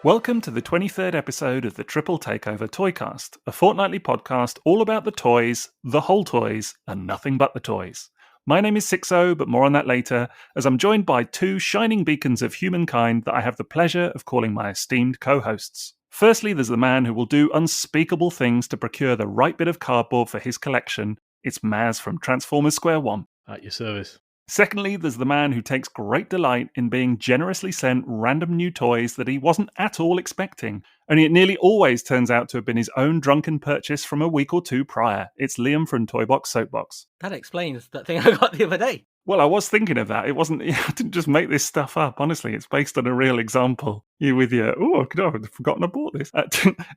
Welcome to the 23rd episode of the Triple Takeover Toycast, a fortnightly podcast all about the toys, the whole toys, and nothing but the toys. My name is Sixo, but more on that later, as I'm joined by two shining beacons of humankind that I have the pleasure of calling my esteemed co-hosts. Firstly, there's the man who will do unspeakable things to procure the right bit of cardboard for his collection. It's M.A.S. from Transformers Square One. At your service. Secondly, there's the man who takes great delight in being generously sent random new toys that he wasn't at all expecting, only it nearly always turns out to have been his own drunken purchase from a week or two prior. It's Liam from Toybox Soapbox. That explains that thing I got the other day. Well, I was thinking of that. It wasn't, I didn't just make this stuff up, honestly. It's based on a real example. You with your, oh, no, I've forgotten I bought this.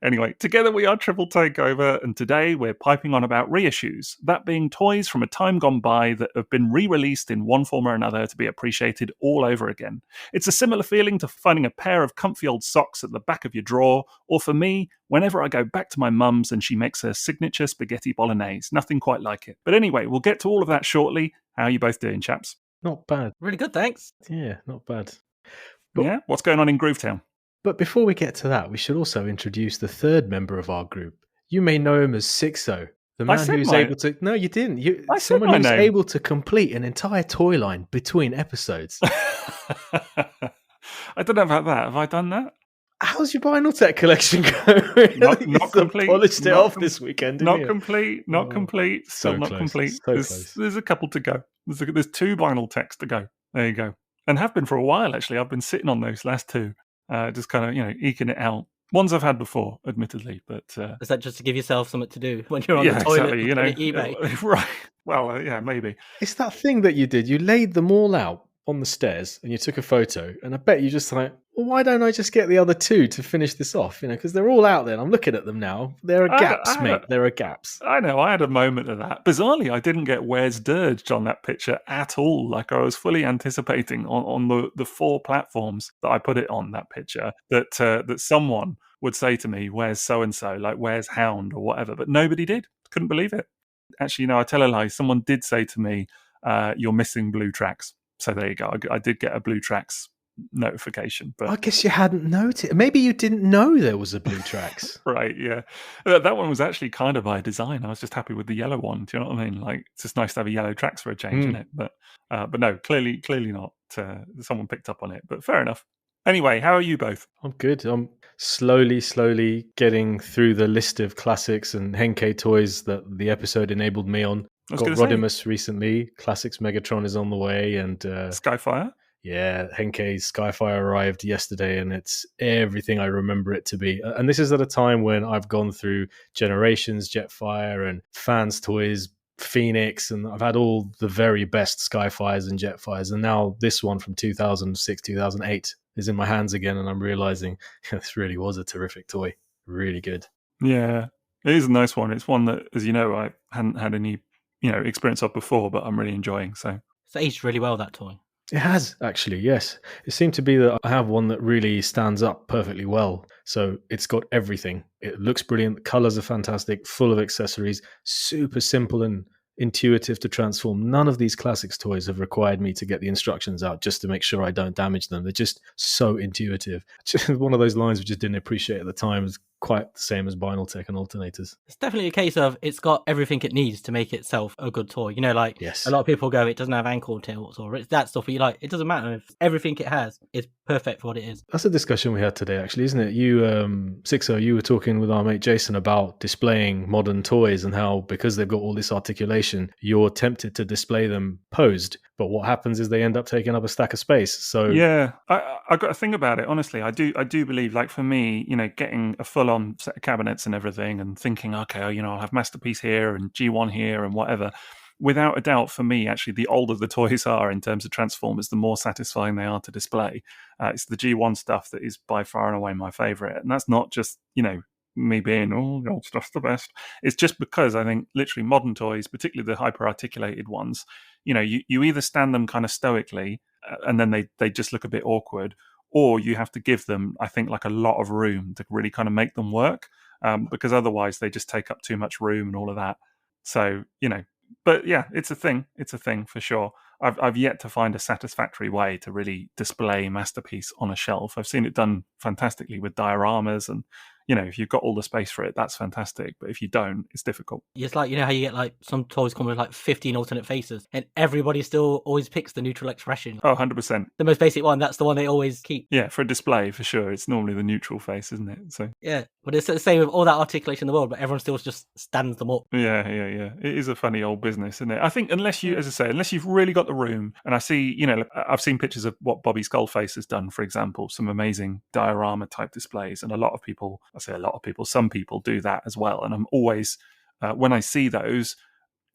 Anyway, together we are Triple Takeover, and today we're piping on about reissues, that being toys from a time gone by that have been re-released in one form or another to be appreciated all over again. It's a similar feeling to finding a pair of comfy old socks at the back of your drawer, or for me, whenever I go back to my mum's and she makes her signature spaghetti bolognese. Nothing quite like it. But anyway, we'll get to all of that shortly. How are you both doing, chaps? Not bad. Really good, thanks. Yeah, not bad. Yeah? What's going on in Groovetown? But before we get to that, we should also introduce the third member of our group. You may know him as Sixo, the man who's able to... No, you didn't. Someone who's able to complete an entire toy line between episodes. I don't know about that. Have I done that? How's your vinyl tech collection going? Not complete. Polished it off this weekend, Not complete. Still not close, complete. Close. There's a couple to go. There's two vinyl techs to go. There you go. And have been for a while, actually. I've been sitting on those last two, just kind of, eking it out. Ones I've had before, admittedly, but... Is that just to give yourself something to do when you're on the toilet exactly, eBay? Right. Well, yeah, maybe. It's that thing that you did. You laid them all out on the stairs and you took a photo, and I bet you just like, well, why don't I just get the other two to finish this off? Because they're all out there and I'm looking at them now. There are gaps, mate. There are gaps. I know. I had a moment of that. Bizarrely, I didn't get Where's Dirged on that picture at all. Like I was fully anticipating on the four platforms that I put it on, that picture, that someone would say to me, where's so-and-so, like where's Hound or whatever. But nobody did. Couldn't believe it. Actually, I tell a lie. Someone did say to me, you're missing blue tracks. So there you go. I did get a blue tracks notification, but I guess you hadn't noticed. Maybe you didn't know there was a blue tracks. Right, yeah. That one was actually kind of by design. I was just happy with the yellow one. Do you know what I mean? Like, it's just nice to have a yellow tracks for a change, isn't it? But no, clearly not. Someone picked up on it, but fair enough. Anyway, how are you both? I'm good. I'm slowly getting through the list of classics and M.A.K toys that the episode enabled me on. Got Rodimus recently. Classics Megatron is on the way, and Skyfire. Yeah, M.A.K's Skyfire arrived yesterday, and it's everything I remember it to be. And this is at a time when I've gone through Generations, Jetfire, and Fans Toys, Phoenix, and I've had all the very best Skyfires and Jetfires. And now this one from 2006, 2008 is in my hands again, and I'm realizing this really was a terrific toy. Really good. Yeah, it is a nice one. It's one that, as you know, I hadn't had any experience of before, but I'm really enjoying. So it's aged really well, that toy. It has, actually, yes. It seemed to be that I have one that really stands up perfectly well. So it's got everything. It looks brilliant. The colours are fantastic, full of accessories, super simple and intuitive to transform. None of these classics toys have required me to get the instructions out just to make sure I don't damage them. They're just so intuitive. Just one of those lines we just didn't appreciate at the time. It's quite the same as vinyl tech and alternators. It's definitely a case of it's got everything it needs to make itself a good toy. Yes. A lot of people go, it doesn't have ankle tilts or it's that stuff. But it doesn't matter. If everything it has is perfect for what it is. That's a discussion we had today, actually, isn't it? You, Sixo, you were talking with our mate Jason about displaying modern toys and how, because they've got all this articulation, you're tempted to display them posed. But what happens is they end up taking up a stack of space. So yeah, I got to think about it. Honestly, I do believe, like for me, getting a full-on set of cabinets and everything, and thinking, okay, I'll have Masterpiece here and G1 here and whatever. Without a doubt, for me, actually, the older the toys are in terms of Transformers, the more satisfying they are to display. It's the G1 stuff that is by far and away my favourite, and that's not just me being the old stuff's the best. It's just because I think literally modern toys, particularly the hyper-articulated ones, you either stand them kind of stoically and then they just look a bit awkward, or you have to give them, I think, like a lot of room to really kind of make them work, because otherwise they just take up too much room and all of that. So, but yeah, it's a thing. It's a thing for sure. I've yet to find a satisfactory way to really display Masterpiece on a shelf. I've seen it done fantastically with dioramas, and if you've got all the space for it, that's fantastic. But if you don't, it's difficult. It's like, how you get like some toys come with like 15 alternate faces, and everybody still always picks the neutral expression. Oh, 100%. The most basic one, that's the one they always keep. Yeah, for a display, for sure. It's normally the neutral face, isn't it? So yeah, but it's the same with all that articulation in the world, but everyone still just stands them up. Yeah. It is a funny old business, isn't it? I think unless you've really got the room, and I see, I've seen pictures of what Bobby Skullface has done, for example, some amazing diorama type displays, and some people do that as well. And I'm always, when I see those,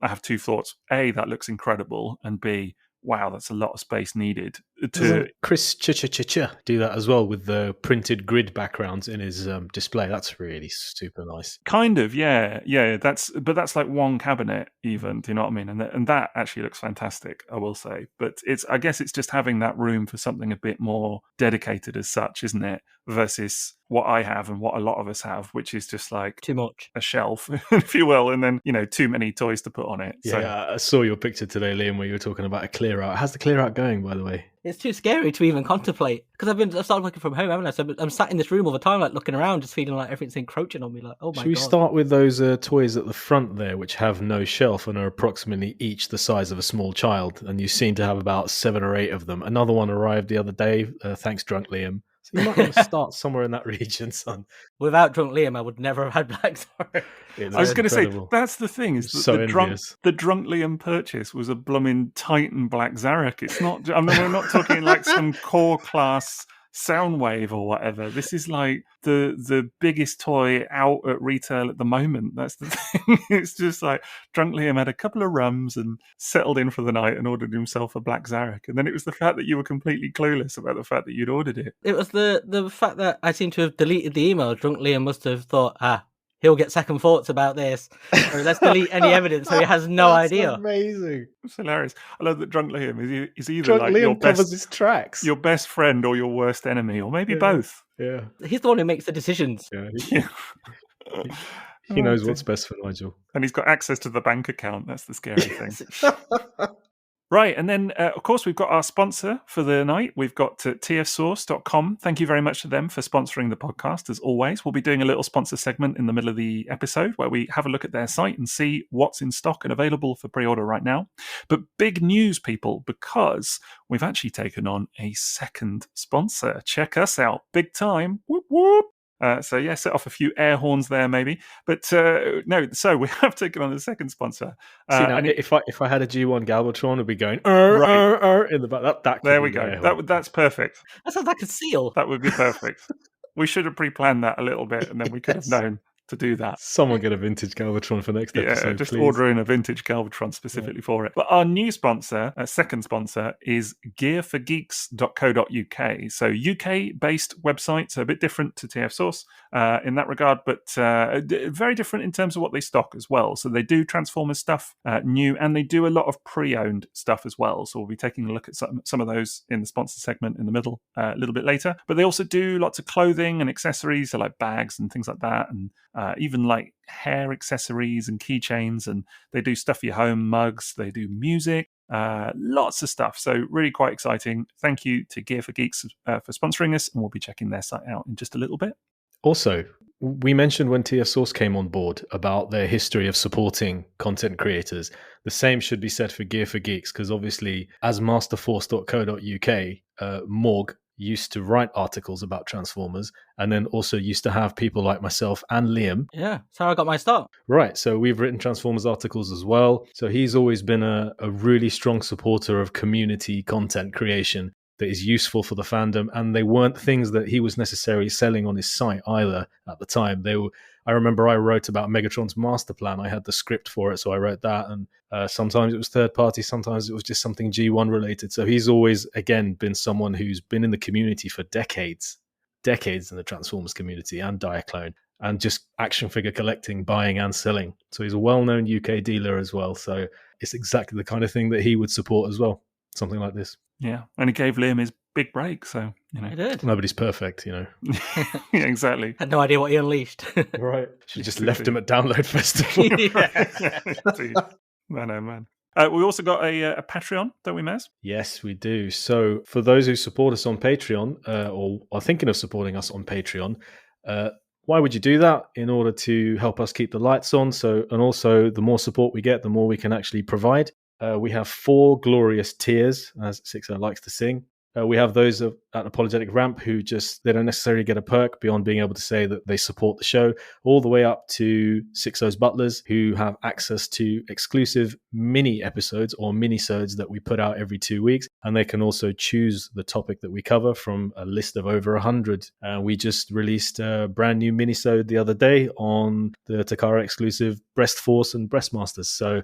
I have two thoughts. A, that looks incredible, and B, wow, that's a lot of space needed. Doesn't Chris do that as well with the printed grid backgrounds in his display? That's really super nice. Kind of, yeah. That's like one cabinet, even. Do you know what I mean? And that actually looks fantastic, I will say. But I guess it's just having that room for something a bit more dedicated as such, isn't it? Versus what I have and what a lot of us have, which is just like too much, a shelf, if you will, and then too many toys to put on it. Yeah, so. I saw your picture today, Liam, where you were talking about a clear out. How's the clear out going, by the way? It's too scary to even contemplate, because I've started working from home, haven't I? So I'm sat in this room all the time, like looking around, just feeling like everything's encroaching on me. Like, oh my god! Should we start with those toys at the front there, which have no shelf and are approximately each the size of a small child? And you seem to have about 7 or 8 of them. Another one arrived the other day. Thanks, Drunk Liam. So you might want to start somewhere in that region, son. Without Drunk Liam, I would never have had Black Zorro. I was going to say, that's the thing, is that so the Drunk Liam purchase was a blooming Titan Black Zarek. It's not, we're not talking like some core class Soundwave or whatever. This is like the biggest toy out at retail at the moment. That's the thing. It's just like Drunk Liam had a couple of rums and settled in for the night and ordered himself a Black Zarek. And then it was the fact that you were completely clueless about the fact that you'd ordered it. It was the fact that I seem to have deleted the email. Drunk Liam must have thought, he'll get second thoughts about this. So let's delete any evidence, so he has no idea. Amazing. It's hilarious. I love that Drunk Liam is either Drunk like Liam covers his tracks, your best friend or your worst enemy, or maybe both. Yeah. He's the one who makes the decisions. Yeah. He knows what's best for Nigel. And he's got access to the bank account. That's the scary thing. Right, and then, of course, we've got our sponsor for the night. We've got tfsource.com. Thank you very much to them for sponsoring the podcast, as always. We'll be doing a little sponsor segment in the middle of the episode where we have a look at their site and see what's in stock and available for pre-order right now. But big news, people, because we've actually taken on a second sponsor. Check us out. Big time. Whoop, whoop. Set off a few air horns there, maybe. But no, so we have taken on a second sponsor. If I had a G1 Galvatron, it'd be going in the back. That there we go. That's perfect. That sounds like a seal. That would be perfect. We should have pre-planned that a little bit, and then we could have known to do that. Someone get a vintage Galvatron for next episode, just please. Order in a vintage Galvatron specifically for it. But our new sponsor, second sponsor, is gearforgeeks.co.uk. So UK-based website, so a bit different to TF Source in that regard, but very different in terms of what they stock as well. So they do Transformers stuff, new, and they do a lot of pre-owned stuff as well. So we'll be taking a look at some of those in the sponsor segment in the middle a little bit later. But they also do lots of clothing and accessories, so like bags and things like that, and even like hair accessories and keychains, and they do stuff for your home, mugs, they do music, lots of stuff. So really quite exciting. Thank you to Gear for Geeks for sponsoring us, and we'll be checking their site out in just a little bit. Also, we mentioned when TF Source came on board about their history of supporting content creators. The same should be said for Gear for Geeks, because obviously as masterforce.co.uk, Morg used to write articles about Transformers, and then also used to have people like myself and Liam. Yeah, that's how I got my start. Right, so we've written Transformers articles as well. So he's always been a really strong supporter of community content creation that is useful for the fandom, and they weren't things that he was necessarily selling on his site either at the time. I remember I wrote about Megatron's master plan. I had the script for it, so I wrote that, and sometimes it was third party, sometimes it was just something G1 related. So he's always, again, been someone who's been in the community for decades in the Transformers community and Diaclone, and just action figure collecting, buying and selling. So he's a well-known UK dealer as well. So it's exactly the kind of thing that he would support as well, something like this. Yeah, and he gave Liam his big break, so, He did. Nobody's perfect, Yeah, exactly. Had no idea what he unleashed. Right. She just left him at Download Festival. Man, oh man. We also got a Patreon, don't we, Maz? Yes, we do. So for those who support us on Patreon or are thinking of supporting us on Patreon, why would you do that? In order to help us keep the lights on. And also the more support we get, the more we can actually provide. We have 4 glorious tiers, as Sixo likes to sing. We have those at Apologetic Ramp who they don't necessarily get a perk beyond being able to say that they support the show, all the way up to Sixo's Butlers who have access to exclusive mini episodes or mini-sodes that we put out every 2 weeks. And they can also choose the topic that we cover from a list of over 100. We just released a brand new mini-sode the other day on the Takara exclusive Breast Force and Breastmasters. So,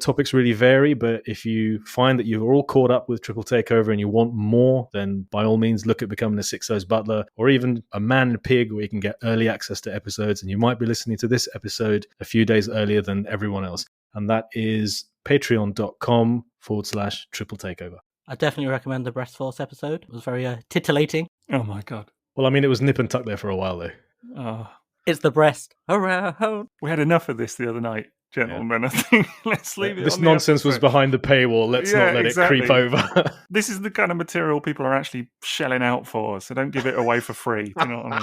topics really vary, but if you find that you're all caught up with Triple Takeover and you want more, then by all means look at becoming a Sixo's Butler or even a Man and Pig where you can get early access to episodes and you might be listening to this episode a few days earlier than everyone else. And that is patreon.com/Triple Takeover. I definitely recommend the Breast Force episode. It was very titillating. Oh my God. Well, I mean, it was nip and tuck there for a while, though. Oh. It's the breast around. We had enough of this the other night, gentlemen. Yeah. I think let's leave it. This nonsense was behind the paywall. Let's not let it creep over. This is the kind of material people are actually shelling out for, so don't give it away for free. Do you know what I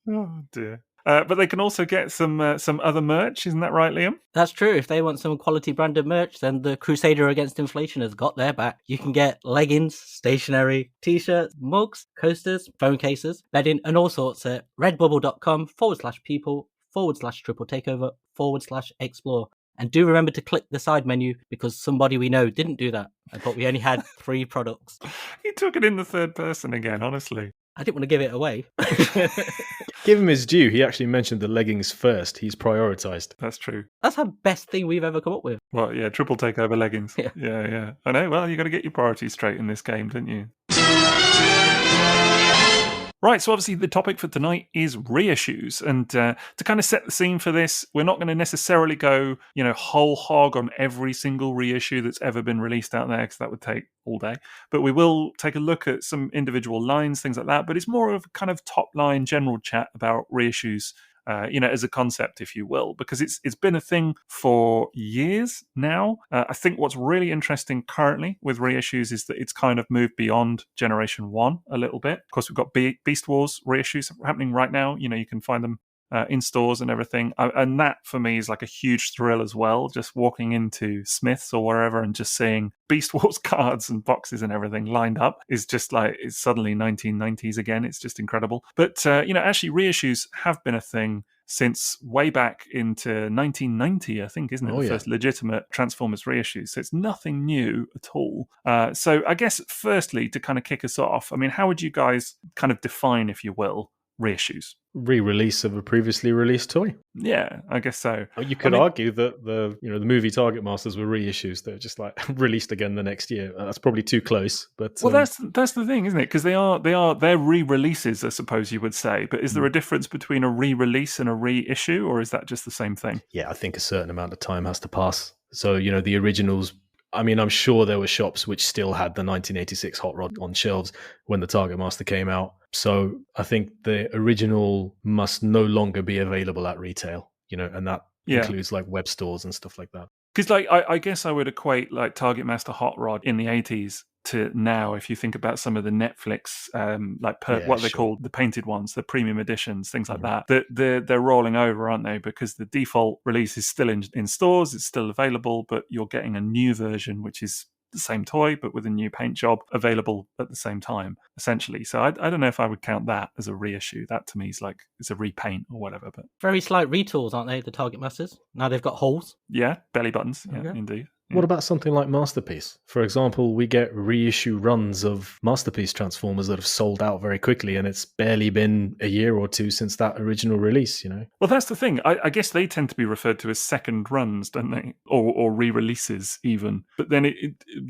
mean? Oh dear. But they can also get some other merch, isn't that right, Liam? That's true. If they want some quality branded merch, then the Crusader Against Inflation has got their back. You can get leggings, stationery, t-shirts, mugs, coasters, phone cases, bedding, and all sorts at redbubble.com/people/Triple Takeover/explore. And do remember to click the side menu because somebody we know didn't do that. I thought we only had 3 products. He took it in the third person again, honestly. I didn't want to give it away. Give him his due. He actually mentioned the leggings first. He's prioritized. That's true. That's the best thing we've ever come up with. Well, yeah, Triple Takeover leggings. Yeah. I know. Well, you got to get your priorities straight in this game, don't you? Right, so obviously the topic for tonight is reissues, and to kind of set the scene for this, we're not going to necessarily go, whole hog on every single reissue that's ever been released out there, because that would take all day. But we will take a look at some individual lines, things like that. But it's more of a kind of top line general chat about reissues. As a concept, if you will, because it's been a thing for years now. I think what's really interesting currently with reissues is that it's kind of moved beyond Generation 1 a little bit. Of course, we've got Beast Wars reissues happening right now. You can find them in stores and everything. And that, for me, is like a huge thrill as well, just walking into Smith's or wherever and just seeing Beast Wars cards and boxes and everything lined up is just like, it's suddenly 1990s again. It's just incredible. But, actually reissues have been a thing since way back into 1990, I think, isn't it? The first legitimate Transformers reissues. So it's nothing new at all. So I guess, firstly, to kind of kick us off, I mean, how would you guys kind of define, if you will, reissues? Re-release of a previously released toy. Yeah, I guess so. You could argue that the movie Target Masters were reissues. They're just like released again the next year. That's probably too close. But that's the thing, isn't it? Because they're re-releases, I suppose you would say. But is there a difference between a re-release and a reissue, or is that just the same thing? Yeah, I think a certain amount of time has to pass. So the originals. I mean, I'm sure there were shops which still had the 1986 Hot Rod on shelves when the Target Master came out. So I think the original must no longer be available at retail, and that includes like web stores and stuff like that. Because I guess I would equate like Target Master Hot Rod in the 80s to now, if you think about some of the Netflix, they call the painted ones, the premium editions, things like that they're rolling over, aren't they? Because the default release is still in stores, it's still available, but you're getting a new version, which is the same toy, but with a new paint job available at the same time, essentially. So I don't know if I would count that as a reissue. That to me is like, it's a repaint or whatever. But very slight retools, aren't they, the Target Masters? Now they've got holes. Yeah, belly buttons. Yeah, indeed. What about something like Masterpiece? For example, we get reissue runs of Masterpiece Transformers that have sold out very quickly, and it's barely been a year or two since that original release, Well, that's the thing. I guess they tend to be referred to as second runs, don't they? Or re-releases even. But then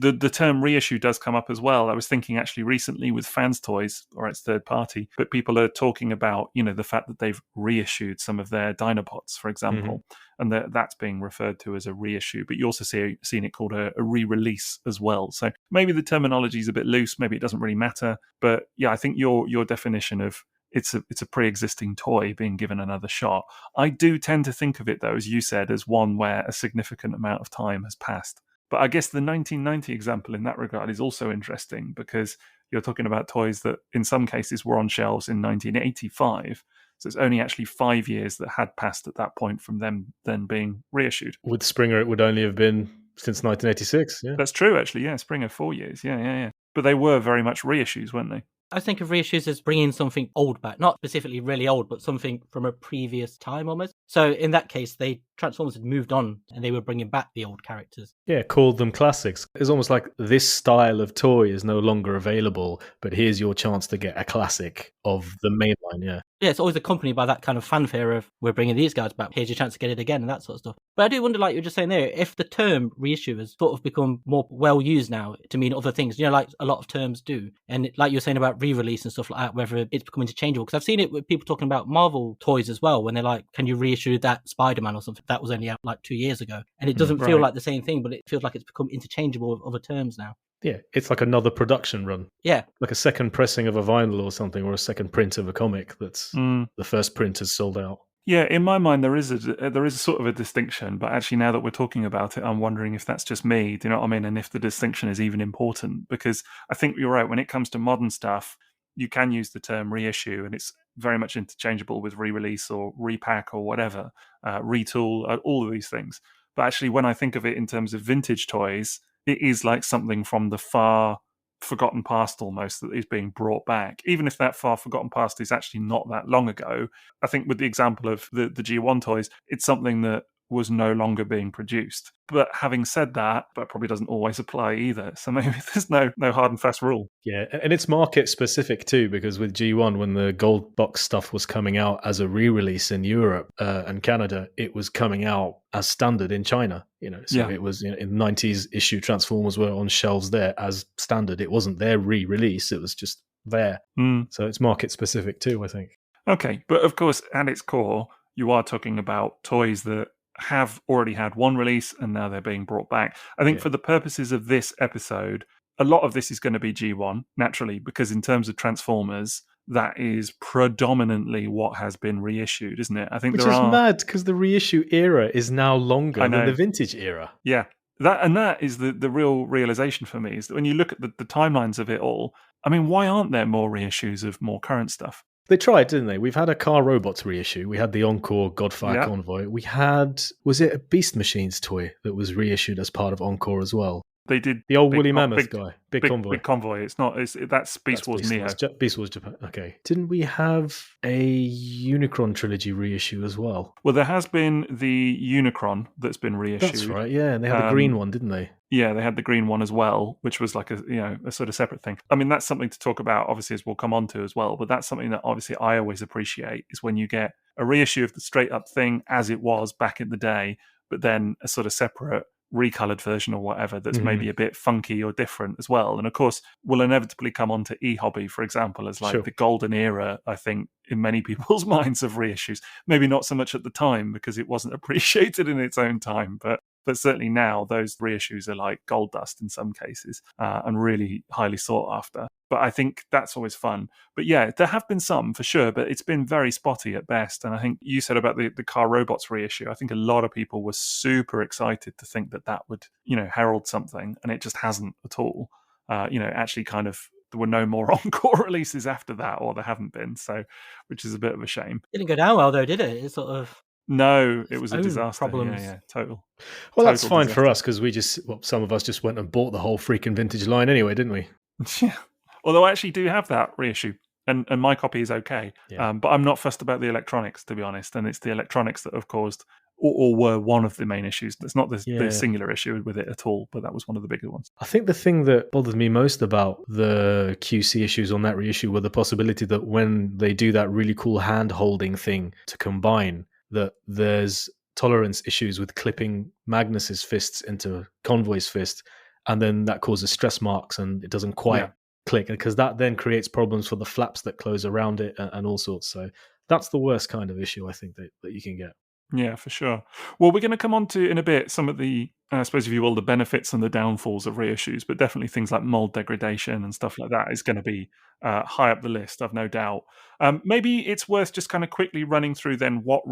the term reissue does come up as well. I was thinking actually recently with Fans Toys, or it's third party, but people are talking about, the fact that they've reissued some of their Dinobots, for example. And that's being referred to as a reissue, but you also seen it called a re-release as well. So maybe the terminology is a bit loose, maybe it doesn't really matter. But yeah, I think your definition of it's a pre-existing toy being given another shot. I do tend to think of it, though, as you said, as one where a significant amount of time has passed. But I guess the 1990 example in that regard is also interesting because you're talking about toys that in some cases were on shelves in 1985. So it's only actually 5 years that had passed at that point from them then being reissued. With Springer, it would only have been since 1986. Yeah, That's true, actually. Yeah, Springer 4 years. Yeah. But they were very much reissues, weren't they? I think of reissues as bringing something old back, not specifically really old, but something from a previous time almost. So in that case, Transformers had moved on and they were bringing back the old characters. Yeah, called them classics. It's almost like this style of toy is no longer available, but here's your chance to get a classic of the mainline, yeah. Yeah, it's always accompanied by that kind of fanfare of, we're bringing these guys back, here's your chance to get it again, and that sort of stuff. But I do wonder, like you were just saying there, if the term reissue has sort of become more well used now to mean other things, like a lot of terms do. And like you were saying about re-release and stuff like that, whether it's becoming interchangeable. Because I've seen it with people talking about Marvel toys as well, when they're like, can you reissue that Spider-Man or something? That was only out like 2 years ago. And it doesn't feel like the same thing, but it feels like it's become interchangeable with other terms now. Yeah, it's like another production run. Yeah. Like a second pressing of a vinyl or something, or a second print of a comic that's the first print is sold out. Yeah, in my mind, there is a sort of a distinction, but actually now that we're talking about it, I'm wondering if that's just me, do you know what I mean? And if the distinction is even important, because I think you're right, when it comes to modern stuff, you can use the term reissue, and it's very much interchangeable with re-release or repack or whatever, retool, all of these things. But actually, when I think of it in terms of vintage toys, it is like something from the far forgotten past almost that is being brought back, even if that far forgotten past is actually not that long ago. I think with the example of the G1 toys, it's something that was no longer being produced. But having said that, that probably doesn't always apply either. So maybe there's no hard and fast rule. Yeah, and it's market specific too, because with G1, when the gold box stuff was coming out as a re-release in Europe and Canada, it was coming out as standard in China. So it was in the 90s issue Transformers were on shelves there as standard. It wasn't their re-release, it was just there. So it's market specific too, I think. Okay, but of course, at its core, you are talking about toys that have already had one release and now they're being brought back. I think for the purposes of this episode, a lot of this is going to be G1, naturally, because in terms of Transformers, that is predominantly what has been reissued, isn't it? I think Which is mad, because the reissue era is now longer than the vintage era. Yeah, that is the real realization for me, is that when you look at the timelines of it all, I mean, why aren't there more reissues of more current stuff? They tried, didn't they? We've had a Car Robots reissue. We had the Encore Godfire Convoy. We had, was it a Beast Machines toy that was reissued as part of Encore as well? They did the old Woolly Mammoth guy, big convoy. Big convoy. That's Beast Wars Neo. Beast Wars Japan. Okay. Didn't we have a Unicron Trilogy reissue as well? Well, there has been the Unicron that's been reissued. That's right. Yeah, and they had the green one, didn't they? Yeah, they had the green one as well, which was like a sort of separate thing. I mean, that's something to talk about, obviously, as we'll come on to as well. But that's something that obviously I always appreciate, is when you get a reissue of the straight up thing as it was back in the day, but then a sort of separate recolored version or whatever that's maybe a bit funky or different as well. And of course, we'll inevitably come on to e-hobby, for example, as like the golden era, I think, in many people's minds of reissues. Maybe not so much at the time because it wasn't appreciated in its own time, but certainly now those reissues are like gold dust in some cases and really highly sought after. But I think that's always fun. But yeah, there have been some for sure, but it's been very spotty at best. And I think you said about the Car Robots reissue, I think a lot of people were super excited to think that would, herald something, and it just hasn't at all. Actually kind of, there were no more Encore releases after that, or there haven't been, so, which is a bit of a shame. Didn't go down well though, did it? It sort of... No, it was a disaster. Problems. Yeah, total. Well, that's fine disaster for us, because some of us just went and bought the whole freaking vintage line anyway, didn't we? Yeah. Although I actually do have that reissue, and my copy is okay. Yeah. But I'm not fussed about the electronics, to be honest. And it's the electronics that have caused, or were one of the main issues. It's not the singular issue with it at all, but that was one of the bigger ones. I think the thing that bothered me most about the QC issues on that reissue were the possibility that when they do that really cool hand-holding thing to combine, that there's tolerance issues with clipping Magnus's fists into Convoy's fist, and then that causes stress marks and it doesn't quite click, because that then creates problems for the flaps that close around it and all sorts. So that's the worst kind of issue I think that you can get. Yeah, for sure. Well, we're going to come on to in a bit some of the, I suppose if you will, the benefits and the downfalls of reissues, but definitely things like mold degradation and stuff like that is going to be high up the list, I've no doubt. Maybe it's worth just kind of quickly running through then what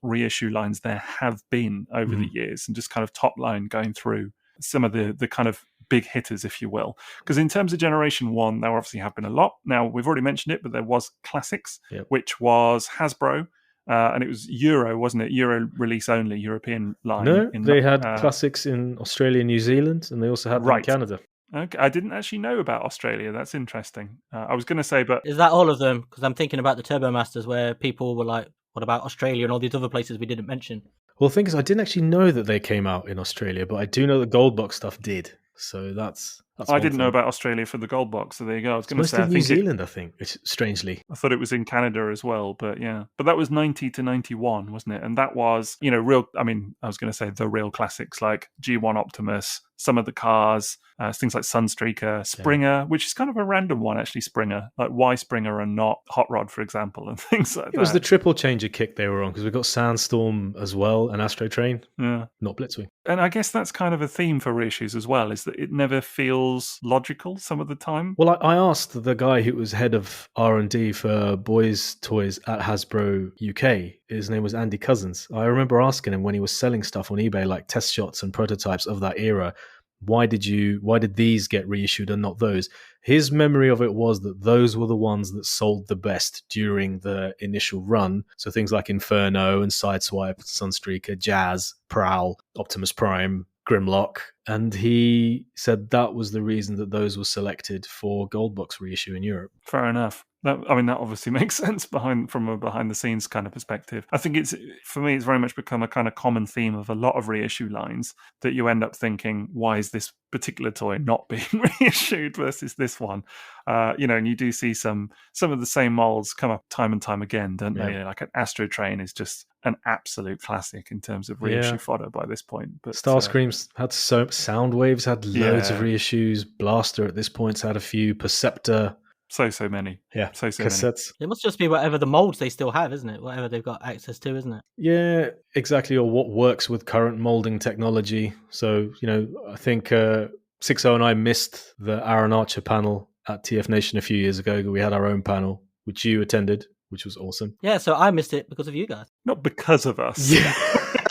reissue lines there have been over the years, and just kind of top line going through some of the kind of big hitters, if you will. Because in terms of Generation 1, there obviously have been a lot. Now, we've already mentioned it, but there was Classics, which was Hasbro. And it was Euro, wasn't it? Euro release only, European line. No, they had Classics in Australia and New Zealand, and they also had them in Canada. Okay, I didn't actually know about Australia. That's interesting. I was going to say, but... Is that all of them? Because I'm thinking about the Turbomasters where people were like, what about Australia and all these other places we didn't mention? Well, the thing is, I didn't actually know that they came out in Australia, but I do know the Gold Box stuff did. So that's I didn't know about Australia for the Gold Box, so there you go. I was going to say, New Zealand, I think, strangely. I thought it was in Canada as well, but yeah. But that was 90 to 91, wasn't it? And that was, I was going to say the real classics like G1 Optimus, some of the cars, things like Sunstreaker, Springer, which is kind of a random one, actually, Springer. Like, why Springer and not Hot Rod, for example, and things like that. It was the triple changer kick they were on, because we've got Sandstorm as well, and Astro Train, not Blitzwing. And I guess that's kind of a theme for reissues as well, is that it never feels logical some of the time. Well, I asked the guy who was head of R&D for boys' toys at Hasbro UK. His name was Andy Cousins. I remember asking him when he was selling stuff on eBay, like test shots and prototypes of that era, why did these get reissued and not those? His memory of it was that those were the ones that sold the best during the initial run. So things like Inferno and Sideswipe, Sunstreaker, Jazz, Prowl, Optimus Prime, Grimlock. And he said that was the reason that those were selected for Gold Box reissue in Europe. Fair enough. That obviously makes sense from a behind-the-scenes kind of perspective. I think for me, it's very much become a kind of common theme of a lot of reissue lines that you end up thinking, why is this particular toy not being reissued versus this one? And you do see some of the same molds come up time and time again, don't they? Like an Astro Train is just an absolute classic in terms of reissue fodder by this point. But Starscream's had Soundwaves had loads of reissues. Blaster at this point's had a few. Perceptor. So many. Yeah. So cassettes. It must just be whatever the molds they still have, isn't it? Whatever they've got access to, isn't it? Yeah, exactly. Or what works with current molding technology. So, I think Sixo and I missed the Aaron Archer panel at TF Nation a few years ago. We had our own panel, which you attended, which was awesome. Yeah, so I missed it because of you guys. Not because of us. Yeah.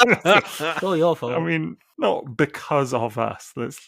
It's all your fault. I mean, not because of us. There's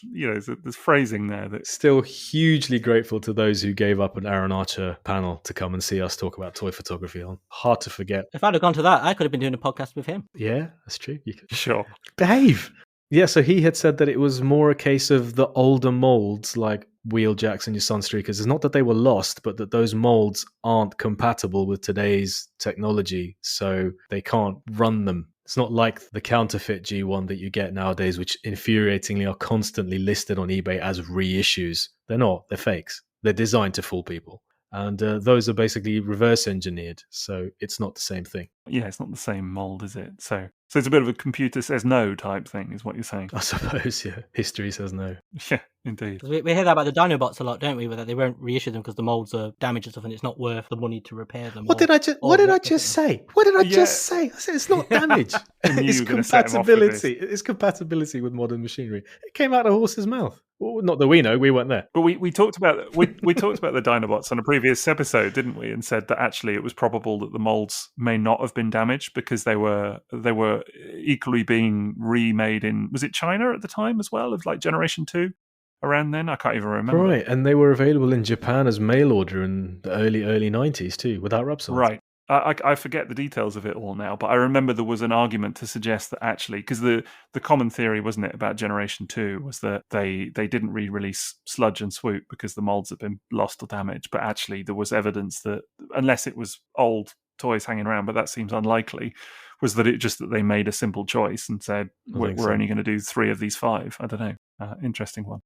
phrasing there. Still hugely grateful to those who gave up an Aaron Archer panel to come and see us talk about toy photography on. Hard to forget. If I'd have gone to that, I could have been doing a podcast with him. Yeah, that's true. You could. Sure. Behave. Yeah, so he had said that it was more a case of the older molds, like Wheeljacks and your Sunstreakers. It's not that they were lost, but that those molds aren't compatible with today's technology, so they can't run them. It's not like the counterfeit G1 that you get nowadays, which infuriatingly are constantly listed on eBay as reissues. They're not. They're fakes. They're designed to fool people. And those are basically reverse engineered, so it's not the same thing. Yeah, it's not the same mold, is it? So it's a bit of a computer says no type thing, is what you're saying. I suppose, yeah. History says no. Yeah, indeed. We hear that about the Dinobots a lot, don't we? That they won't reissue them because the molds are damaged and stuff, and it's not worth the money to repair them. What did I just say? What did I just say? I said it's not damage. It's compatibility. It's compatibility with modern machinery. It came out of a horse's mouth. Well, not that we know. We weren't there. But we talked about we talked about the Dinobots on a previous episode, didn't we? And said that actually it was probable that the molds may not have been damaged because they were equally being remade in, was it China at the time as well, of like Generation 2 around then? I can't even remember. Right, and they were available in Japan as mail order in the early 90s too, without rub soles. Right. I forget the details of it all now, but I remember there was an argument to suggest that actually, because the common theory, wasn't it, about Generation 2 was that they didn't re-release Sludge and Swoop because the molds had been lost or damaged, but actually there was evidence that, unless it was old toys hanging around, but that seems unlikely, was that that they made a simple choice and said, we're only going to do 3 of these 5. I don't know. Interesting one.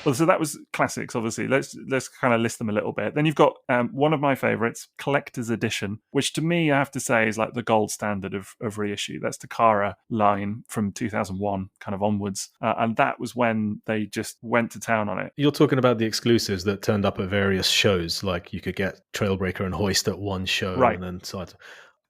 Well, so that was classics, obviously. Let's kind of list them a little bit. Then you've got one of my favourites, Collector's Edition, which to me, I have to say, is like the gold standard of reissue. That's the Kara line from 2001 kind of onwards. And that was when they just went to town on it. You're talking about the exclusives that turned up at various shows, like you could get Trailbreaker and Hoist at one show. Right. And then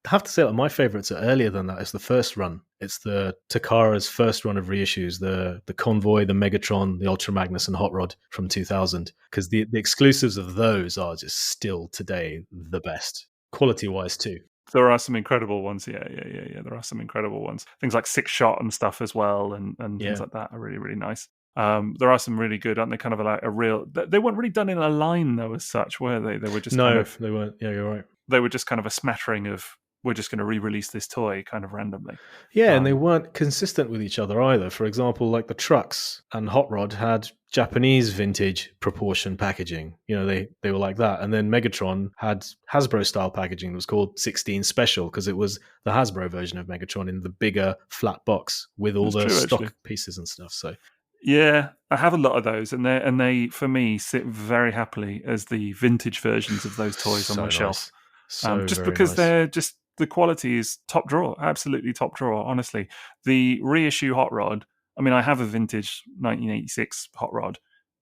I have to say that my favourites are earlier than that. It's the first run. It's the Takara's first run of reissues, the Convoy, the Megatron, the Ultra Magnus, and Hot Rod from 2000. Because the exclusives of those are just still today the best, quality-wise too. There are some incredible ones. Yeah. There are some incredible ones. Things like Six Shot and stuff as well, and things like that are really, really nice. There are some really good, aren't they? Kind of like a real. They weren't really done in a line though, as such, were they? They were just they weren't. Yeah, you're right. They were just kind of a smattering of, we're just going to re-release this toy kind of randomly. Yeah, and they weren't consistent with each other either. For example, like the trucks and Hot Rod had Japanese vintage proportion packaging. You know, they were like that. And then Megatron had Hasbro style packaging. It was called 16 Special because it was the Hasbro version of Megatron in the bigger flat box with all the stock pieces and stuff. So yeah, I have a lot of those, and they for me sit very happily as the vintage versions of those toys on my shelf. Just because they're just, the quality is top drawer, absolutely top drawer. Honestly, the reissue Hot Rod. I mean, I have a vintage 1986 Hot Rod.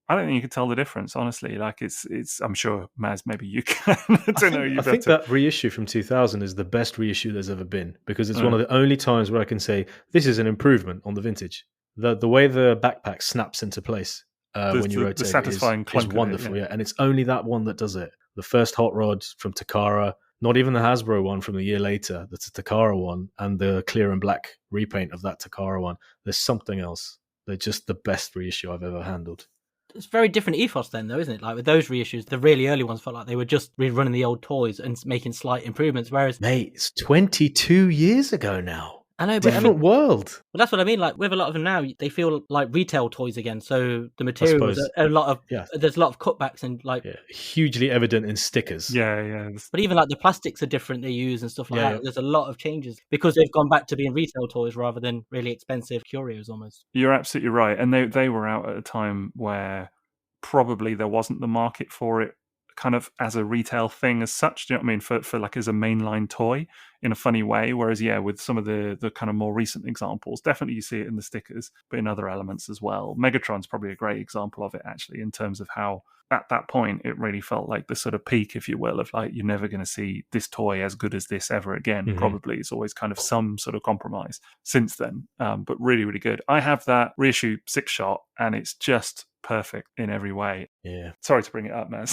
I don't think you can tell the difference. Honestly, like it's. I'm sure, Maz, maybe you can. I think that reissue from 2000 is the best reissue there's ever been because it's one of the only times where I can say this is an improvement on the vintage. The way the backpack snaps into place when you rotate the satisfying is wonderful. Yeah, and it's only that one that does it. The first Hot Rod from Takara. Not even the Hasbro one from a year later. That's a Takara one, and the clear and black repaint of that Takara one. There's something else. They're just the best reissue I've ever handled. It's very different ethos then, though, isn't it? Like with those reissues, the really early ones felt like they were just rerunning the old toys and making slight improvements. Whereas, mate, it's 22 years ago now. I know, but different world. But that's what I mean. Like with a lot of them now, they feel like retail toys again. So the materials are a lot of there's a lot of cutbacks and like hugely evident in stickers. Yeah. But even like the plastics are different they use and stuff like that. There's a lot of changes because they've gone back to being retail toys rather than really expensive curios almost. You're absolutely right, and they were out at a time where probably there wasn't the market for it kind of as a retail thing as such. Do you know what I mean? For like as a mainline toy in a funny way. Whereas with some of the kind of more recent examples, definitely you see it in the stickers, but in other elements as well. Megatron's probably a great example of it actually, in terms of how at that point it really felt like the sort of peak, if you will, of like you're never going to see this toy as good as this ever again. Mm-hmm. Probably it's always kind of some sort of compromise since then, but really, really good. I have that reissue 6-shot and it's just perfect in every way. Yeah. Sorry to bring it up, man.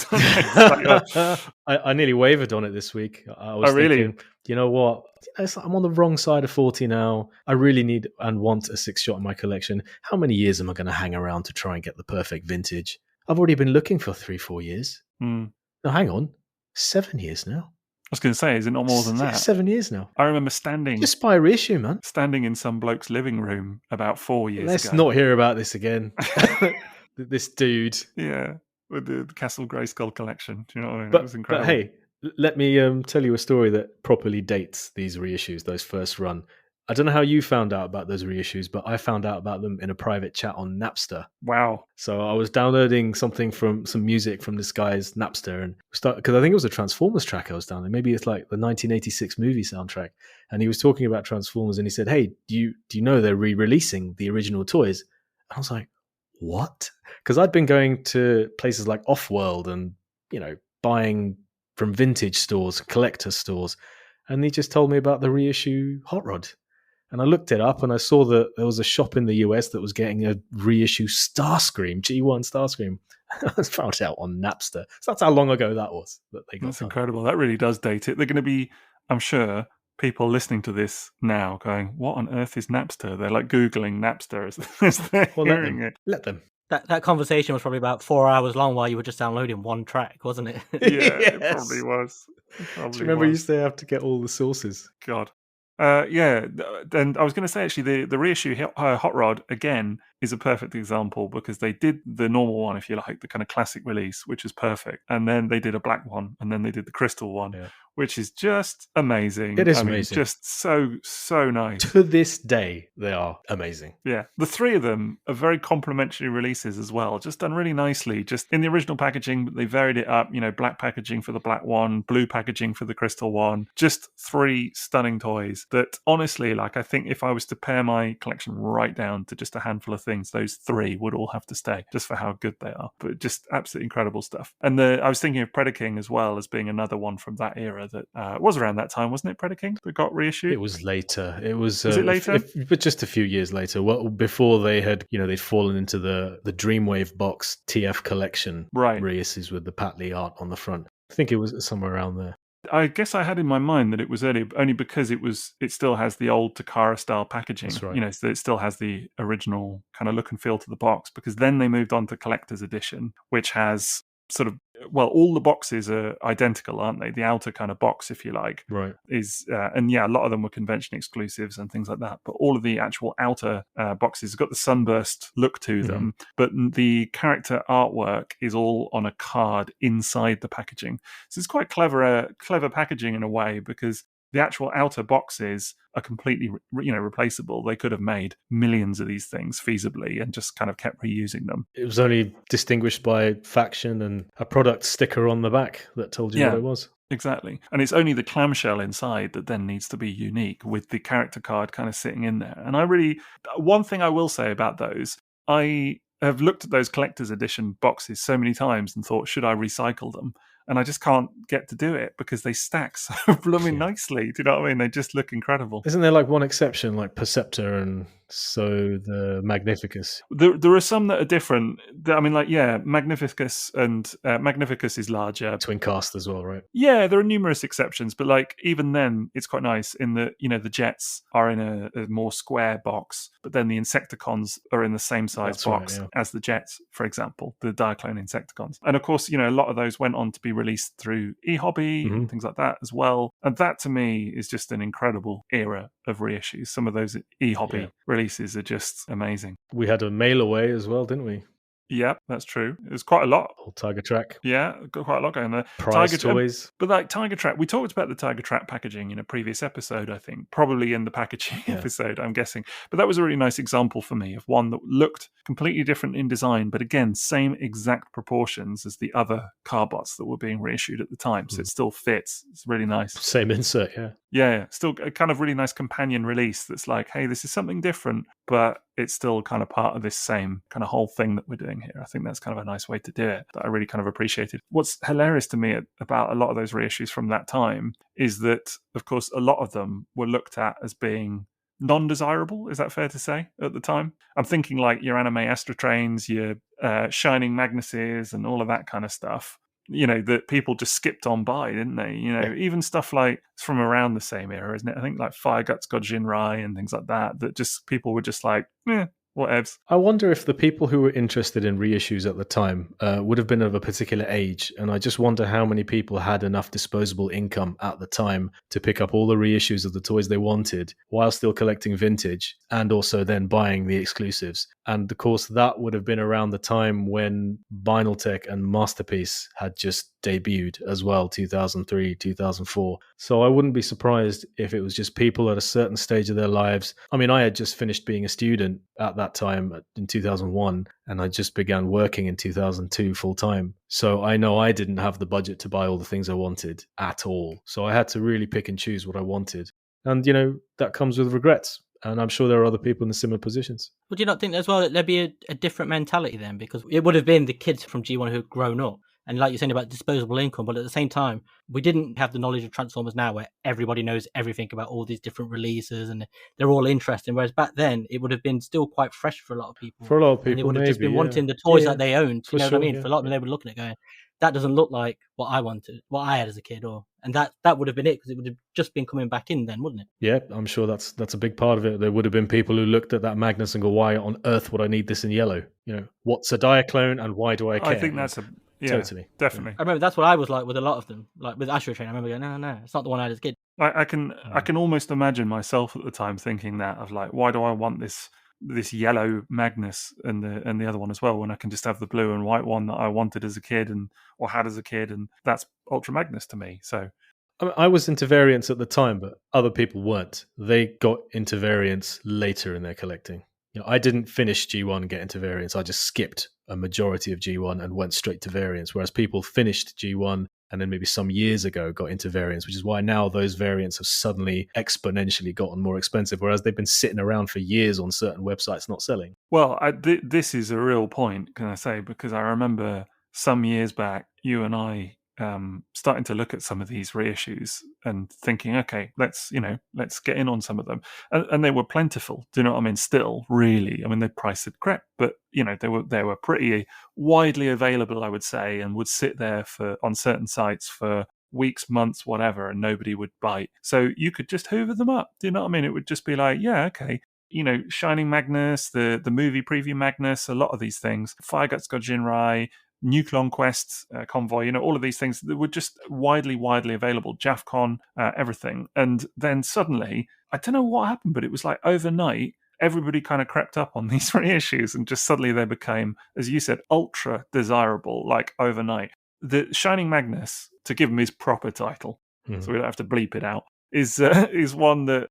I nearly wavered on it this week. I was thinking, you know what? I'm on the wrong side of 40 now. I really need and want a 6-shot in my collection. How many years am I going to hang around to try and get the perfect vintage? I've already been looking for 3-4 years. Mm. No, hang on. 7 years now. I was going to say, is it not more than that? 7 years now. I remember standing... Just buy a reissue, man. Standing in some bloke's living room about 4 years ago. Let's not hear about this again. This dude. Yeah, with the Castle Grayskull collection. Do you know what I mean? But, it was incredible. But hey, let me tell you a story that properly dates these reissues, those first run. I don't know how you found out about those reissues, but I found out about them in a private chat on Napster. Wow. So I was downloading some music from this guy's Napster, and because I think it was a Transformers track I was downloading. Maybe it's like the 1986 movie soundtrack. And he was talking about Transformers, and he said, "Hey, do you know they're re-releasing the original toys?" And I was like, "What?" Because I'd been going to places like Offworld and buying from vintage stores, collector stores, and he just told me about the reissue Hot Rod. And I looked it up and I saw that there was a shop in the US that was getting a reissue Starscream, G1 Starscream. I found it out on Napster. So that's how long ago that was that they got. That's incredible. That really does date it. They're going to be, I'm sure, people listening to this now going, what on earth is Napster? They're like Googling Napster as they're hearing it. Let them. That conversation was probably about 4 hours long while you were just downloading one track, wasn't it? Yeah, It probably was. Do you remember you used to have to get all the sources? God. And I was going to say, actually, the reissue Hot Rod, again, is a perfect example because they did the normal one, if you like, the kind of classic release, which is perfect. And then they did a black one, and then they did the crystal one, which is just amazing. It is amazing. Just so nice. To this day, they are amazing. Yeah. The three of them are very complementary releases as well, just done really nicely. Just in the original packaging, but they varied it up, black packaging for the black one, blue packaging for the crystal one. Just 3 stunning toys that honestly, like, I think if I was to pare my collection right down to just a handful of things, those 3 would all have to stay just for how good they are. But just absolutely incredible stuff. And I was thinking of Predaking as well as being another one from that era that was around that time, wasn't it? Predaking that got reissued. It was later. It was it later? But just a few years later. Well, before they had, they'd fallen into the Dreamwave box TF collection reissues with the Pat Lee art on the front. I think it was somewhere around there. I guess I had in my mind that it was earlier only because it still has the old Takara style packaging. That's right. So it still has the original kind of look and feel to the box, because then they moved on to collector's edition, which has sort of, well, all the boxes are identical, aren't they? The outer kind of box, if you like, Right. is and yeah, a lot of them were convention exclusives and things like that, but all of the actual outer boxes have got the sunburst look to them, but the character artwork is all on a card inside the packaging. So it's quite clever packaging in a way, because the actual outer boxes are completely replaceable. They could have made millions of these things feasibly and just kind of kept reusing them. It was only distinguished by faction and a product sticker on the back that told you what it was. Exactly. And it's only the clamshell inside that then needs to be unique, with the character card kind of sitting in there. And one thing I will say about those, I have looked at those collector's edition boxes so many times and thought, should I recycle them? And I just can't get to do it because they stack so blooming nicely. Do you know what I mean? They just look incredible. Isn't there like one exception, like Perceptor and so the Magnificus? There are some that are different. I mean, like, yeah, Magnificus and Magnificus is larger. Twin cast as well, right? Yeah, there are numerous exceptions, but like even then, it's quite nice in that, the Jets are in a more square box, but then the Insecticons are in the same size box as the Jets, for example, the Diaclone Insecticons. And of course, a lot of those went on to be released through eHobby and things like that as well. And that to me is just an incredible era of reissues. Some of those eHobby releases are just amazing. We had a mail away as well, didn't we? Yeah, that's true. It was quite a lot. Old Tiger Track. Yeah, got quite a lot going there. Prize toys. But like Tiger Track, we talked about the Tiger Track packaging in a previous episode, I think. Probably in the packaging episode, I'm guessing. But that was a really nice example for me of one that looked completely different in design, but again, same exact proportions as the other Carbots that were being reissued at the time. So it still fits. It's really nice. Same insert, yeah. Yeah, still a kind of really nice companion release that's like, hey, this is something different, but it's still kind of part of this same kind of whole thing that we're doing here. I think that's kind of a nice way to do it that I really kind of appreciated. What's hilarious to me about a lot of those reissues from that time is that, of course, a lot of them were looked at as being non-desirable. Is that fair to say at the time? I'm thinking like your anime Astro Trains, your Shining Magnuses and all of that kind of stuff. That people just skipped on by, didn't they? Even stuff like, it's from around the same era, isn't it? I think like Fire Guts Gojin Rai and things like that just people were just like, whatevs. I wonder if the people who were interested in reissues at the time would have been of a particular age, and I just wonder how many people had enough disposable income at the time to pick up all the reissues of the toys they wanted while still collecting vintage and also then buying the exclusives. And of course, that would have been around the time when Vinyltech and Masterpiece had just debuted as well, 2003, 2004. So I wouldn't be surprised if it was just people at a certain stage of their lives. I mean, I had just finished being a student at that time in 2001, and I just began working in 2002 full time. So I know I didn't have the budget to buy all the things I wanted at all. So I had to really pick and choose what I wanted. And, that comes with regrets. And I'm sure there are other people in similar positions. Would you not think as well that there'd be a different mentality then? Because it would have been the kids from G1 who had grown up. And like you're saying about disposable income, but at the same time, we didn't have the knowledge of Transformers now where everybody knows everything about all these different releases and they're all interesting. Whereas back then, it would have been still quite fresh for a lot of people. For a lot of people, and they would have just been wanting the toys that they owned. You know what I mean? Yeah. For a lot of them, they were looking at it going, that doesn't look like what I wanted, what I had as a kid. And that would have been it, because it would have just been coming back in then, wouldn't it? Yeah, I'm sure that's a big part of it. There would have been people who looked at that Magnus and go, why on earth would I need this in yellow? What's a Diaclone and why do I care? I think that's totally. Definitely. I remember that's what I was like with a lot of them. Like with Astro Train, I remember going, no, it's not the one I had as a kid. I can almost imagine myself at the time thinking that, of like, why do I want this yellow Magnus and the other one as well, when I can just have the blue and white one that I wanted as a kid or had as a kid, and that's Ultra Magnus to me. So I was into variants at the time, but other people weren't. They got into variants later in their collecting. I didn't finish G1 and get into variants. I just skipped a majority of G1 and went straight to variants, whereas people finished G1 and then maybe some years ago got into variants, which is why now those variants have suddenly exponentially gotten more expensive, whereas they've been sitting around for years on certain websites not selling. Well, this is a real point, can I say, because I remember some years back, you and I starting to look at some of these reissues and thinking, okay, let's get in on some of them, and they were plentiful. Do you know what I mean? Still, really, I mean, they priced it crap, but they were pretty widely available, I would say, and would sit there on certain sites for weeks, months, whatever, and nobody would bite. So you could just hoover them up. Do you know what I mean? It would just be like, yeah, okay. Shining Magnus, the movie preview Magnus, a lot of these things, Fireguts Gojinrai, Nucleon Quest, Convoy, all of these things that were just widely available, JAFCON, everything. And then suddenly, I don't know what happened, but it was like overnight, everybody kind of crept up on these reissues and just suddenly they became, as you said, ultra desirable, like overnight. The Shining Magnus, to give him his proper title, so we don't have to bleep it out, is one that,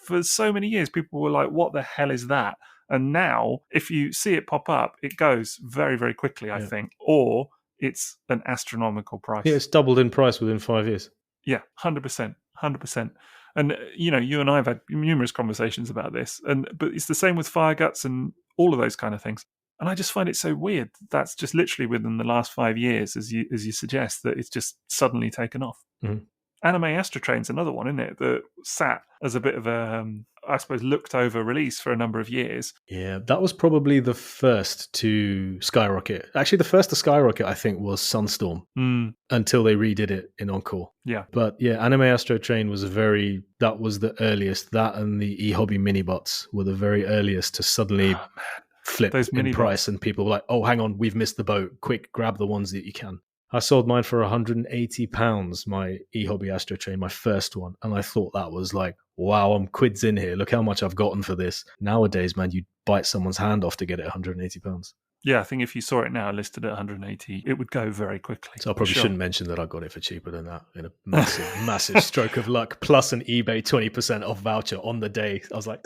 for so many years, people were like, what the hell is that? And now, if you see it pop up, it goes very, very quickly, I think. Or it's an astronomical price. Yeah, it's doubled in price within 5 years. Yeah, 100%. 100%. And, you and I have had numerous conversations about this. But it's the same with Fireguts and all of those kind of things. And I just find it so weird. That's just literally within the last 5 years, as you suggest, that it's just suddenly taken off. Mm-hmm. Anime Astrotrain's another one, isn't it? That sat as a bit of a, I suppose, looked over release for a number of years. Yeah, that was probably the first to skyrocket. Actually, the first to skyrocket, I think, was Sunstorm until they redid it in Encore. Yeah. But yeah, Anime Astrotrain was that was the earliest. That and the eHobby Minibots were the very earliest to suddenly flip in price. And people were like, oh, hang on, we've missed the boat. Quick, grab the ones that you can. I sold mine for £180, my eHobby Astrotrain, my first one. And I thought that was like, wow, I'm quids in here. Look how much I've gotten for this. Nowadays, man, you'd bite someone's hand off to get it £180. Yeah, I think if you saw it now listed at 180, it would go very quickly. So I probably shouldn't mention that I got it for cheaper than that in a massive stroke of luck, plus an eBay 20% off voucher on the day. I was like,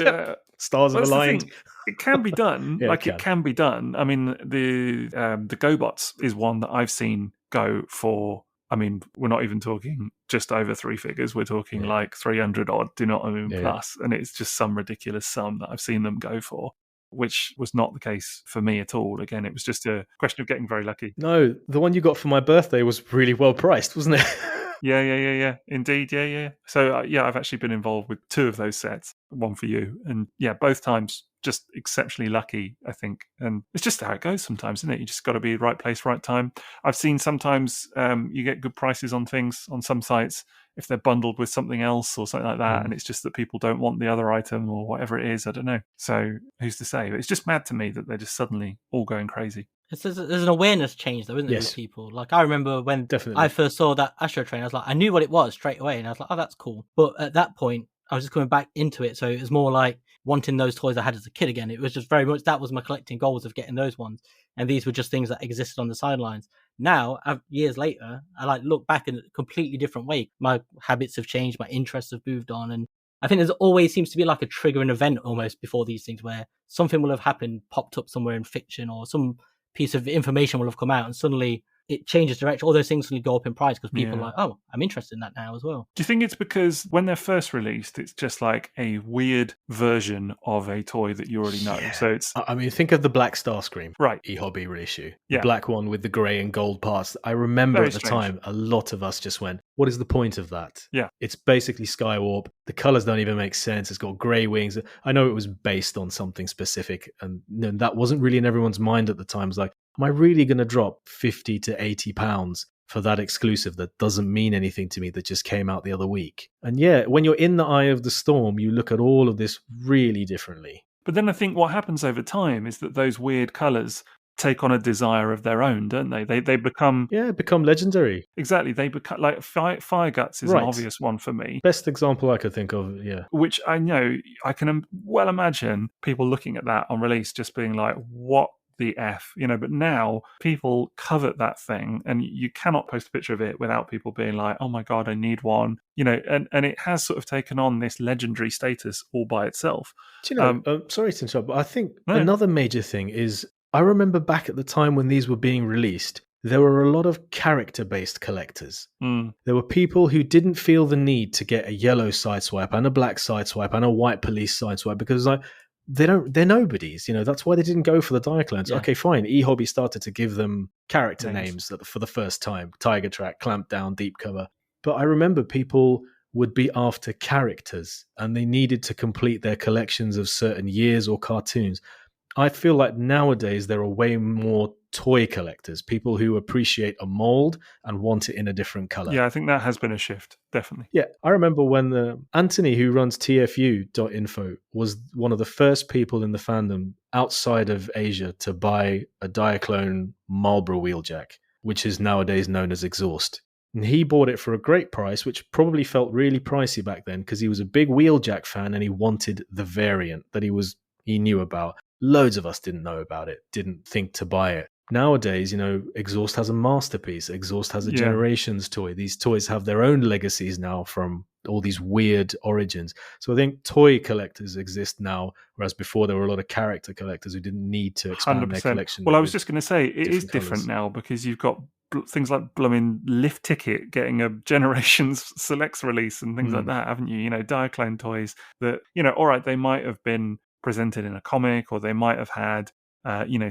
stars have aligned. It can be done. It can be done. I mean, the Gobots is one that I've seen go for, I mean, we're not even talking just over three figures. We're talking like 300 odd, do not I mean plus. And it's just some ridiculous sum that I've seen them go for, which was not the case for me at all. Again, it was just a question of getting very lucky. No, the one you got for my birthday was really well priced, wasn't it? Yeah. Indeed, yeah. So, I've actually been involved with two of those sets, one for you. And both times just exceptionally lucky, I think. And it's just how it goes sometimes, isn't it? You just got to be right place, right time. I've seen sometimes you get good prices on things on some sites if they're bundled with something else or something like that. And it's just that people don't want the other item or whatever it is. I don't know. So who's to say? But it's just mad to me that they're just suddenly all going crazy. There's an awareness change, though, isn't there, with people? Like, I remember when I first saw that Astro Train, I was like, I knew what it was straight away, and I was like, oh, that's cool. But at that point, I was just coming back into it, so it was more like wanting those toys I had as a kid again. It was just very much, that was my collecting goals of getting those ones, and these were just things that existed on the sidelines. Now, years later, I look back in a completely different way. My habits have changed, my interests have moved on, and I think there's always seems to be like a triggering event almost before these things where something will have happened, popped up somewhere in fiction, or some piece of information will have come out and suddenly it changes direction. All those things suddenly go up in price because people are like, oh, I'm interested in that now as well. Do you think it's because when they're first released, it's just like a weird version of a toy that you already know? So it's, I mean, think of the Black Starscream, right? eHobby reissue, the black one with the grey and gold parts. I remember at the time, a lot of us just went, what is the point of that? Yeah. It's basically Skywarp. The colors don't even make sense. It's got grey wings. I know it was based on something specific, and that wasn't really in everyone's mind at the time. It was like, am I really going to drop 50 to 80 pounds for that exclusive that doesn't mean anything to me that just came out the other week? And when you're in the eye of the storm, you look at all of this really differently. But then I think what happens over time is that those weird colours take on a desire of their own, don't they? They become... become legendary. Exactly. They become... Like, Fireguts is an obvious one for me. Best example I could think of, Which I know, I can well imagine people looking at that on release just being like, what the F, but now people covet that thing and you cannot post a picture of it without people being like, oh my God, I need one, and it has sort of taken on this legendary status all by itself. Do you know, sorry to interrupt, but I think another major thing is, I remember back at the time when these were being released, there were a lot of character-based collectors. There were people who didn't feel the need to get a yellow Sideswipe and a black Sideswipe and a white police Sideswipe because they're nobodies, that's why they didn't go for the Diaclones. Okay, fine. eHobby started to give them character names for the first time. Tiger Track, Clamp Down, Deep Cover. But I remember people would be after characters and they needed to complete their collections of certain years or cartoons. I feel like nowadays there are way more toy collectors, people who appreciate a mold and want it in a different color. Yeah, I think that has been a shift, definitely. Yeah, I remember when Anthony, who runs TFU.info, was one of the first people in the fandom outside of Asia to buy a Diaclone Marlboro wheeljack, which is nowadays known as Exhaust. And he bought it for a great price, which probably felt really pricey back then because he was a big wheeljack fan and he wanted the variant that he knew about. Loads of us didn't know about it, didn't think to buy it. Nowadays, Exhaust has a masterpiece. Exhaust has a Generations toy. These toys have their own legacies now from all these weird origins. So I think toy collectors exist now, whereas before there were a lot of character collectors who didn't need to expand 100%. their collection. Well, I was just going to say, it is different now because you've got things like blooming Lift Ticket getting a Generations Selects release and things like that, haven't you? Diaclone toys that, all right, they might have been presented in a comic or they might have had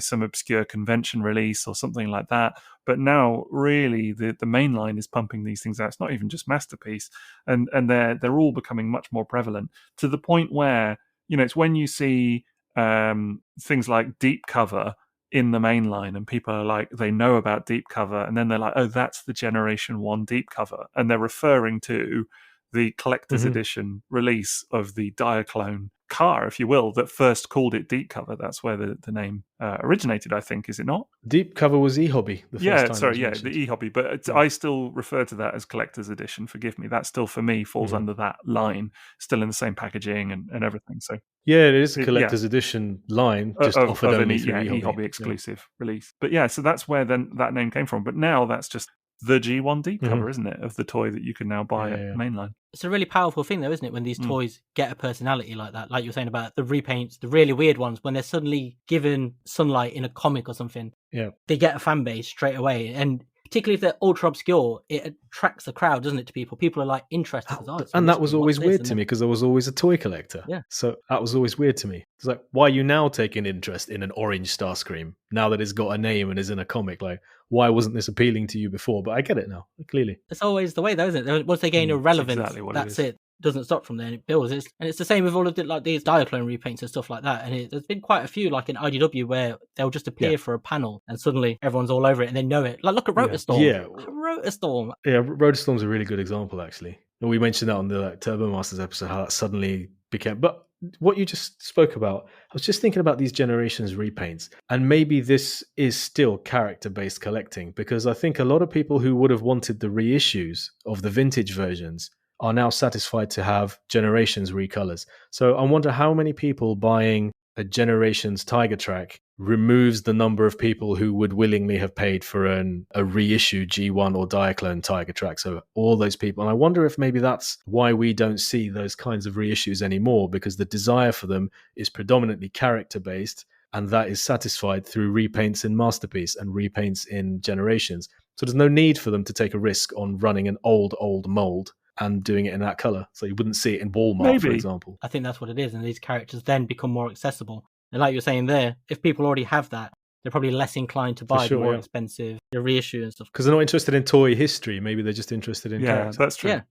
some obscure convention release or something like that. But now, really, the main line is pumping these things out. It's not even just Masterpiece, and they're all becoming much more prevalent to the point where it's when you see things like Deep Cover in the main line, and people are like, they know about Deep Cover, and then they're like, oh, that's the Generation 1 Deep Cover, and they're referring to the collector's edition release of the Diaclone car, if you will, that first called it Deep Cover. That's where the name originated, I think, is it not? Deep Cover was e-hobby. The e-hobby, but I still refer to that as collector's edition. Forgive me. That still, for me, falls under that line, still in the same packaging and everything. So yeah, it is a collector's edition line, just offered only through e-hobby exclusive release. But yeah, so that's where then that name came from. But now that's just the G1 Deep Cover, isn't it, of the toy that you can now buy at mainline. It's a really powerful thing, though, isn't it, when these toys get a personality like that? Like you were saying about the repaints, the really weird ones, when they're suddenly given sunlight in a comic or something, they get a fan base straight away. And particularly if they're ultra obscure, it attracts a crowd, doesn't it, to people? People are like interested. And that was always weird to me because I was always a toy collector. Yeah. So that was always weird to me. It's like, why are you now taking interest in an orange Starscream now that it's got a name and is in a comic? Like, why wasn't this appealing to you before? But I get it now, clearly. It's always the way, though, isn't it? Once they gain a relevance, that's it. Doesn't stop from there, and it builds. And it's the same with all of these Diaclone repaints and stuff like that. And there's been quite a few, like in IDW, where they'll just appear for a panel, and suddenly everyone's all over it, and they know it. Like, look at Rotorstorm. Rotorstorm. Yeah, Rotorstorm's a really good example, actually. We mentioned that on the Turbo Masters episode, how that suddenly became. But what you just spoke about, I was just thinking about these Generations repaints, and maybe this is still character-based collecting, because I think a lot of people who would have wanted the reissues of the vintage versions are now satisfied to have Generations recolors. So I wonder how many people buying a Generations Tiger Track removes the number of people who would willingly have paid for a reissue G1 or Diaclone Tiger Track. So all those people. And I wonder if maybe that's why we don't see those kinds of reissues anymore, because the desire for them is predominantly character-based, and that is satisfied through repaints in Masterpiece and repaints in Generations. So there's no need for them to take a risk on running an old mold and doing it in that color. So you wouldn't see it in Walmart, for example. I think that's what it is. And these characters then become more accessible. And like you're saying there, if people already have that, they're probably less inclined to buy the more expensive reissue and stuff. Because they're not interested in toy history. Maybe they're just interested in character. That's true. Yeah.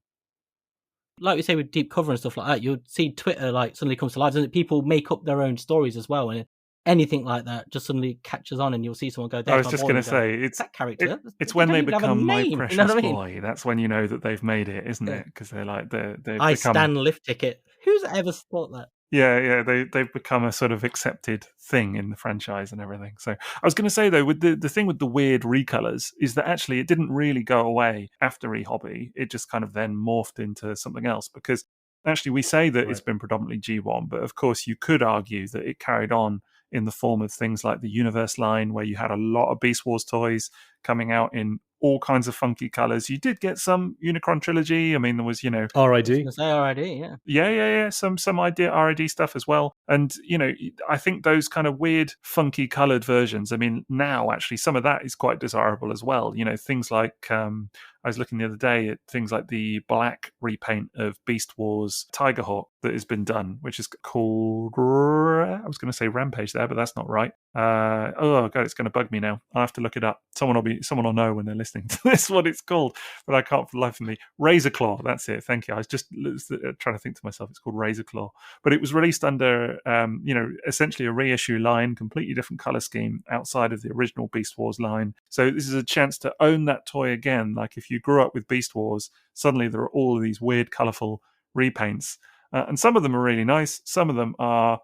Like we say with Deep Cover and stuff like that, you'll see Twitter like suddenly comes to life, doesn't it? People make up their own stories as well. And anything like that just suddenly catches on, and you'll see someone go, I was just going to say, it's that character. It's when they become my precious boy. That's when you know that they've made it, isn't it? Because they're like I stand Lift Ticket. Who's ever thought that? Yeah, they've become a sort of accepted thing in the franchise and everything. So I was going to say, though, with the thing with the weird recolors is that actually it didn't really go away after eHobby. It just kind of then morphed into something else, because actually we say that it's been predominantly G1, but of course you could argue that it carried on in the form of things like the Universe line, where you had a lot of Beast Wars toys coming out in all kinds of funky colors. You did get some Unicron Trilogy. I mean, there was, RID. RID, yeah. Some idea RID stuff as well. And, I think those kind of weird, funky colored versions, I mean, now actually some of that is quite desirable as well. Things like I was looking the other day at things like the black repaint of Beast Wars Tigerhawk that has been done, which is called, I was going to say Rampage there, but that's not right. Oh god, it's going to bug me now. I'll have to look it up. Someone will know when they're listening to this what it's called, but I can't for the life of me. Razor Claw, that's it. Thank you. I was just trying to think to myself. It's called Razor Claw, but it was released under, essentially a reissue line, completely different color scheme outside of the original Beast Wars line. So this is a chance to own that toy again. Like if you grew up with Beast Wars, suddenly there are all of these weird, colorful repaints, and some of them are really nice. Some of them are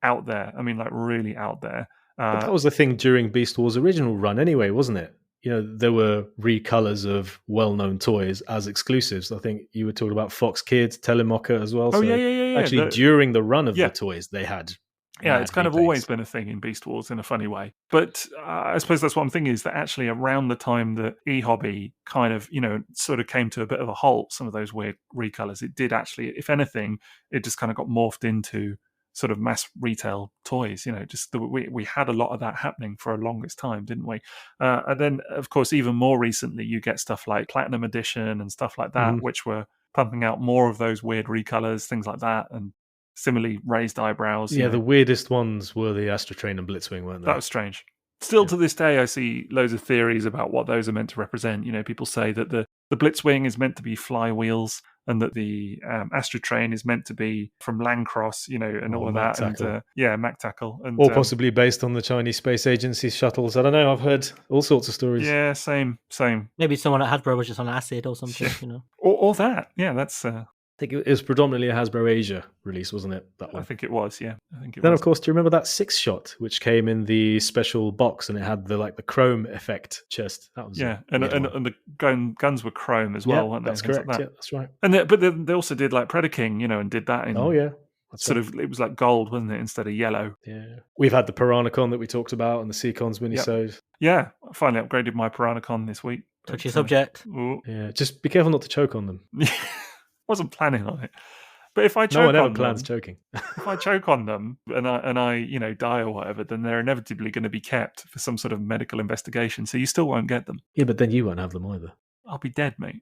out there. I mean, like really out there. But that was the thing during Beast Wars' original run anyway, wasn't it? There were recolors of well-known toys as exclusives. I think you were talking about Fox Kids, Telemocker as well. Oh, yeah. Actually, during the run of the toys, they had... Yeah, it's kind of always been a thing in Beast Wars in a funny way. But I suppose that's what I'm thinking, is that actually around the time that eHobby kind of, sort of came to a bit of a halt, some of those weird recolors, it did actually, if anything, it just kind of got morphed into sort of mass retail toys. We had a lot of that happening for a longest time, didn't we? And then, of course, even more recently, you get stuff like Platinum Edition and stuff like that, which were pumping out more of those weird recolors, things like that, and similarly raised eyebrows. Yeah, the weirdest ones were the Astrotrain and Blitzwing, weren't they? That was strange. Still to this day, I see loads of theories about what those are meant to represent. People say that the Blitzwing is meant to be flywheels, and that the Astrotrain is meant to be from Landcross, and all of that. And Mac-Tackle. Or possibly based on the Chinese Space Agency shuttles. I don't know. I've heard all sorts of stories. Yeah, same. Maybe someone at Hasbro was just on acid or something, Or that. Yeah, that's... I think it was predominantly a Hasbro Asia release, wasn't it? That one. I think it was, yeah. Then, of course, do you remember that 6-shot, which came in the special box and it had the chrome effect chest? That was and the guns were chrome as well, weren't they? That's correct. Like that. Yeah, that's right. And but they also did like Predaking, and did that in. Oh yeah. It was like gold, wasn't it, instead of yellow? Yeah. We've had the Piranacon that we talked about and the Seacons minisode. Yeah, I finally upgraded my Piranacon this week. Touchy subject. Yeah, just be careful not to choke on them. Wasn't planning on it, but if I choke no one ever on plans them, choking. if I choke on them and I die or whatever, then they're inevitably going to be kept for some sort of medical investigation. So you still won't get them. Yeah, but then you won't have them either. I'll be dead, mate.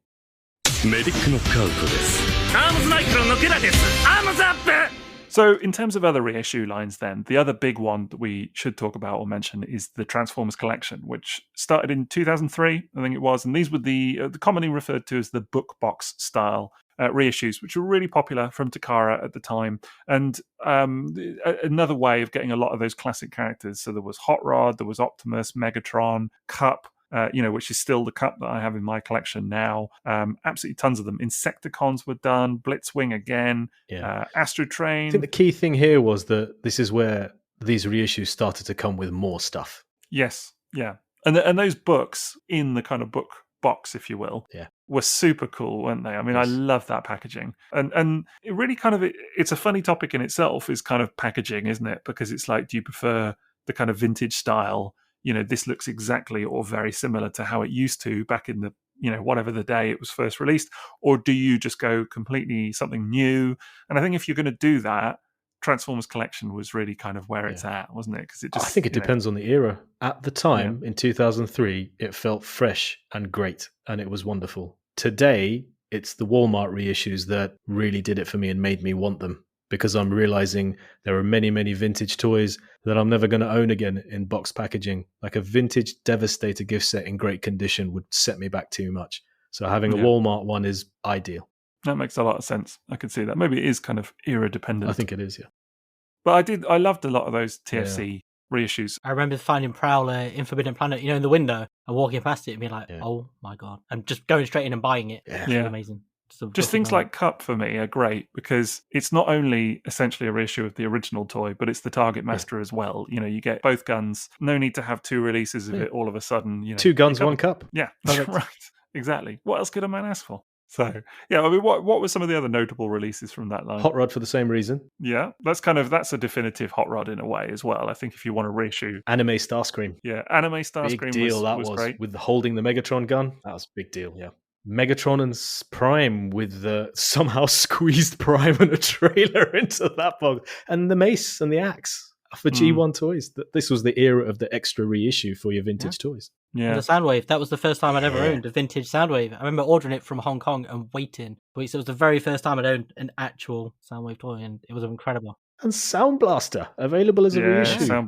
So in terms of other reissue lines then, the other big one that we should talk about or mention is the Transformers collection, which started in 2003, I think it was. And these were the commonly referred to as the book box style reissues, which were really popular from Takara at the time. And another way of getting a lot of those classic characters. So there was Hot Rod, there was Optimus, Megatron, Cup, which is still the Cup that I have in my collection now. Absolutely tons of them. Insecticons were done, Blitzwing again, Astrotrain. I think the key thing here was that this is where these reissues started to come with more stuff. Yes, yeah. And those books in the kind of book box, if you will, were super cool, weren't they? I mean, I love that packaging. And it really kind of, it's a funny topic in itself, is kind of packaging, isn't it? Because it's like, do you prefer the kind of vintage style? This looks exactly or very similar to how it used to back in the, whatever the day it was first released, or do you just go completely something new? And I think if you're going to do that, Transformers Collection was really kind of where it's at, wasn't it? Because I think it depends on the era. At the time, in 2003, it felt fresh and great, and it was wonderful. Today, it's the Walmart reissues that really did it for me and made me want them, because I'm realizing there are many, many vintage toys that I'm never going to own again in box packaging. Like a vintage Devastator gift set in great condition would set me back too much. So having a Walmart one is ideal. That makes a lot of sense. I can see that. Maybe it is kind of era dependent. I think it is, yeah. But I loved a lot of those TFC reissues. I remember finding Prowler in Forbidden Planet, in the window, and walking past it and being like, oh my God. And just going straight in and buying it. Yeah. It's amazing. Just things like Cup for me are great because it's not only essentially a reissue of the original toy, but it's the Target Master as well. You get both guns. No need to have two releases of it all of a sudden. Two guns, one cup. Yeah, right. Exactly. What else could a man ask for? So, I mean, what were some of the other notable releases from that line? Hot Rod for the same reason. Yeah, that's a definitive Hot Rod in a way as well. I think if you want to reissue. Anime Starscream. Yeah, Anime Starscream big deal, was great. With holding the Megatron gun. That was a big deal, yeah. Megatron and Prime with the somehow squeezed Prime and a trailer into that box. And the mace and the axe. for G1 toys. This was the era of the extra reissue for your vintage toys. Yeah. The Soundwave, that was the first time I'd ever owned a vintage Soundwave. I remember ordering it from Hong Kong and waiting weeks. It was the very first time I'd owned an actual Soundwave toy, and it was incredible. And Sound Blaster, available as a reissue. Sound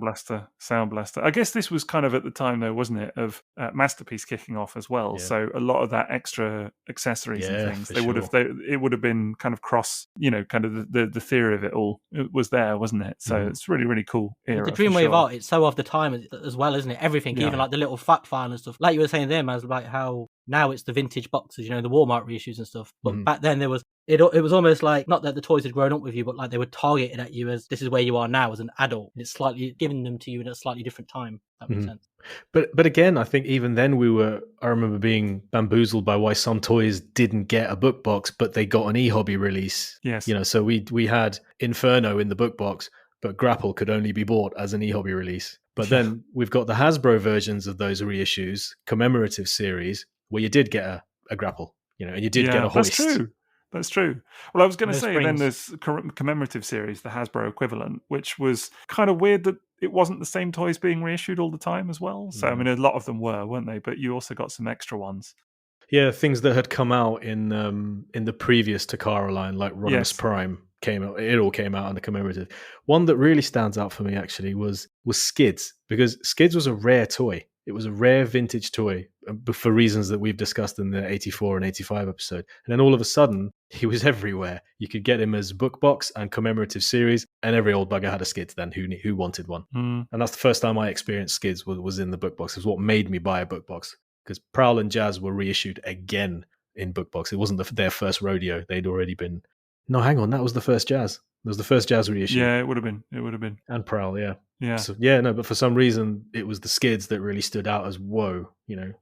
Blaster. I guess this was kind of at the time, though, wasn't it, of Masterpiece kicking off as well. Yeah. So a lot of that extra accessories and things, for it would have been kind of cross, kind of the theory of it all. It was there, wasn't it? So it's really, really cool era. The Dreamwave art, it's so of the time as well, isn't it? Everything, even like the little fact file and stuff. Like you were saying there, Maz, like how now it's the vintage boxes, the Walmart reissues and stuff. But back then there was it was almost like, not that the toys had grown up with you, but like they were targeted at you as this is where you are now as an adult. It's slightly giving them to you in a slightly different time. That makes sense. But again, I think even then I remember being bamboozled by why some toys didn't get a book box, but they got an e-hobby release. Yes. So we had Inferno in the book box, but Grapple could only be bought as an e-hobby release. But then we've got the Hasbro versions of those reissues, commemorative series, where you did get a Grapple, and you did get a hoist. That's true. Well, I was going to say, springs. then there's commemorative series, the Hasbro equivalent, which was kind of weird that it wasn't the same toys being reissued all the time as well. So, I mean, a lot of them were, weren't they? But you also got some extra ones. Yeah, things that had come out in the previous Takara line, like Optimus Prime, came out. It all came out under commemorative. One that really stands out for me actually was Skids, because Skids was a rare toy. It was a rare vintage toy for reasons that we've discussed in the 84 and 85 episode. And then all of a sudden, he was everywhere. You could get him as book box and commemorative series, and every old bugger had a Skids then who wanted one. And that's the first time I experienced Skids was in the book box. It was what made me buy a book box, because Prowl and Jazz were reissued again in book box. It wasn't their first rodeo. They'd already been... No, hang on. That was the first Jazz. It was the first Jazz reissue. Yeah, it would have been. And Prowl, yeah. Yeah. So, but for some reason, it was the Skids that really stood out as, whoa,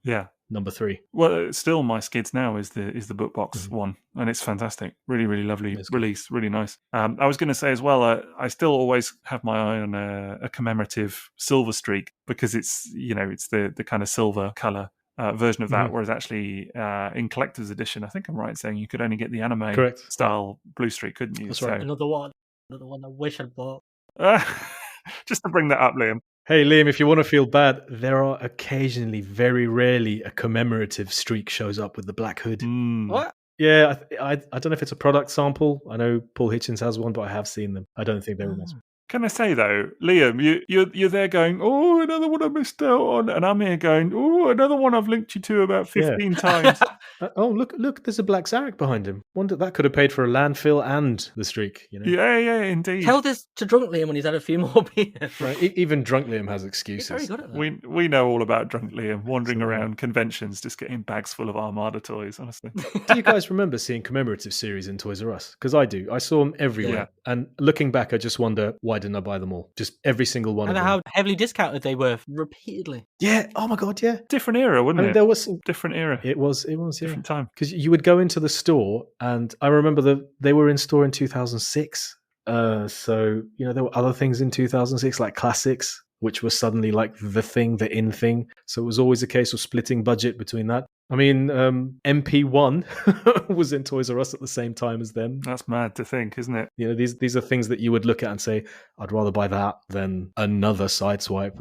Yeah. number 3. Well, still my Skids now is the book box one, and it's fantastic. Really, really lovely release. Really nice. I was going to say as well, I still always have my eye on a commemorative Silver Streak, because it's, it's the kind of silver color version of that, whereas actually in collector's edition, I think I'm right in saying you could only get the anime style Blue Streak, couldn't you? That's right. Another one I wish I'd bought. Just to bring that up, Liam. Hey, Liam, if you want to feel bad, there are occasionally, very rarely, a commemorative streak shows up with the black hood. What? Yeah, I don't know if it's a product sample. I know Paul Hitchens has one, but I have seen them. I don't think they were nice. Can I say though, Liam, you're there going, oh, another one I missed out on, and I'm here going, oh, another one I've linked you to about 15 times. Oh, look! There's a black Zarek behind him. Wonder that could have paid for a landfill and the streak. Yeah, indeed. Tell this to Drunk Liam when he's had a few more beers. Right, even Drunk Liam has excuses. He's very good at that. We know all about Drunk Liam wandering around conventions, just getting bags full of Armada toys. Honestly, do you guys remember seeing commemorative series in Toys R Us? Because I do. I saw them everywhere, and looking back, I just wonder why didn't I buy them all? Just every single one. And of them. how heavily discounted they were repeatedly. Yeah. Oh my god. Yeah. Different era, wasn't it? There was some different era. It was. Yeah. Different time. Because you would go into the store, and I remember they were in store in 2006. So there were other things in 2006 like classics, which were suddenly like the in thing. So it was always a case of splitting budget between that. I mean, MP1 was in Toys R Us at the same time as them. That's mad to think, isn't it? These are things that you would look at and say, I'd rather buy that than another Sideswipe,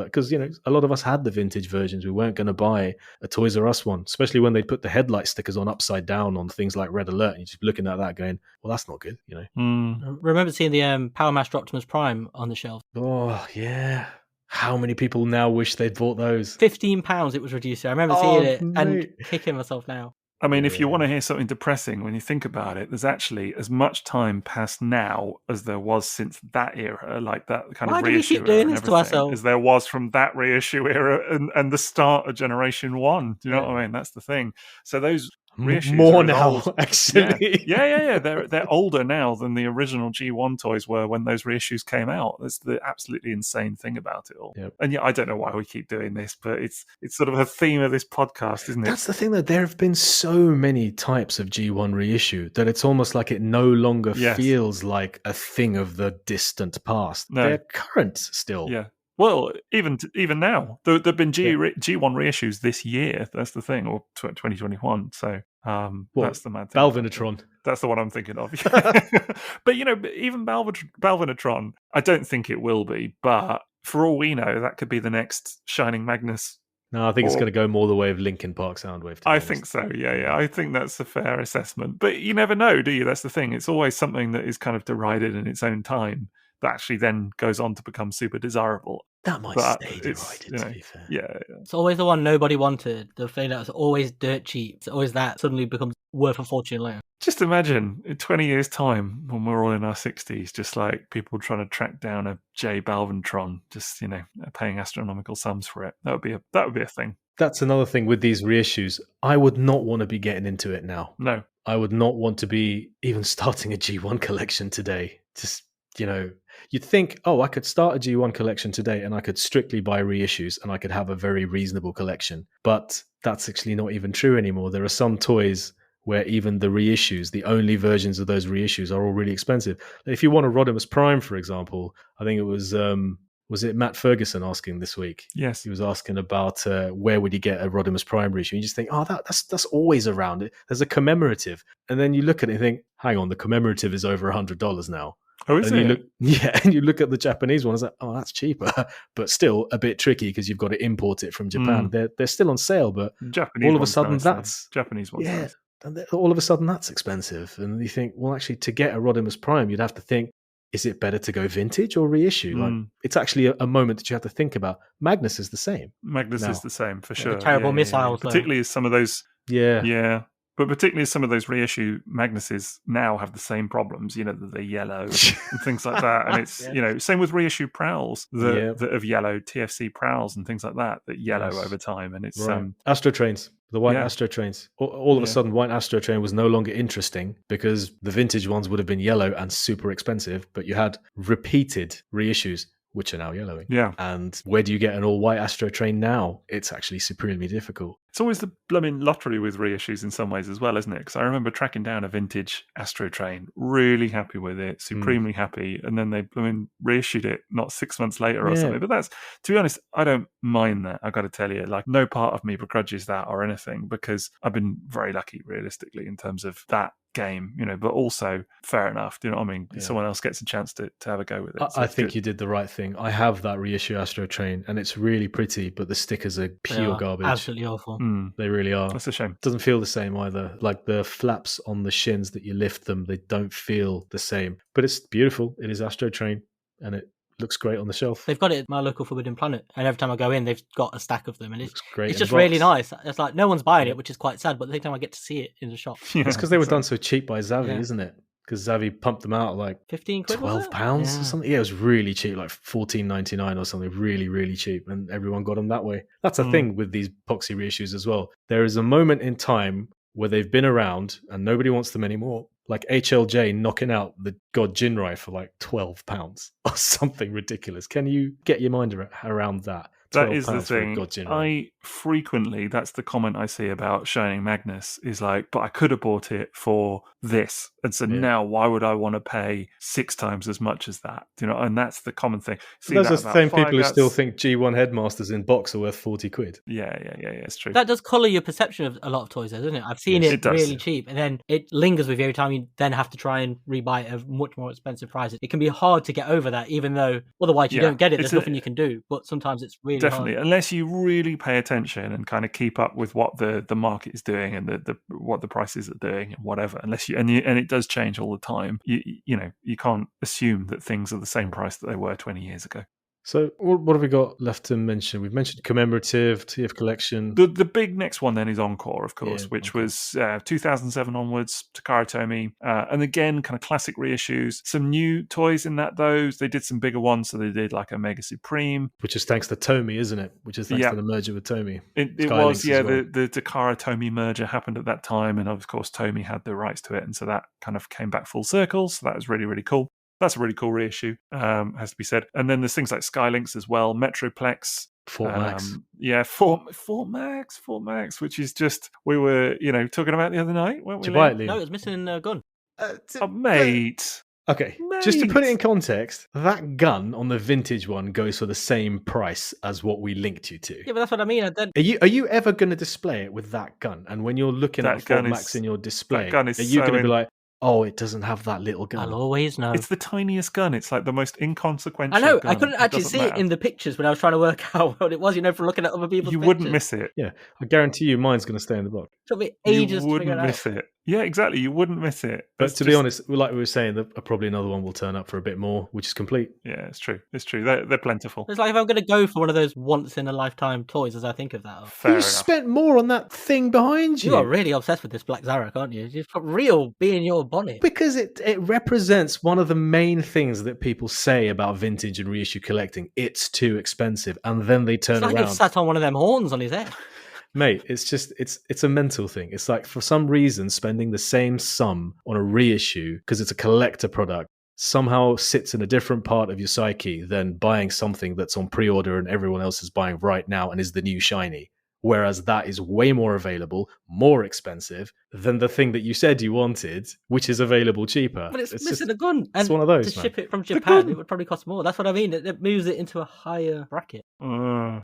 because a lot of us had the vintage versions. We weren't going to buy a Toys R Us one, especially when they put the headlight stickers on upside down on things like Red Alert. And you're just looking at that going, well, that's not good, I remember seeing the Powermaster Optimus Prime on the shelf. Oh, yeah. How many people now wish they'd bought those? £15 it was reduced. I remember seeing it and kicking myself now. I mean, if you want to hear something depressing, when you think about it, there's actually as much time passed now as there was since that era, like that kind of reissue. Why do we keep doing this to ourselves? As there was from that reissue era and the start of Generation 1. Do you know what I mean? That's the thing. So those reissues more now, actually. Yeah. They're older now than the original G1 toys were when those reissues came out. That's the absolutely insane thing about it all. Yep. And I don't know why we keep doing this, but it's sort of a theme of this podcast, isn't it? That's the thing, that there have been so many types of G1 reissue that it's almost like it no longer feels like a thing of the distant past. No. They're current still. Yeah. Well, even now, there've been G1 reissues this year. That's the thing, or 2021. So that's the mad thing. Balvinatron. That's the one I'm thinking of. But even Balvinatron, I don't think it will be. But for all we know, that could be the next Shining Magnus. No, I think it's going to go more the way of Linkin Park Soundwave. I think so. Yeah. I think that's a fair assessment. But you never know, do you? That's the thing. It's always something that is kind of derided in its own time that actually then goes on to become super desirable. That might stay derided, to be fair. Yeah. It's always the one nobody wanted. The thing that's always dirt cheap. It's always that suddenly becomes worth a fortune later. Just imagine in 20 years' time, when we're all in our 60s, just like people trying to track down a J Balvintron, just paying astronomical sums for it. That would be a thing. That's another thing with these reissues. I would not want to be getting into it now. No, I would not want to be even starting a G1 collection today. Just you'd think, I could start a G1 collection today and I could strictly buy reissues and I could have a very reasonable collection. But that's actually not even true anymore. There are some toys where even the reissues, the only versions of those reissues, are all really expensive. If you want a Rodimus Prime, for example, I think it was it Matt Ferguson asking this week? Yes. He was asking about where would you get a Rodimus Prime reissue? You just think, that's always around it. There's a commemorative. And then you look at it and think, hang on, the commemorative is over $100 now. Oh, is it? And you look at the Japanese one, it's like, that's cheaper, but still a bit tricky because you've got to import it from Japan. They're still on sale, but Japanese all of a sudden that's Japanese ones. Yeah, and all of a sudden that's expensive, and you think, well, actually, to get a Rodimus Prime, you'd have to think, is it better to go vintage or reissue? Like, it's actually a moment that you have to think about. Magnus is the same. Magnus is the same for sure. Terrible missiles, particularly as some of those. Yeah. But particularly some of those reissue Magnuses now have the same problems, that they're yellow and things like that. And it's, same with reissue Prowls that have yellowed, TFC Prowls and things like that yellow over time. And it's Astro Trains, the white Astro Trains. All of a sudden, white Astro Train was no longer interesting because the vintage ones would have been yellow and super expensive, but you had repeated reissues which are now yellowing. Yeah. And where do you get an all-white Astro Train now? It's actually supremely difficult. It's always the blooming lottery with reissues in some ways as well, isn't it? Because I remember tracking down a vintage Astro Train, really happy with it, supremely happy, and then they reissued it not 6 months later or something. But that's, to be honest, I don't mind that, I've got to tell you. Like, no part of me begrudges that or anything, because I've been very lucky, realistically, in terms of that game, but also fair enough. Do you know what I mean? Someone else gets a chance to have a go with it. I think you did the right thing. I have that reissue Astro Train and it's really pretty, but the stickers are pure garbage. Absolutely awful. They really are. That's a shame. Doesn't feel the same either. Like the flaps on the shins that you lift them, they don't feel the same. But it's beautiful. It is Astro Train and it looks great on the shelf. They've got it at my local Forbidden Planet, and every time I go in, they've got a stack of them, and it's great. It's just really nice. It's like no one's buying it, which is quite sad. But the time I get to see it in the shop, it's because they were done so cheap by Xavi, isn't it? Because Xavi pumped them out like 15 quid, £12 or something. Yeah, it was really cheap, like $14.99 or something, really, really cheap, and everyone got them that way. That's a thing with these Poxy reissues as well. There is a moment in time where they've been around and nobody wants them anymore. Like HLJ knocking out the God Jinrai for like £12 or something ridiculous. Can you get your mind around that? That is the thing. I frequently, that's the comment I see about Shining Magnus, is like, but I could have bought it for this. And so now why would I want to pay 6 times as much as that? And that's the common thing. Those are the same people who still think G1 Headmasters in box are worth 40 quid. Yeah, it's true. That does colour your perception of a lot of toys, doesn't it? I've seen it really cheap, and then it lingers with you every time you then have to try and rebuy it at much more expensive prices. It can be hard to get over that, even though otherwise you don't get it. There's nothing you can do, but sometimes it's really definitely hard. Unless you really pay attention and kind of keep up with what the market is doing and the what the prices are doing and whatever. Unless you and it does change all the time. You can't assume that things are the same price that they were 20 years ago. So what have we got left to mention? We've mentioned Commemorative, TF Collection. The big next one then is Encore, of course, which was 2007 onwards, Takara Tomy. And again, kind of classic reissues. Some new toys in that, though. They did some bigger ones, so they did like a Mega Supreme. Which is thanks to Tomy, isn't it? Which is thanks to the merger with Tomy. It was, well. The Takara Tomy merger happened at that time, and of course Tomy had the rights to it, and so that kind of came back full circle, so that was really, really cool. That's a really cool reissue, has to be said. And then there's things like Skylinks as well, Metroplex. Fort Max. Fort Max, which is just, we were, talking about the other night, weren't we? Liam? No, it was missing a gun. Mate. Okay, just to put it in Mate. context, that gun on the vintage one goes for the same price as what we linked you to. Yeah, but that's what I mean. Are you ever going to display it with that gun? And when you're looking at a Fort Max in your display, gun is are you so going to be like, oh, it doesn't have that little gun? I'll always know. It's the tiniest gun. It's like the most inconsequential I know. gun. I couldn't actually see it in the pictures when I was trying to work out what it was, from looking at other people's pictures. You wouldn't miss it. Yeah, I guarantee you mine's going to stay in the box. It took me ages You to figure it wouldn't miss out. it. Yeah, exactly. You wouldn't miss it. But to be honest, like we were saying, probably another one will turn up for a bit more, which is complete. Yeah, it's true. It's true. They're plentiful. It's like if I'm going to go for one of those once-in-a-lifetime toys as I think of that. Fair You enough. spent more on that thing behind you. You are really obsessed with this Black Zarek, aren't you? You've got real bee in your bonnet. Because it represents one of the main things that people say about vintage and reissue collecting. It's too expensive. And then they turn It's like around. he sat on one of them horns on his head. Mate, it's a mental thing. It's like for some reason spending the same sum on a reissue because it's a collector product somehow sits in a different part of your psyche than buying something that's on pre-order and everyone else is buying right now and is the new shiny. Whereas that is way more available, more expensive than the thing that you said you wanted, which is available cheaper. But it's missing a gun. And it's one of those, to man. ship it from Japan, it would probably cost more. That's what I mean. It moves it into a higher bracket.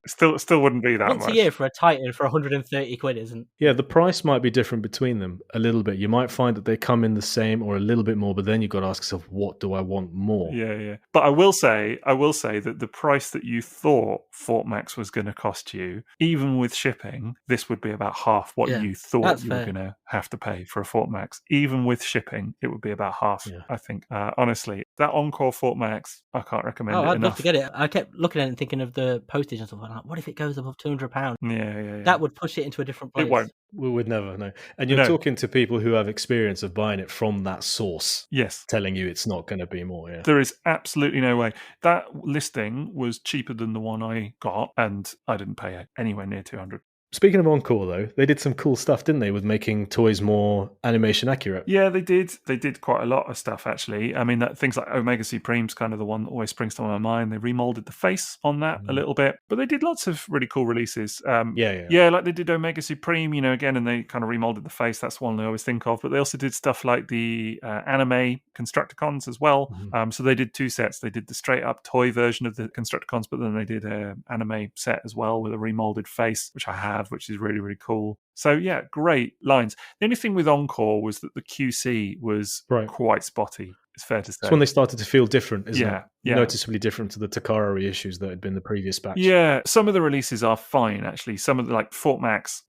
Still wouldn't be that Once much. a year for a Titan for 130 quid, isn't? Yeah, the price might be different between them a little bit. You might find that they come in the same or a little bit more, but then you've got to ask yourself, what do I want more? Yeah. But I will say that the price that you thought Fort Max was going to cost you, even with shipping, this would be about half what you thought you were going to have to pay for a Fort Max. Even with shipping, it would be about half, I think. Honestly, that Encore Fort Max, I can't recommend it enough. I'd love to get it. I kept looking at it and thinking of the postage and stuff like that. What if it goes above £200? Yeah. That would push it into a different place. It won't. We would never know. And you're talking to people who have experience of buying it from that source. Yes. Telling you it's not going to be more. Yeah. There is absolutely no way. That listing was cheaper than the one I got, and I didn't pay anywhere near 200. Speaking of Encore, though, they did some cool stuff, didn't they, with making toys more animation accurate? Yeah, they did. They did quite a lot of stuff, actually. I mean, things like Omega Supreme's kind of the one that always springs to my mind. They remolded the face on that a little bit, but they did lots of really cool releases. Yeah, like they did Omega Supreme, again, and they kind of remolded the face. That's one I always think of. But they also did stuff like the anime Constructicons as well. So they did two sets. They did the straight-up toy version of the Constructicons, but then they did an anime set as well with a remolded face, which I have, which is really, really cool. So yeah, great lines. The only thing with Encore was that the QC was quite spotty. It's fair to say. It's when they started to feel different, isn't it? Yeah. Noticeably different to the Takara reissues that had been the previous batch. Yeah, some of the releases are fine, actually. Some of the, like Fort Max,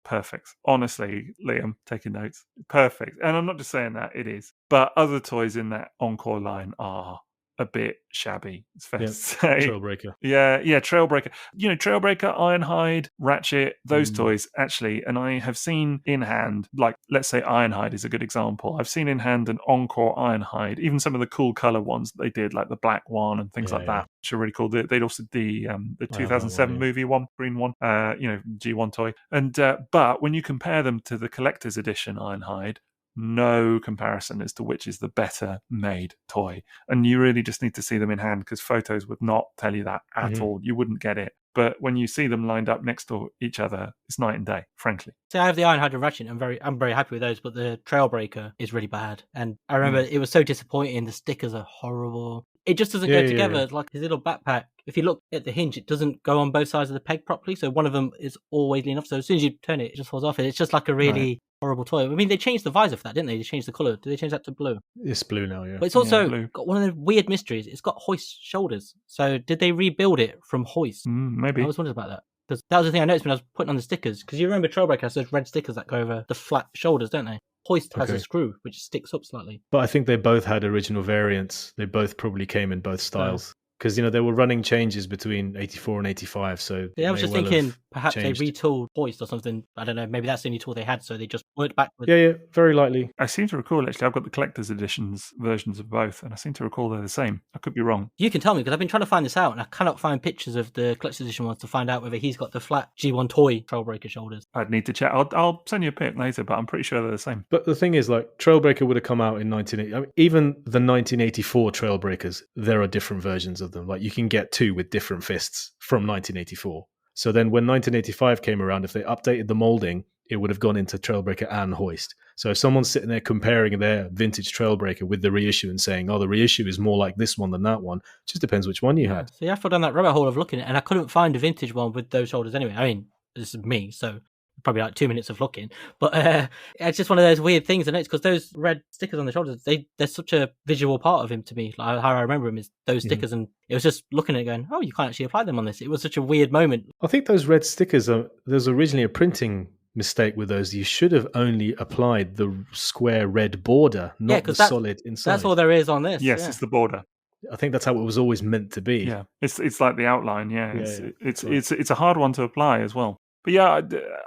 perfect. Honestly, Liam, taking notes, perfect. And I'm not just saying that, it is. But other toys in that Encore line are a bit shabby, it's fair to say. Trailbreaker. Yeah, Trailbreaker. Trailbreaker, Ironhide, Ratchet, those toys, actually. And I have seen in hand, like, let's say Ironhide is a good example. I've seen in hand an Encore Ironhide, even some of the cool color ones that they did, like the black one and things like that, which are really cool. They'd also the 2007 movie one, green one, G1 toy. And but when you compare them to the collector's edition Ironhide, no comparison as to which is the better made toy. And you really just need to see them in hand, because photos would not tell you that at all. You wouldn't get it. But when you see them lined up next to each other, it's night and day, frankly. So I have the Ironhide and Ratchet. I'm very happy with those, but the Trailbreaker is really bad. And I remember it was so disappointing. The stickers are horrible. It just doesn't go together. It's like his little backpack. If you look at the hinge, it doesn't go on both sides of the peg properly. So one of them is always lean off. So as soon as you turn it, it just falls off. It's just like a really horrible toy. I mean, they changed the visor for that, didn't they? They changed the colour. Did they change that to blue? It's blue now, yeah. But it's also got one of the weird mysteries. It's got hoist shoulders. So did they rebuild it from hoist? Maybe. I was wondering about that. Because that was the thing I noticed when I was putting on the stickers. Because you remember Trailbreaker has those red stickers that go over the flat shoulders, don't they? Hoist has a screw which sticks up slightly. But I think they both had original variants. They both probably came in both styles. Because, they were running changes between 84 and 85. So I was just thinking perhaps they retooled Hoist or something. I don't know. Maybe that's the only tool they had. So they just worked backwards. Yeah, very likely. I seem to recall, actually, I've got the collector's editions versions of both. And I seem to recall they're the same. I could be wrong. You can tell me, because I've been trying to find this out. And I cannot find pictures of the collector's edition ones to find out whether he's got the flat G1 toy Trailbreaker shoulders. I'd need to check. I'll send you a pic later, but I'm pretty sure they're the same. But the thing is, like, Trailbreaker would have come out in 1980. I mean, even the 1984 Trailbreakers, there are different versions of them. Like, you can get two with different fists from 1984. So then when 1985 came around, if they updated the molding it would have gone into Trailbreaker and Hoist. So if someone's sitting there comparing their vintage Trailbreaker with the reissue and saying, oh, the reissue is more like this one than that one, it just depends which one you had. So I fell down that rabbit hole of looking at it, and I couldn't find a vintage one with those shoulders anyway. I mean, this is me, so probably like 2 minutes of looking. But it's just one of those weird things, and it's because those red stickers on the shoulders, they're such a visual part of him to me. Like how I remember him is those stickers, and it was just looking at it going, oh, you can't actually apply them on this. It was such a weird moment. I think those red stickers, there's originally a printing mistake with those. You should have only applied the square red border, not the solid inside. That's all there is on this. Yes, it's the border. I think that's how it was always meant to be. Yeah, it's like the outline. Yeah, it's a hard one to apply as well. But yeah,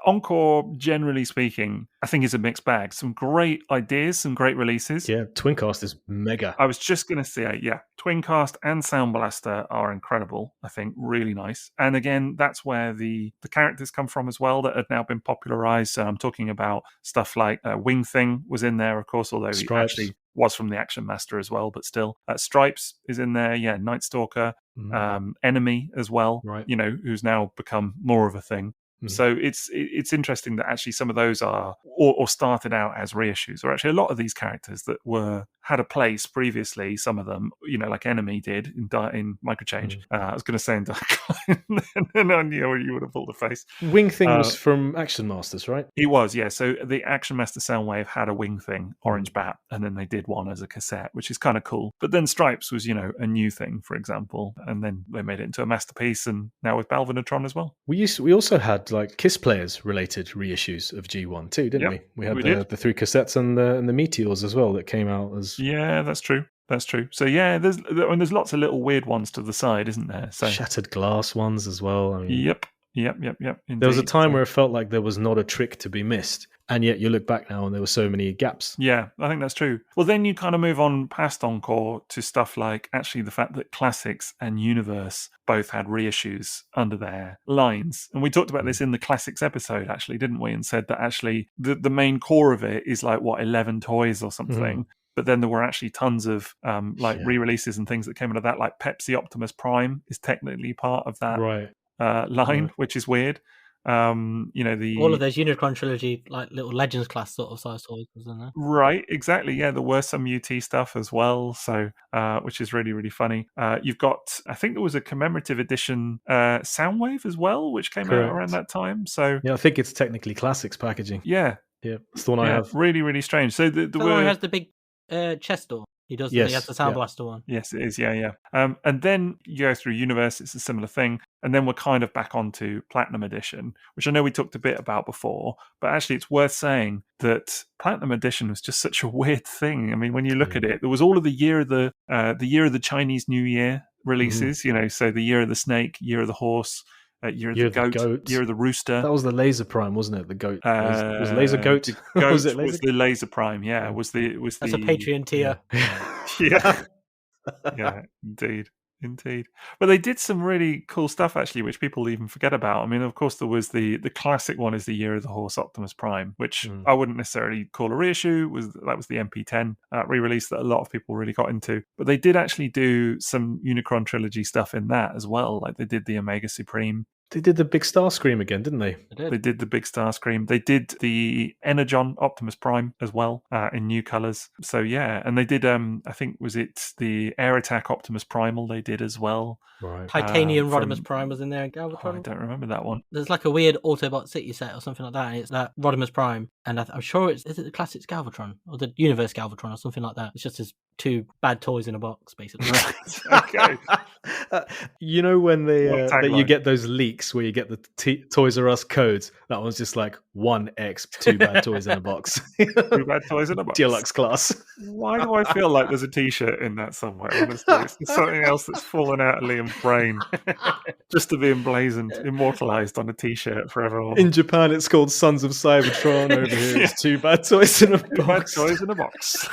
Encore, generally speaking, I think is a mixed bag. Some great ideas, some great releases. Yeah, Twincast is mega. I was just going to say, yeah, Twincast and Sound Blaster are incredible. I think really nice. And again, that's where the characters come from as well that have now been popularized. So I'm talking about stuff like Wing Thing was in there, of course, although Stripes. He actually was from the Action Master as well, but still. Stripes is in there, yeah, Night Stalker, Enemy as well, right. Who's now become more of a thing. So it's interesting that actually some of those are or started out as reissues, or actually a lot of these characters that had a place previously. Some of them, like Enemy did in Microchange. I was going to say in Diaclone, and I knew you would have pulled a face. Wing Thing was from Action Masters, right? He was, yeah. So the Action Master Soundwave had a Wing Thing, Orange Bat, and then they did one as a cassette, which is kind of cool. But then Stripes was, a new thing, for example, and then they made it into a masterpiece, and now with Balvanatron as well. We also had like Kiss Players related reissues of G1 too, didn't we? We had the 3 cassettes and the Meteors as well that came out as. Yeah, that's true. That's true. So yeah, there's lots of little weird ones to the side, isn't there? So Shattered Glass ones as well. I mean, Yep. Indeed. There was a time where it felt like there was not a trick to be missed, and yet you look back now and there were so many gaps. Yeah, I think that's true. Well, then you kind of move on past Encore to stuff like actually the fact that Classics and Universe both had reissues under their lines. And we talked about this in the Classics episode, actually, didn't we? And said that actually the main core of it is like, 11 toys or something. But then there were actually tons of re-releases and things that came out of that, like Pepsi Optimus Prime is technically part of that. Right. Line, which is weird. All of those Unicron Trilogy, like little Legends class sort of size toys, wasn't there? Right, exactly. Yeah, there were some UT stuff as well, so which is really, really funny. You've got, I think there was a commemorative edition Soundwave as well, which came out around that time. So yeah, I think it's technically Classics packaging. Yeah, that's the one I have. Really, really strange. So the one has the big chest door. He does. Yes, he has the Sound Blaster one. Yes, it is. Yeah. And then you go through Universe. It's a similar thing. And then we're kind of back onto Platinum Edition, which I know we talked a bit about before. But actually, it's worth saying that Platinum Edition was just such a weird thing. I mean, when you look at it, there was all of the year of the Chinese New Year releases. So the year of the snake, year of the horse. Year of the goat, year of the rooster. That was the Laser Prime, wasn't it? The goat was Laser Goat. The goat was the Laser Prime. Yeah, was the. That's a Patreon tier. Yeah, indeed. But they did some really cool stuff actually, which people even forget about. I mean, of course, there was the classic one is the Year of the Horse Optimus Prime, which I wouldn't necessarily call a reissue. That was the MP10 re-release that a lot of people really got into. But they did actually do some Unicron Trilogy stuff in that as well. Like they did the Omega Supreme. They did the Big Starscream again, didn't they? They did the Big Starscream. They did the Energon Optimus Prime as well in new colours. So yeah, and they did. I think was it the Air Attack Optimus Primal they did as well. Right. Titanium Rodimus Prime was in there. Galvatron. I don't remember that one. There's like a weird Autobot City set or something like that, and it's that Rodimus Prime, and I'm sure is it the Classics Galvatron or the Universe Galvatron or something like that. It's just as 2 bad toys in a box, basically. Right. Okay. When you get those leaks where you get the Toys R Us codes, that one's just like 1x 2 bad toys in a box. 2 bad toys in a box. Deluxe class. Why do I feel like there's a T-shirt in that somewhere? Honestly, it's something else that's fallen out of Liam's brain, just to be emblazoned, immortalized on a T-shirt forever. In Japan, it's called Sons of Cybertron. Over here, it's 2 bad toys in a box. 2 bad toys in a box.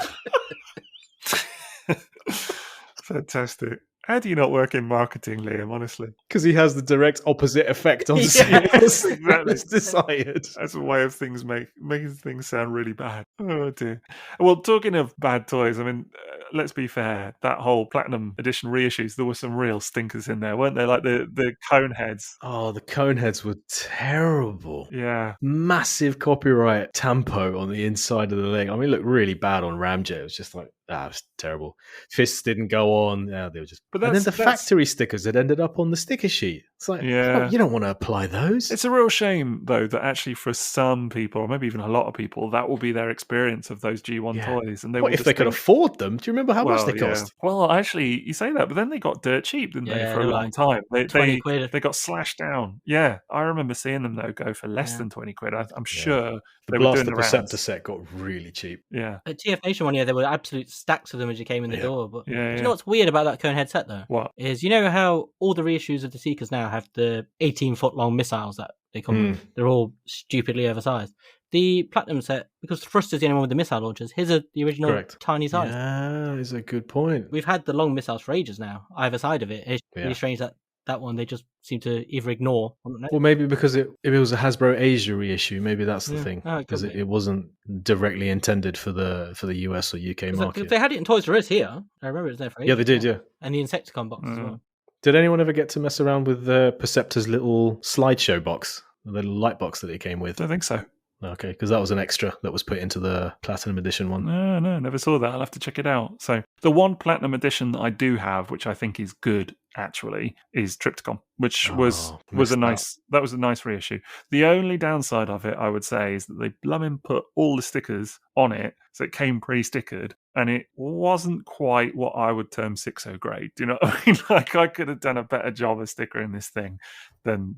Fantastic. How do you not work in marketing, Liam, honestly? Because he has the direct opposite effect on sales. Exactly. It's desired. That's a way of making things sound really bad. Oh, dear. Well, talking of bad toys, I mean, let's be fair, that whole Platinum Edition reissues, there were some real stinkers in there, weren't there? Like the cone heads. Oh, the cone heads were terrible. Yeah. Massive copyright tampo on the inside of the leg. I mean, it looked really bad on Ramjet. It was just like, it was terrible. Fists didn't go on. Yeah, they were just. But and then the factory stickers that ended up on the sticker sheet. It's like, yeah, you don't want to apply those. It's a real shame, though, that actually for some people, or maybe even a lot of people, that will be their experience of those G1 toys. And they if they could afford them? Do you remember how much they cost? Well, actually, you say that, but then they got dirt cheap, didn't they, for a long time? They got slashed down. Yeah, I remember seeing them, though, go for less than 20 quid. I'm sure the Blaster Perceptor set got really cheap. Yeah. At TF Nation one year, there were absolute stacks of them as you came in the door. But do you know what's weird about that cone head set, though? What? Is, you know how all the reissues of the Seekers now have the 18-foot long missiles that they come with? They're all stupidly oversized. The Platinum set, because Thruster's the only one with the missile launchers, his are the original tiny size. Yeah, is a good point. We've had the long missiles for ages now, either side of it. It's really strange that one they just seem to either ignore. Well, maybe because if it was a Hasbro Asia reissue, maybe that's the thing, because it wasn't directly intended for the US or UK market. They had it in Toys R Us here. I remember it was there for ages. Yeah, they did. Yeah, and the Insecticon box as well. Did anyone ever get to mess around with the Perceptor's little slideshow box, the little light box that it came with? I don't think so. Okay, because that was an extra that was put into the Platinum Edition one. No, never saw that. I'll have to check it out. So the one Platinum Edition that I do have, which I think is good actually, is Trypticon, which was a nice reissue. The only downside of it, I would say, is that they blooming put all the stickers on it, so it came pre-stickered, and it wasn't quite what I would term Sixo grade. Do you know what I mean? Like, I could have done a better job of stickering this thing than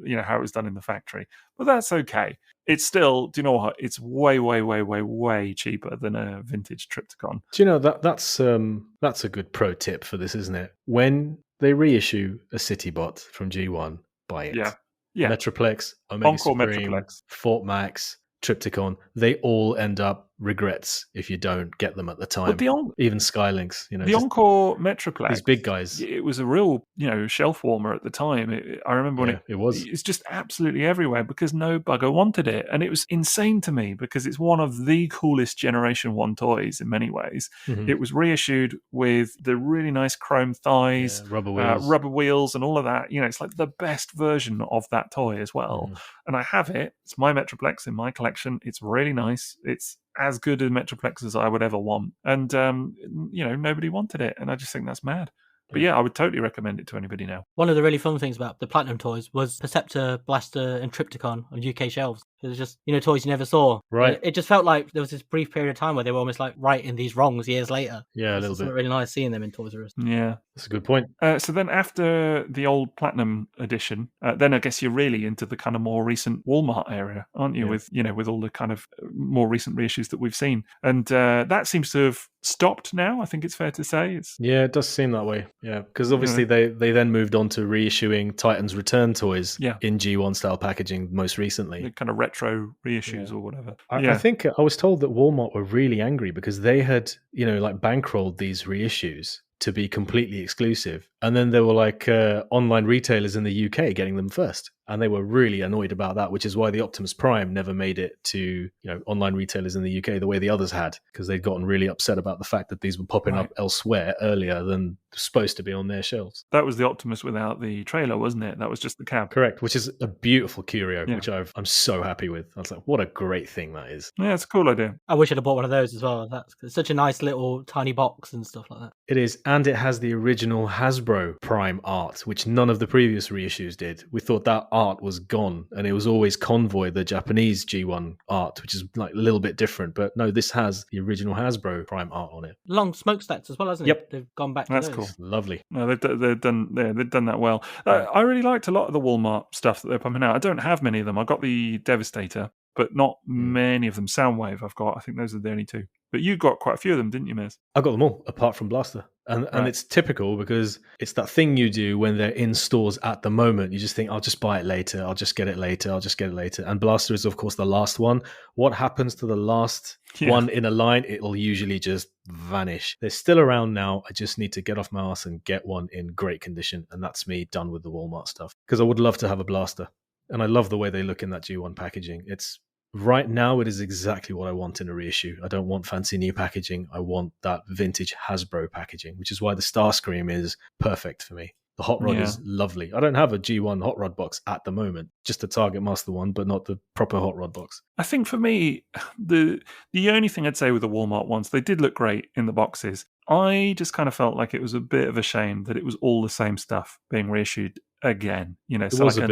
how it was done in the factory. But that's okay. It's still, do you know what? It's way, way, way, way, way cheaper than a vintage Trypticon. Do you know that's a good pro tip for this, isn't it? When they reissue a Citybot from G1, buy it. Yeah. Metroplex, Omega Encore Supreme, Metroplex, Fort Max, Trypticon, they all end up regrets if you don't get them at the time. Even Skylinks, the Encore Metroplex, these big guys. It was a real, shelf warmer at the time. I remember when it was. It's just absolutely everywhere because no bugger wanted it, and it was insane to me because it's one of the coolest Generation 1 toys in many ways. Mm-hmm. It was reissued with the really nice chrome thighs, rubber wheels, and all of that. It's like the best version of that toy as well. And I have it. It's my Metroplex in my collection. It's really nice. It's as good a Metroplex as I would ever want. And, nobody wanted it. And I just think that's mad. But yeah, I would totally recommend it to anybody now. One of the really fun things about the Platinum toys was Perceptor, Blaster, and Trypticon on UK shelves. It was just, toys you never saw. Right. It just felt like there was this brief period of time where they were almost like righting these wrongs years later. Yeah, a little bit. It's really nice seeing them in Toys R Us. Yeah. That's a good point. So then after the old Platinum edition, then I guess you're really into the kind of more recent Walmart area, aren't you? Yeah. With all the kind of more recent reissues that we've seen. And that seems to have stopped now, I think it's fair to say. Yeah, it does seem that way. Yeah, because obviously they then moved on to reissuing Titan's Return toys in G1 style packaging most recently. The kind of retro reissues or whatever. I think I was told that Walmart were really angry because they had, bankrolled these reissues to be completely exclusive. And then there were online retailers in the UK getting them first. And they were really annoyed about that, which is why the Optimus Prime never made it to online retailers in the UK the way the others had, because they'd gotten really upset about the fact that these were popping up elsewhere earlier than supposed to be on their shelves. That was the Optimus without the trailer, wasn't it? That was just the cab. Correct, which is a beautiful curio, which I'm so happy with. I was like, what a great thing that is. Yeah, it's a cool idea. I wish I'd have bought one of those as well. It's such a nice little tiny box and stuff like that. It is, and it has the original Hasbro Prime art, which none of the previous reissues did. We thought that art was gone, and it was always Convoy, the Japanese G1 art, which is like a little bit different. But no, this has the original Hasbro Prime art on it. Long smokestacks as well, hasn't it? Yep, they've gone back to That's those. Cool. Lovely. No, they've done that well. I really liked a lot of the Walmart stuff that they're pumping out. I don't have many of them. I got the Devastator, but not many of them. Soundwave I've got. I think those are the only two. But you got quite a few of them, didn't you, Miz? I got them all, apart from Blaster. And it's typical because it's that thing you do when they're in stores at the moment. You just think, I'll just buy it later. I'll just get it later. And Blaster is, of course, the last one. What happens to the last one in a line? It'll usually just vanish. They're still around now. I just need to get off my ass and get one in great condition. And that's me done with the Walmart stuff. Because I would love to have a Blaster. And I love the way they look in that G1 packaging. It's Right now, it is exactly what I want in a reissue. I don't want fancy new packaging. I want that vintage Hasbro packaging, which is why the Starscream is perfect for me. The Hot Rod is lovely. I don't have a G1 Hot Rod box at the moment, just the Target Master one, but not the proper Hot Rod box. I think for me, the only thing I'd say with the Walmart ones, they did look great in the boxes. I just kind of felt like it was a bit of a shame that it was all the same stuff being reissued again. You know, It so was like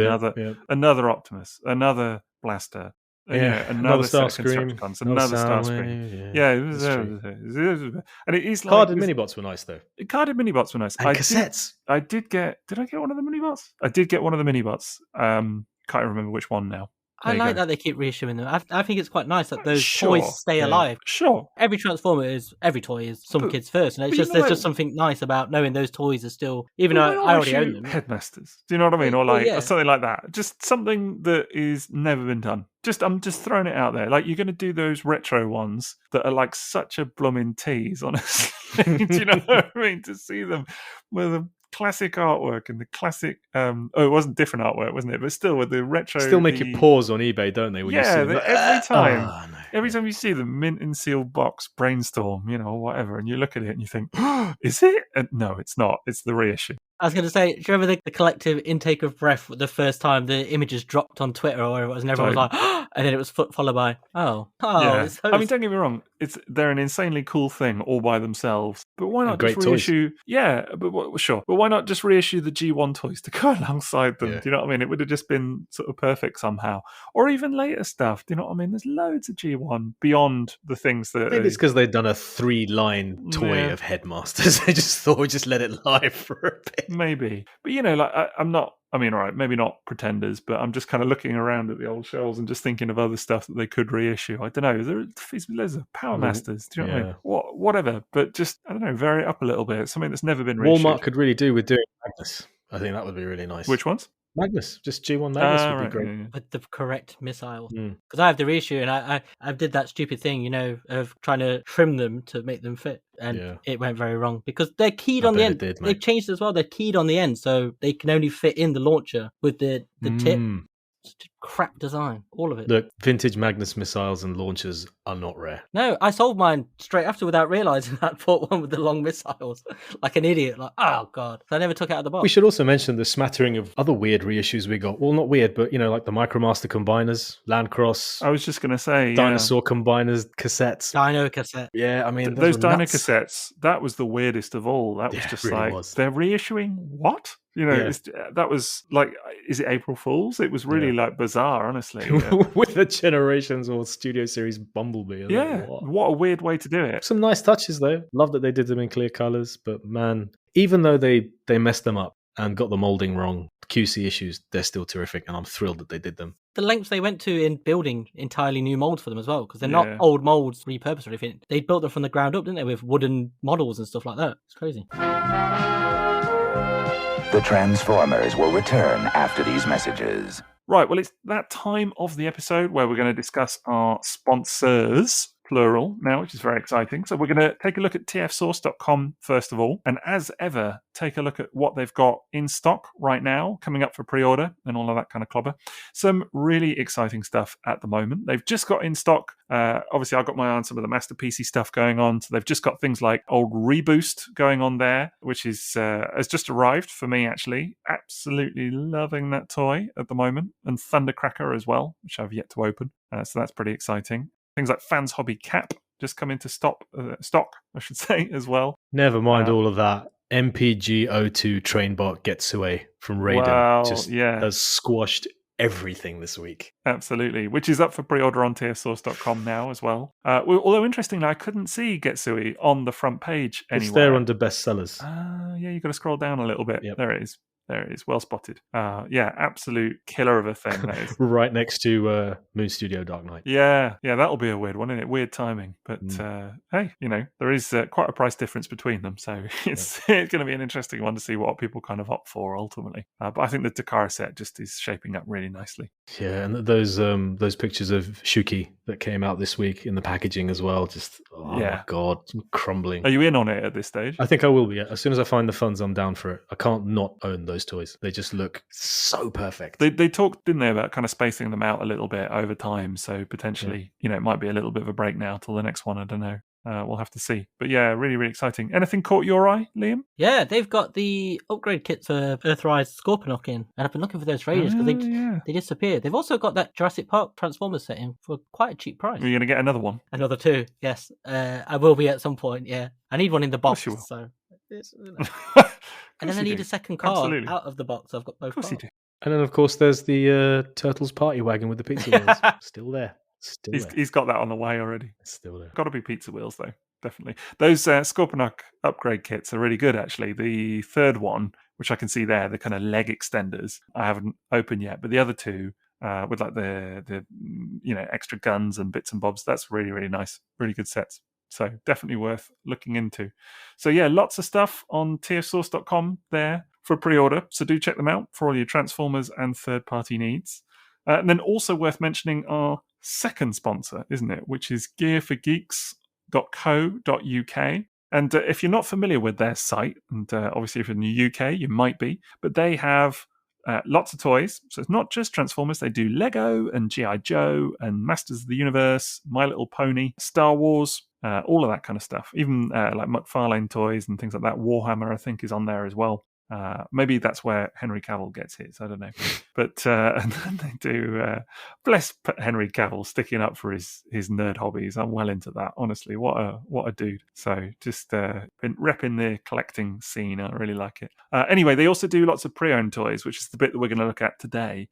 another Optimus, another Blaster. Another Starscream, another Starscream. Yeah, it was, and it is like carded minibots were nice though. Carded minibots were nice. And cassettes. Did I get one of the minibots? I did get one of the minibots. Can't remember which one now. I like that they keep reissuing them. I think it's quite nice that those toys stay alive. Sure. Every toy is some kid's first, and it's there's just something nice about knowing those toys are still, even though I already own them. Headmasters. Do you know what I mean? Or or something like that. Just something that is never been done. I'm just throwing it out there. Like, you're going to do those retro ones that are like such a blooming tease, honestly. Do you know what I mean? To see them with a classic artwork and the classic it wasn't different artwork, wasn't it? But still with the retro, still make you pause on eBay, don't they, when you see them? Every time you see the mint and sealed box Brainstorm, or whatever, and you look at it and you think, is it? And no, it's not. It's the reissue. I was going to say, do you remember the collective intake of breath the first time the images dropped on Twitter or whatever it was, and everyone was like, and then it was followed by, I mean, don't get me wrong, they're an insanely cool thing all by themselves, but why not just reissue? Toys. Yeah, but why not just reissue the G1 toys to go alongside them? Yeah. Do you know what I mean? It would have just been sort of perfect somehow, or even later stuff. Do you know what I mean? There's loads of G1 beyond the things that. Maybe it's because they'd done a 3-line toy of Headmasters. They just thought we'd just let it lie for a bit. Maybe, but I'm not. I mean, all right, maybe not Pretenders, but I'm just kind of looking around at the old shelves and just thinking of other stuff that they could reissue. I don't know. There's Powermasters. Do you know what I mean? Whatever, but just, I don't know, vary it up a little bit. Something that's never been reissued. Walmart could really do with doing Magnus. I think that would be really nice. Which ones? Magnus, just G1 Magnus would be great. Yeah. With the correct missiles. Because I have the reissue and I did that stupid thing, of trying to trim them to make them fit. And it went very wrong because they're keyed on the end. They've changed as well. They're keyed on the end, so they can only fit in the launcher with the tip. Just crap design, all of it. Look, vintage Magnus missiles and launchers are not rare. No, I sold mine straight after without realising I bought one with the long missiles. Like an idiot. Like, oh, God. So I never took it out of the box. We should also mention the smattering of other weird reissues we got. Well, not weird, but, like the Micromaster combiners, Landcross. I was just going to say, Dinosaur combiners, cassettes. Dino cassette. Yeah, I mean, those Dino cassettes, that was the weirdest of all. That was just really they're reissuing what? That was like, is it April Fool's? It was really like bizarre, honestly. With the Generations or Studio Series Bumblebee. What a weird way to do it. Some nice touches though. Love that they did them in clear colours, but man, even though they messed them up and got the moulding wrong, QC issues, they're still terrific, and I'm thrilled that they did them. The lengths they went to in building entirely new moulds for them as well, because they're not old moulds repurposed or anything. They built them from the ground up, didn't they, with wooden models and stuff like that. It's crazy. The Transformers will return after these messages. Right, well, it's that time of the episode where we're going to discuss our sponsors, plural, now, which is very exciting. So we're going to take a look at tfsource.com first of all, and as ever, take a look at what they've got in stock right now, coming up for pre-order and all of that kind of clobber. Some really exciting stuff at the moment. They've just got in stock, obviously I've got my eye on some of the Master PC stuff going on, so they've just got things like old Reboost going on there, which is has just arrived for me, actually. Absolutely loving that toy at the moment, and Thundercracker as well, which I've yet to open, so that's pretty exciting. Things like Fans Hobby Cap just come into stock, I should say, as well. Never mind all of that. MPG02 Trainbot Getsue from Raiden has squashed everything this week. Absolutely, which is up for pre-order on tfsource.com now as well. Although, interestingly, I couldn't see Getsue on the front page anywhere. It's there under bestsellers. You've got to scroll down a little bit. Yep. There it is. There it is. Well spotted. Absolute killer of a thing, that is. Right next to Moon Studio Dark Knight. Yeah, that'll be a weird one, isn't it? Weird timing. But hey, there is quite a price difference between them. So it's going to be an interesting one to see what people kind of opt for ultimately. But I think the Takara set just is shaping up really nicely. Yeah, and those pictures of Shuki that came out this week in the packaging as well. Just, my God, crumbling. Are you in on it at this stage? I think I will be. As soon as I find the funds, I'm down for it. I can't not own those those toys. They just look so perfect. They talked, didn't they, about kind of spacing them out a little bit over time. So potentially, it might be a little bit of a break now till the next one. I don't know. We'll have to see. But yeah, really, really exciting. Anything caught your eye, Liam? Yeah, they've got the upgrade kits for Earthrise Scorponok in, and I've been looking for those for ages because they disappeared. They've also got that Jurassic Park Transformers set in for quite a cheap price. Are you going to get another one? Another 2, yes. I will be at some point, yeah. I need one in the box, you will. so... And And then I need a second card out of the box. I've got both cards. And then, of course, there's the Turtles party wagon with the pizza wheels. Still there. He's got that on the way already. It's still there. Got to be pizza wheels, though. Definitely. Those Scorponok upgrade kits are really good, actually. The third one, which I can see there, the kind of leg extenders, I haven't opened yet. But the other two, with like the extra guns and bits and bobs, that's really, really nice. Really good sets. So definitely worth looking into. So yeah, lots of stuff on tfsource.com there for pre-order. So do check them out for all your Transformers and third-party needs. And then also worth mentioning our second sponsor, isn't it? Which is gearforgeeks.co.uk. And if you're not familiar with their site, and obviously if you're in the UK, you might be, but they have lots of toys. So it's not just Transformers. They do Lego and G.I. Joe and Masters of the Universe, My Little Pony, Star Wars, all of that kind of stuff. Even like McFarlane toys and things like that. Warhammer, I think, is on there as well. Maybe that's where Henry Cavill gets his. I don't know. But and then they do bless Henry Cavill sticking up for his nerd hobbies. I'm well into that, honestly. What a dude. So just been repping the collecting scene. I really like it. Anyway, they also do lots of pre-owned toys, which is the bit that we're going to look at today.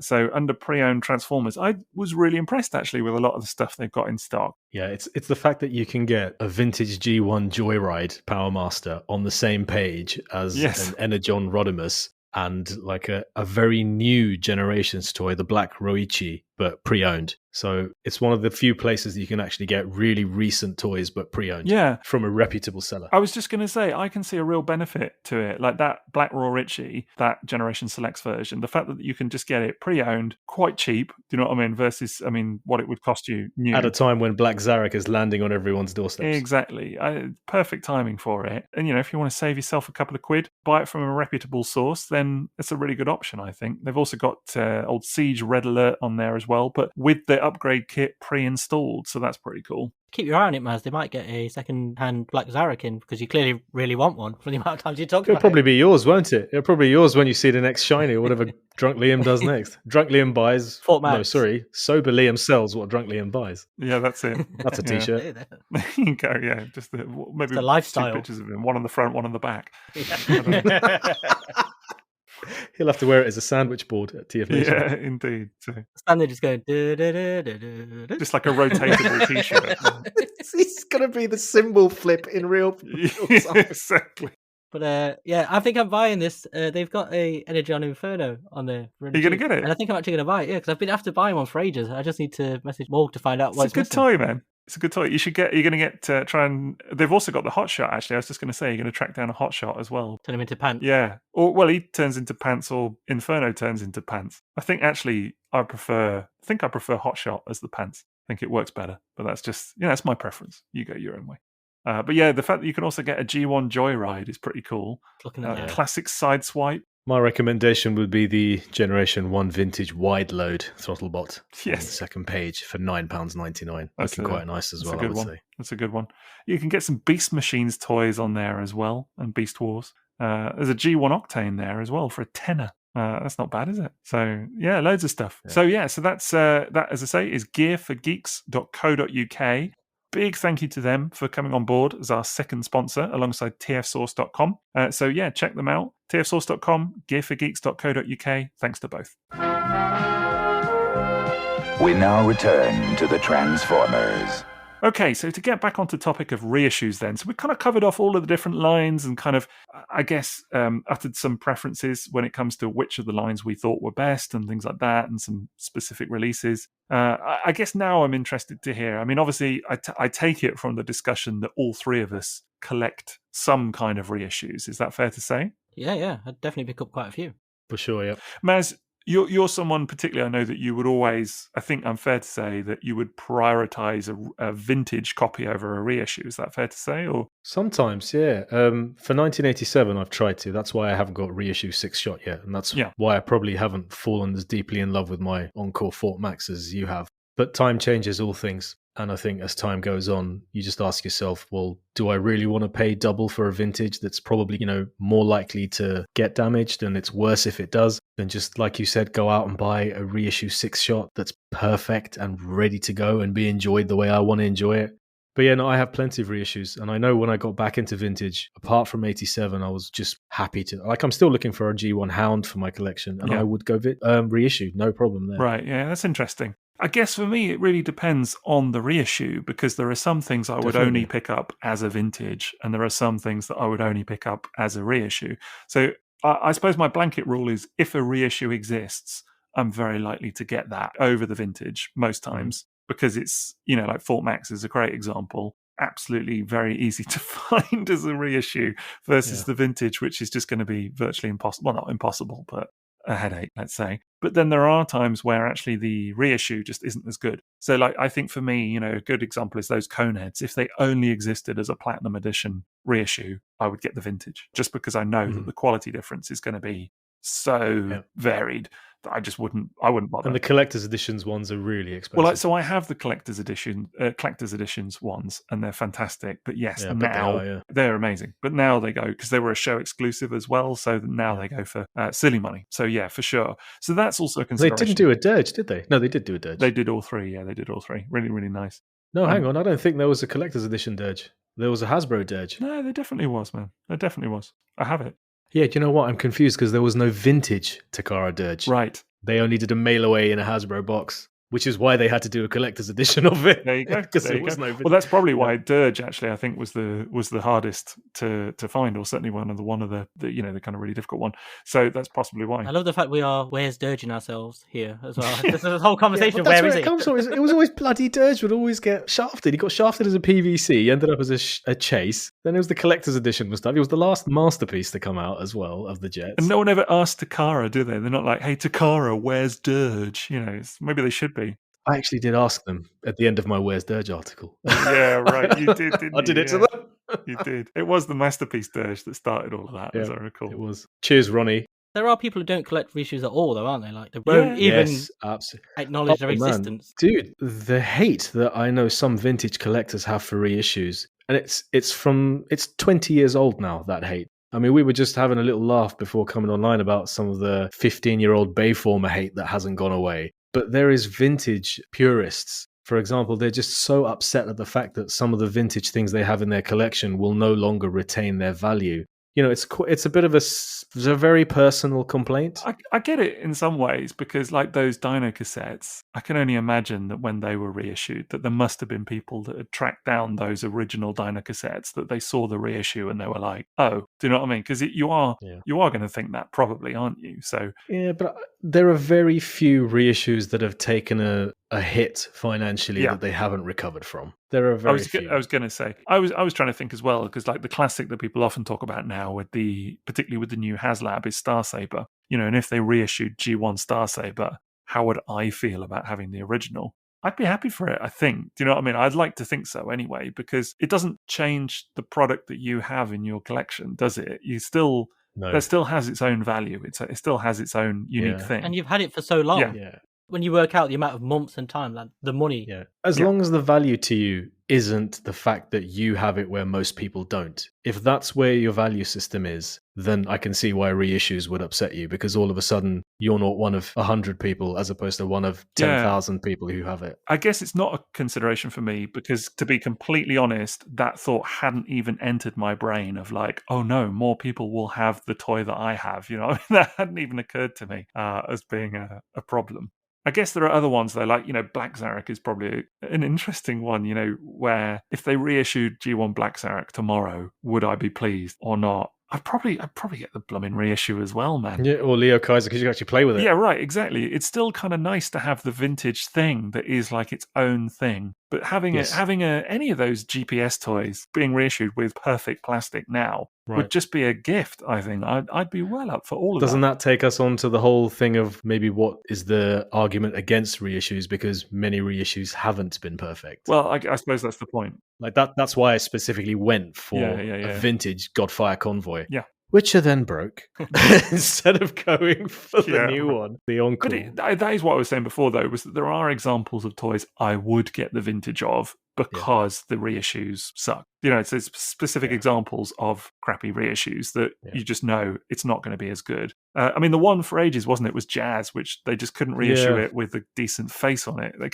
So under pre-owned Transformers, I was really impressed actually with a lot of the stuff they've got in stock. Yeah, it's the fact that you can get a vintage G1 Joyride Powermaster on the same page as an Energon Rodimus and like a very new generations toy, the Black Reissues, but pre-owned. So it's one of the few places that you can actually get really recent toys, but pre-owned. Yeah. From a reputable seller. I was just going to say, I can see a real benefit to it. Like that Black Reissues, that Generation Selects version, the fact that you can just get it pre-owned, quite cheap, do you know what I mean? Versus, what it would cost you new. At a time when Black Zarek is landing on everyone's doorsteps. Exactly. Perfect timing for it. And, if you want to save yourself a couple of quid, buy it from a reputable source, then it's a really good option, I think. They've also got old Siege Red Alert on there as well, but with the upgrade kit pre-installed, so that's pretty cool. Keep your eye on it, Maz. They might get a second-hand Black Zarek in because you clearly really want one for the amount of times you talk about it. It'll probably be yours, won't it? It'll probably be yours when you see the next shiny or whatever Drunk Liam does next. Drunk Liam buys... Fort Max. No, sorry. Sober Liam sells what Drunk Liam buys. Yeah, that's it. That's a t-shirt. There you go, yeah. Just maybe the lifestyle. 2 pictures of him, one on the front, one on the back. He'll have to wear it as a sandwich board at TF Nation. Yeah, indeed. So, and they're just going... just like a rotatable t-shirt. It's going to be the symbol flip in real time. Exactly. But I think I'm buying this. They've got a Energon Inferno on there. Are you going to get it? And I think I'm actually going to buy it, because I've been after buying one for ages. I just need to message Morg to find out what's missing. It's a good toy, man. It's a good toy. You're going to get try and... They've also got the Hot Shot, actually. I was just going to say, you're going to track down a Hot Shot as well. Turn him into pants. Yeah. Or, well, he turns into pants, or Inferno turns into pants. I think, actually, I prefer Hot Shot as the pants. I think it works better. But that's just... that's my preference. You go your own way. But yeah, the fact that you can also get a G1 Joyride is pretty cool. Looking at classic Sideswipe. My recommendation would be the Generation 1 vintage wide load Throttlebot. Yes. On the second page for £9.99. Looking quite nice as well, I would say. That's a good one. You can get some Beast Machines toys on there as well, and Beast Wars. There's a G1 Octane there as well for a tenner. That's not bad, is it? So yeah, loads of stuff. Yeah. So that's that, as I say, is gearforgeeks.co.uk. Big thank you to them for coming on board as our second sponsor alongside tfsource.com. So yeah, check them out. tfsource.com, gearforgeeks.co.uk. Thanks to both. We now return to the Transformers. Okay, so to get back onto the topic of reissues then, so we kind of covered off all of the different lines and kind of, I guess, uttered some preferences when it comes to which of the lines we thought were best and things like that, and some specific releases. I guess now I'm interested to hear. I mean, obviously, I take it from the discussion that all three of us collect some kind of reissues. Is that fair to say? Yeah, I'd definitely pick up quite a few. For sure, yeah. Maz, You're someone particularly, I know that you would always, I think I'm fair to say that you would prioritize a vintage copy over a reissue. Is that fair to say? Or Sometimes, yeah. For 1987, I've tried to. That's why I haven't got reissue 6-shot yet. And that's why I probably haven't fallen as deeply in love with my Encore Fort Max as you have. But time changes all things. And I think as time goes on, you just ask yourself, well, do I really want to pay double for a vintage that's probably, more likely to get damaged, and it's worse if it does, than just, like you said, go out and buy a reissue 6-shot that's perfect and ready to go and be enjoyed the way I want to enjoy it? But yeah, no, I have plenty of reissues. And I know when I got back into vintage, apart from 87, I was just happy to, I'm still looking for a G1 Hound for my collection, and I would go reissue, no problem there. Right, yeah, that's interesting. I guess for me, it really depends on the reissue, because there are some things I would only pick up as a vintage, and there are some things that I would only pick up as a reissue. So I suppose my blanket rule is if a reissue exists, I'm very likely to get that over the vintage most times, because it's, like Fort Max is a great example. Absolutely very easy to find as a reissue versus the vintage, which is just going to be virtually impossible. Well, not impossible, but a headache, let's say. But then there are times where actually the reissue just isn't as good. So like, I think for me, a good example is those Coneheads. If they only existed as a Platinum Edition reissue, I would get the vintage, just because I know that the quality difference is going to be so varied that I wouldn't bother. And the collector's editions ones are really expensive. Well, so I have the collector's editions ones, and they're fantastic. But yes, now they're amazing. But now they go, because they were a show exclusive as well, so now they go for silly money. So yeah, for sure. So that's also a consideration. They didn't do a dirge, did they? No, they did do a dirge. They did all three. Yeah, they did all three. Really, really nice. No, hang on. I don't think there was a collector's edition dirge. There was a Hasbro dirge. No, there definitely was, man. There definitely was. I have it. Yeah, do you know what? I'm confused because there was no vintage Takara dirge. Right. They only did a mail away in a Hasbro box, which is why they had to do a collector's edition of it. There you go. Because there was no vintage. Well, that's probably why Dirge actually I think was the hardest to find, or certainly one of the kind of really difficult one. So that's possibly why. I love the fact we are where's Dirging ourselves here as well. This whole conversation. Where is it comes from. It was always bloody Dirge would always get shafted. He got shafted as a PVC. He ended up as a chase. Then it was the collector's edition and stuff. It was the last masterpiece to come out as well of the Jets. And no one ever asked Takara, do they? They're not like, hey Takara, where's Dirge? Maybe they should be. I actually did ask them at the end of my Where's Dirge article. Yeah, right. You did, didn't you? I did it to them. You did. It was the Masterpiece Dirge that started all of that, as I recall. It was. Cheers, Ronnie. There are people who don't collect reissues at all, though, aren't they? Like, they won't even acknowledge their existence. Dude, the hate that I know some vintage collectors have for reissues, and it's 20 years old now, that hate. I mean, we were just having a little laugh before coming online about some of the 15-year-old Bayformer hate that hasn't gone away. But there is vintage purists. For example, they're just so upset at the fact that some of the vintage things they have in their collection will no longer retain their value. It's a bit of it's a very personal complaint. I get it in some ways, because like those Dino cassettes, I can only imagine that when they were reissued, that there must have been people that had tracked down those original Dino cassettes, that they saw the reissue and they were like, oh, do you know what I mean? Because you are going to think that probably, aren't you? So yeah, but there are very few reissues that have taken a hit financially that they haven't recovered from. There are very few. I was going to say, I was trying to think as well, because like the classic that people often talk about now, particularly with the new HasLab, is Star Saber. And if they reissued G1 Star Saber, how would I feel about having the original? I'd be happy for it, I think. Do you know what I mean? I'd like to think so anyway, because it doesn't change the product that you have in your collection, does it? It still has its own value. It still has its own unique thing. And you've had it for so long. Yeah. When you work out the amount of months and time, like the money. Yeah. As long as the value to you isn't the fact that you have it where most people don't. If that's where your value system is, then I can see why reissues would upset you, because all of a sudden you're not one of 100 people as opposed to one of 10,000 people who have it. I guess it's not a consideration for me, because to be completely honest, that thought hadn't even entered my brain of like, oh no, more people will have the toy that I have. That hadn't even occurred to me as being a problem. I guess there are other ones though, like, Black Zarak is probably an interesting one, where if they reissued G1 Black Zarak tomorrow, would I be pleased or not? I'd probably get the blooming reissue as well, man. Yeah, or Leo Kaiser, because you can actually play with it. Yeah, right, exactly. It's still kind of nice to have the vintage thing that is like its own thing. But having Yes. any of those GPS toys being reissued with perfect plastic now Right. would just be a gift, I think. I'd be well up for all of Doesn't that. that take us on to the whole thing of maybe what is the argument against reissues, because many reissues haven't been perfect? Well, I suppose that's the point. Like that's why I specifically went for Yeah. a vintage Godfire Convoy. Yeah. Which are then broke instead of going for the Yeah, new right. one, the Encore. But that is what I was saying before, though, was that there are examples of toys I would get the vintage of because the reissues suck. You know, it's specific examples of crappy reissues that you just know it's not going to be as good. I mean, the one for ages, wasn't it, was Jazz, which they just couldn't reissue it with a decent face on it. They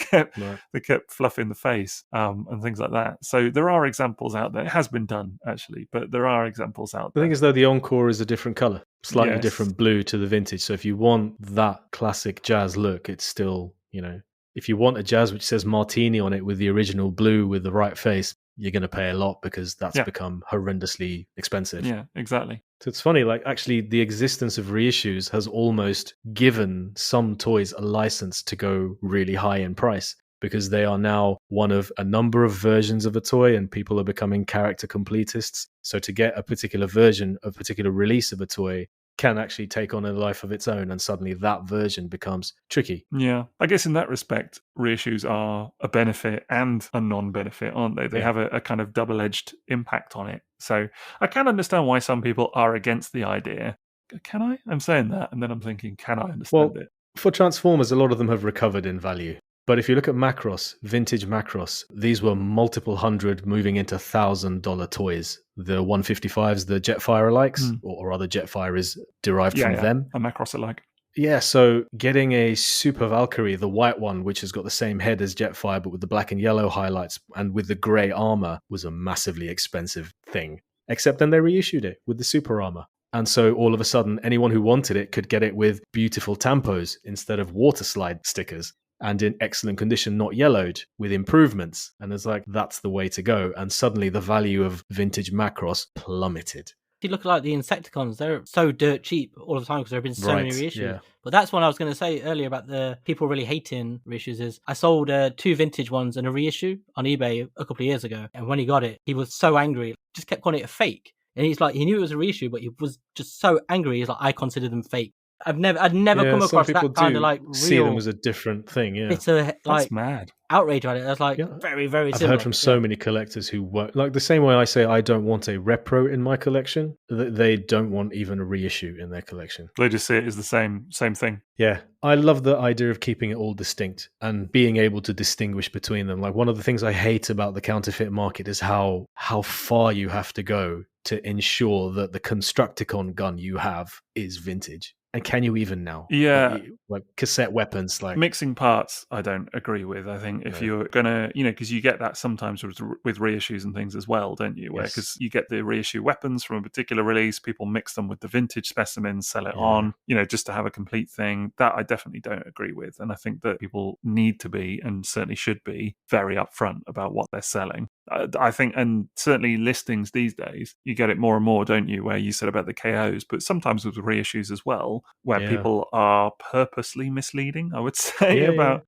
kept fluffing the face and things like that. So there are examples out there. It has been done, actually, but there are examples out there. The thing is, though, the Encore is a different colour, slightly different blue to the vintage. So if you want that classic Jazz look, it's still, you know, if you want a Jazz which says Martini on it with the original blue with the right face, you're going to pay a lot because that's become horrendously expensive. Yeah, exactly. So it's funny, like actually the existence of reissues has almost given some toys a license to go really high in price, because they are now one of a number of versions of a toy and people are becoming character completists. So to get a particular version, a particular release of a toy can actually take on a life of its own, and suddenly that version becomes tricky. Yeah. I guess in that respect, reissues are a benefit and a non-benefit, aren't they? They have a kind of double-edged impact on it. So I can understand why some people are against the idea. Can I? I'm saying that, and then I'm thinking, can I understand it? For Transformers, a lot of them have recovered in value. But if you look at Macross, vintage Macross, these were multiple hundred moving into $1,000 toys. The 155s, the Jetfire alikes, or rather Jetfire is derived from them. A Macross alike. Yeah, so getting a Super Valkyrie, the white one, which has got the same head as Jetfire, but with the black and yellow highlights and with the grey armor, was a massively expensive thing. Except then they reissued it with the super armor. And so all of a sudden, anyone who wanted it could get it with beautiful tampos instead of water slide stickers, and in excellent condition, not yellowed, with improvements. And it's like, that's the way to go. And suddenly the value of vintage Macross plummeted. If you look like the Insecticons, they're so dirt cheap all the time because there have been so many reissues. Yeah. But that's what I was going to say earlier about the people really hating reissues is I sold 2 vintage ones and a reissue on eBay a couple of years ago. And when he got it, he was so angry, just kept calling it a fake. And he's like, he knew it was a reissue, but he was just so angry. He's like, I consider them fake. I'd never come across that kind of like real. See them as a different thing. Yeah, it's a like that's mad outrage on it. That's like very, very similar. I've heard from so many collectors who work like the same way I say I don't want a repro in my collection. They don't want even a reissue in their collection. They just see it as the same thing. Yeah, I love the idea of keeping it all distinct and being able to distinguish between them. Like one of the things I hate about the counterfeit market is how far you have to go to ensure that the Constructicon gun you have is vintage. And can you even now? Yeah. Like cassette weapons. Like mixing parts, I don't agree with. I think if you're going to, because you get that sometimes with reissues and things as well, don't you? Where because you get the reissue weapons from a particular release, people mix them with the vintage specimens, sell it on, just to have a complete thing. That I definitely don't agree with. And I think that people need to be, and certainly should be, very upfront about what they're selling. I think, and certainly listings these days, you get it more and more, don't you, where you said about the KOs, but sometimes with reissues as well, where people are purposely misleading, I would say, about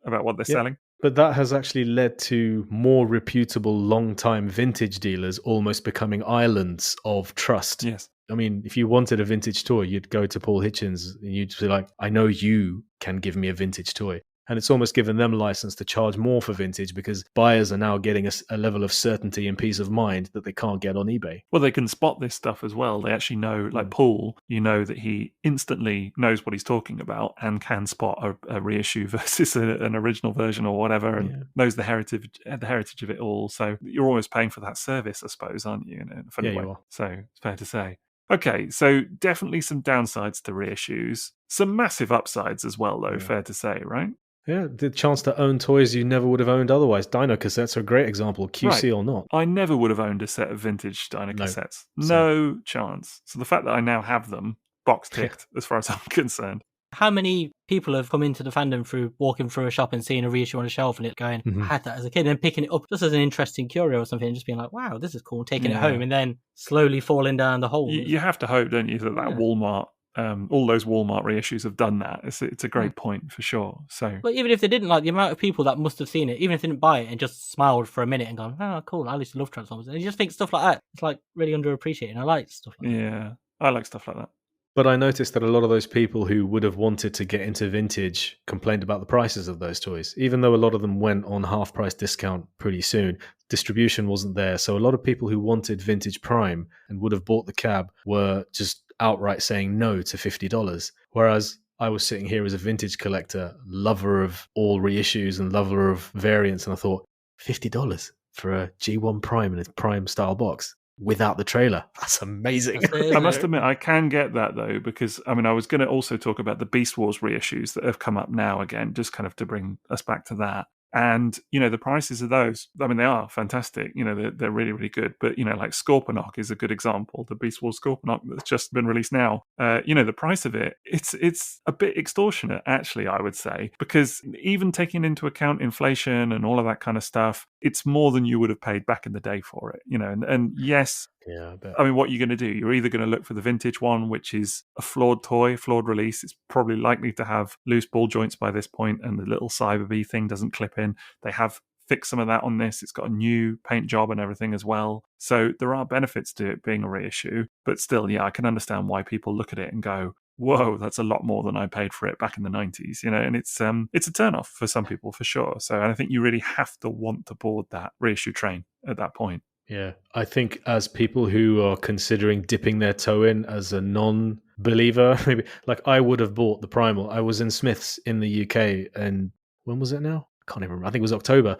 what they're selling. But that has actually led to more reputable long-time vintage dealers almost becoming islands of trust. Yes. I mean, if you wanted a vintage toy, you'd go to Paul Hitchens and you'd be like, I know you can give me a vintage toy. And it's almost given them a license to charge more for vintage because buyers are now getting a level of certainty and peace of mind that they can't get on eBay. Well, they can spot this stuff as well. They actually know, like Paul, that he instantly knows what he's talking about and can spot a reissue versus an original version or whatever, and knows the heritage of it all. So you're almost paying for that service, I suppose, aren't you? In a funny way. You are. So it's fair to say. Okay, so definitely some downsides to reissues. Some massive upsides as well, though, fair to say, right? Yeah, the chance to own toys you never would have owned otherwise. Dino cassettes are a great example, QC or not. I never would have owned a set of vintage Dino cassettes. No chance. So the fact that I now have them, box ticked, as far as I'm concerned. How many people have come into the fandom through walking through a shop and seeing a reissue on a shelf and it going, I had that as a kid, and then picking it up just as an interesting curio or something and just being like, wow, this is cool, taking it home and then slowly falling down the hole. You have to hope, don't you, that Walmart all those Walmart reissues have done that. It's a great point for sure. So, but even if they didn't, like the amount of people that must have seen it, even if they didn't buy it and just smiled for a minute and gone, "Oh, cool! I used to love Transformers," and you just think stuff like that. It's like really underappreciated. And I like stuff like that. Yeah, I like stuff like that. But I noticed that a lot of those people who would have wanted to get into vintage complained about the prices of those toys, even though a lot of them went on half price discount pretty soon. Distribution wasn't there. So a lot of people who wanted vintage Prime and would have bought the cab were just outright saying no to $50. Whereas I was sitting here as a vintage collector, lover of all reissues and lover of variants. And I thought, $50 for a G1 Prime in its Prime style box without the trailer. That's amazing. I must admit, I can get that though, because I mean, I was going to also talk about the Beast Wars reissues that have come up now again, just kind of to bring us back to that. And, the prices of those, I mean, they are fantastic. They're really, really good. But, like Scorponok is a good example. The Beast Wars Scorponok that's just been released now. The price of it, it's a bit extortionate, actually, I would say. Because even taking into account inflation and all of that kind of stuff, it's more than you would have paid back in the day for it. And yes, yeah, I bet. I mean, what are you going to do? You're either going to look for the vintage one, which is a flawed toy, flawed release. It's probably likely to have loose ball joints by this point, and the little Cyber Bee thing doesn't clip in. They have fixed some of that on this. It's got a new paint job and everything as well. So there are benefits to it being a reissue. But still, yeah, I can understand why people look at it and go, whoa, that's a lot more than I paid for it back in the 90s, and it's a turn-off for some people, for sure. So I think you really have to want to board that reissue train at that point. Yeah, I think as people who are considering dipping their toe in as a non-believer, maybe like I would have bought the Primal. I was in Smith's in the UK, and when was it now? I can't even remember. I think it was October.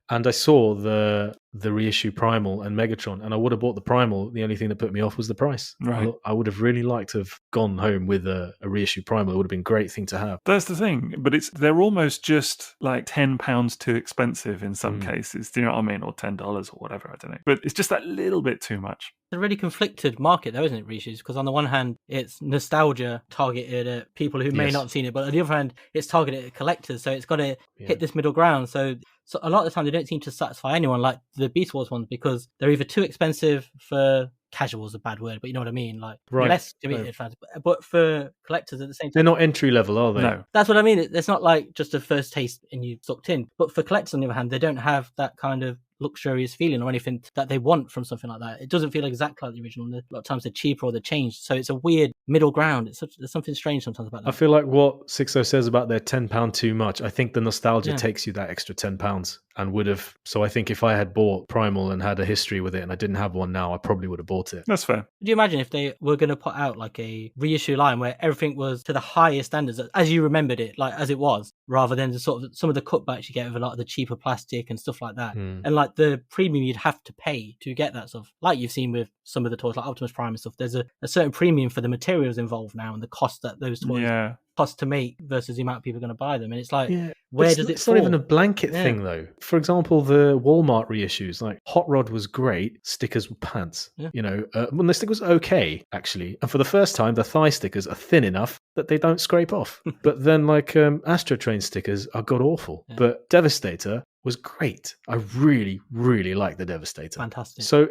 And I saw the reissue Primal and Megatron, and I would have bought the Primal. The only thing that put me off was the price. Right. I would have really liked to have gone home with a reissue Primal. It would have been a great thing to have. That's the thing, but they're almost just like £10 too expensive in some cases. Do you know what I mean? Or $10 or whatever, I don't know. But it's just that little bit too much. It's a really conflicted market, though, isn't it, reissues? Because on the one hand, it's nostalgia targeted at people who may not have seen it, but on the other hand, it's targeted at collectors. So it's got to hit this middle ground. So a lot of the time, they don't seem to satisfy anyone, like the Beast Wars ones, because they're either too expensive for casual is a bad word, but you know what I mean, like less committed fans. But for collectors at the same time, they're not entry level, are they? No, that's what I mean. It's not like just a first taste and you sucked in. But for collectors, on the other hand, they don't have that kind of luxurious feeling or anything that they want from something like that. It doesn't feel exactly like the original. A lot of times they're cheaper or they're changed. So it's a weird middle ground. There's something strange sometimes about that. I feel like what Sixo says about their £10 too much, I think the nostalgia takes you that extra £10 and would have. So I think if I had bought Primal and had a history with it and I didn't have one now, I probably would have bought it. That's fair. Could you imagine if they were going to put out like a reissue line where everything was to the highest standards as you remembered it, like as it was, rather than the sort of some of the cutbacks you get with a lot of the cheaper plastic and stuff like that. And like the premium you'd have to pay to get that stuff, like you've seen with some of the toys like Optimus Prime and stuff. There's a certain premium for the materials involved now and the cost that those toys cost to make versus the amount of people are going to buy them. And it's like, where does it It's fall? not even a blanket thing, though. For example, the Walmart reissues, like Hot Rod was great, stickers were pants. When the sticker was okay, actually. And for the first time, the thigh stickers are thin enough that they don't scrape off. But then, like, Astro Train stickers are god-awful. But Devastator was great. I really, really like the Devastator. Fantastic. So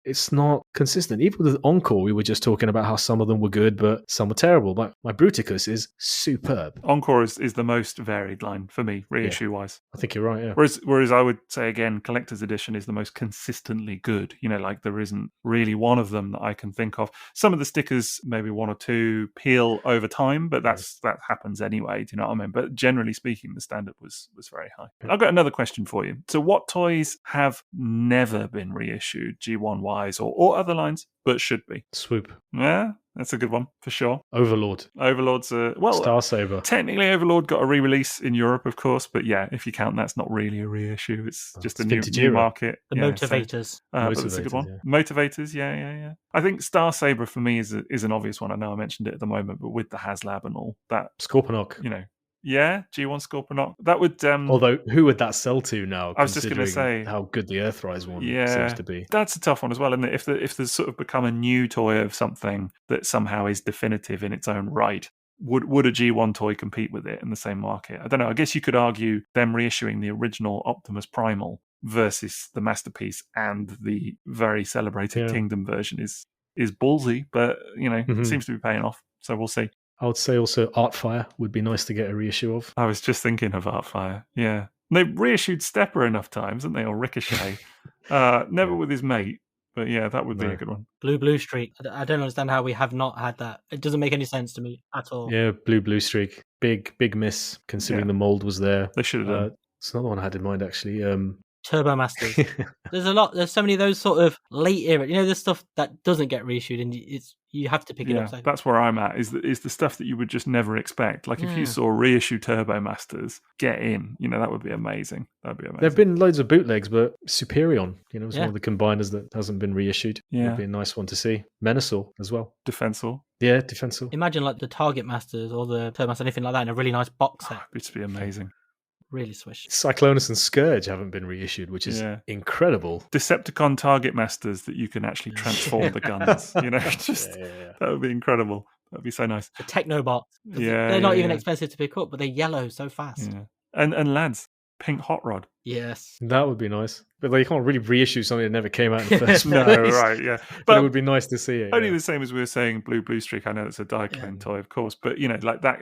it's not consistent. Even with Encore, we were just talking about how some of them were good, but some were terrible. But my Bruticus is superb. Encore is the most varied line for me, reissue-wise. I think you're right, yeah. Whereas I would say, again, Collector's Edition is the most consistently good. Like there isn't really one of them that I can think of. Some of the stickers, maybe one or two, peel over time, but that happens anyway, do you know what I mean? But generally speaking, the standard was very high. I've got another question for you. So what toys have never been reissued, G1-wise, or other lines, but should be? Swoop. Yeah, that's a good one, for sure. Overlord. Overlord's Star Saber. Technically, Overlord got a re-release in Europe, of course, but yeah, if you count, that's not really a reissue. It's just a new market. The Motivators. But that's a good one. Yeah. Motivators, yeah. I think Star Saber for me is an obvious one. I know I mentioned it at the moment, but with the HasLab and all that, Scorponok. Yeah, G1 Scorponok. That would. Although, who would that sell to now? I was just going to say how good the Earthrise one seems to be. That's a tough one as well. And if there's sort of become a new toy of something that somehow is definitive in its own right, would a G1 toy compete with it in the same market? I don't know. I guess you could argue them reissuing the original Optimus Primal versus the Masterpiece and the very celebrated Kingdom version is ballsy, but it seems to be paying off. So we'll see. I would say also Artfire would be nice to get a reissue of. I was just thinking of Artfire. Yeah. They've reissued Stepper enough times, haven't they? Or Ricochet. Never with his mate. But yeah, that would be a good one. Blue Streak. I don't understand how we have not had that. It doesn't make any sense to me at all. Yeah, Blue Streak. Big miss, considering the mold was there. They should have done. It's another one I had in mind, actually. Turbo Masters. There's so many of those sort of late era. You know, the stuff that doesn't get reissued, and you have to pick it up. That's where I'm at. Is the stuff that you would just never expect. Like if you saw reissue Turbo Masters get in, that would be amazing. That'd be amazing. There've been loads of bootlegs, but Superion, is one of the combiners that hasn't been reissued. Yeah, it'd be a nice one to see. Menasor as well. Defensor. Yeah, Defensor. Imagine like the Target Masters or the Turbo Master, anything like that, in a really nice box set. It'd be amazing. Really swish. Cyclonus and Scourge haven't been reissued, which is incredible. Decepticon Target Masters that you can actually transform the guns. That would be incredible. That'd be so nice. The Technobots. They're not even expensive to pick up, but they're yellow so fast. Yeah. And lads, Pink Hot Rod. Yes. That would be nice. But you can't really reissue something that never came out in the first place. No, right, yeah. But it would be nice to see it. Only the same as we were saying Blue Streak. I know it's a Diaclone toy, of course. But, like that,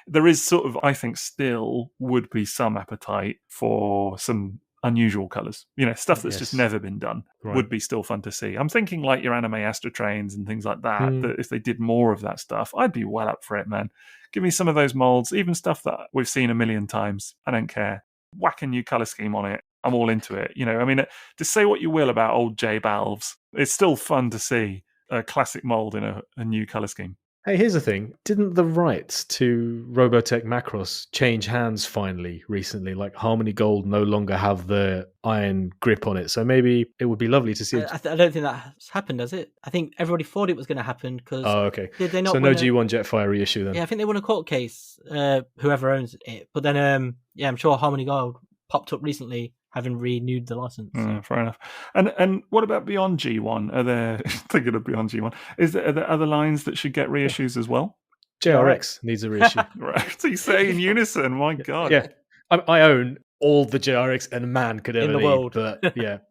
there is sort of, I think, still would be some appetite for some unusual colours. Stuff that's just never been done would be still fun to see. I'm thinking like your anime Astro Trains and things like that, that if they did more of that stuff, I'd be well up for it, man. Give me some of those molds, even stuff that we've seen a million times. I don't care. Whack a new colour scheme on it. I'm all into it. To say what you will about old J-Balves, it's still fun to see a classic mold in a new colour scheme. Hey, here's the thing. Didn't the rights to Robotech Macross change hands finally recently? Like Harmony Gold no longer have the iron grip on it. So maybe it would be lovely to see. I don't think that's happened, has it? I think everybody thought it was going to happen because... Oh, okay. Did they not no G1 Jetfire reissue then? Yeah, I think they won a court case, whoever owns it. But then, I'm sure Harmony Gold popped up recently, having renewed the license. So. Fair enough. And what about Beyond G1? Are there thinking of Beyond G1? Are there other lines that should get reissues as well? JRX needs a reissue. Right. So you say in unison. My God. Yeah. I own all the JRX and man could ever in the need, world.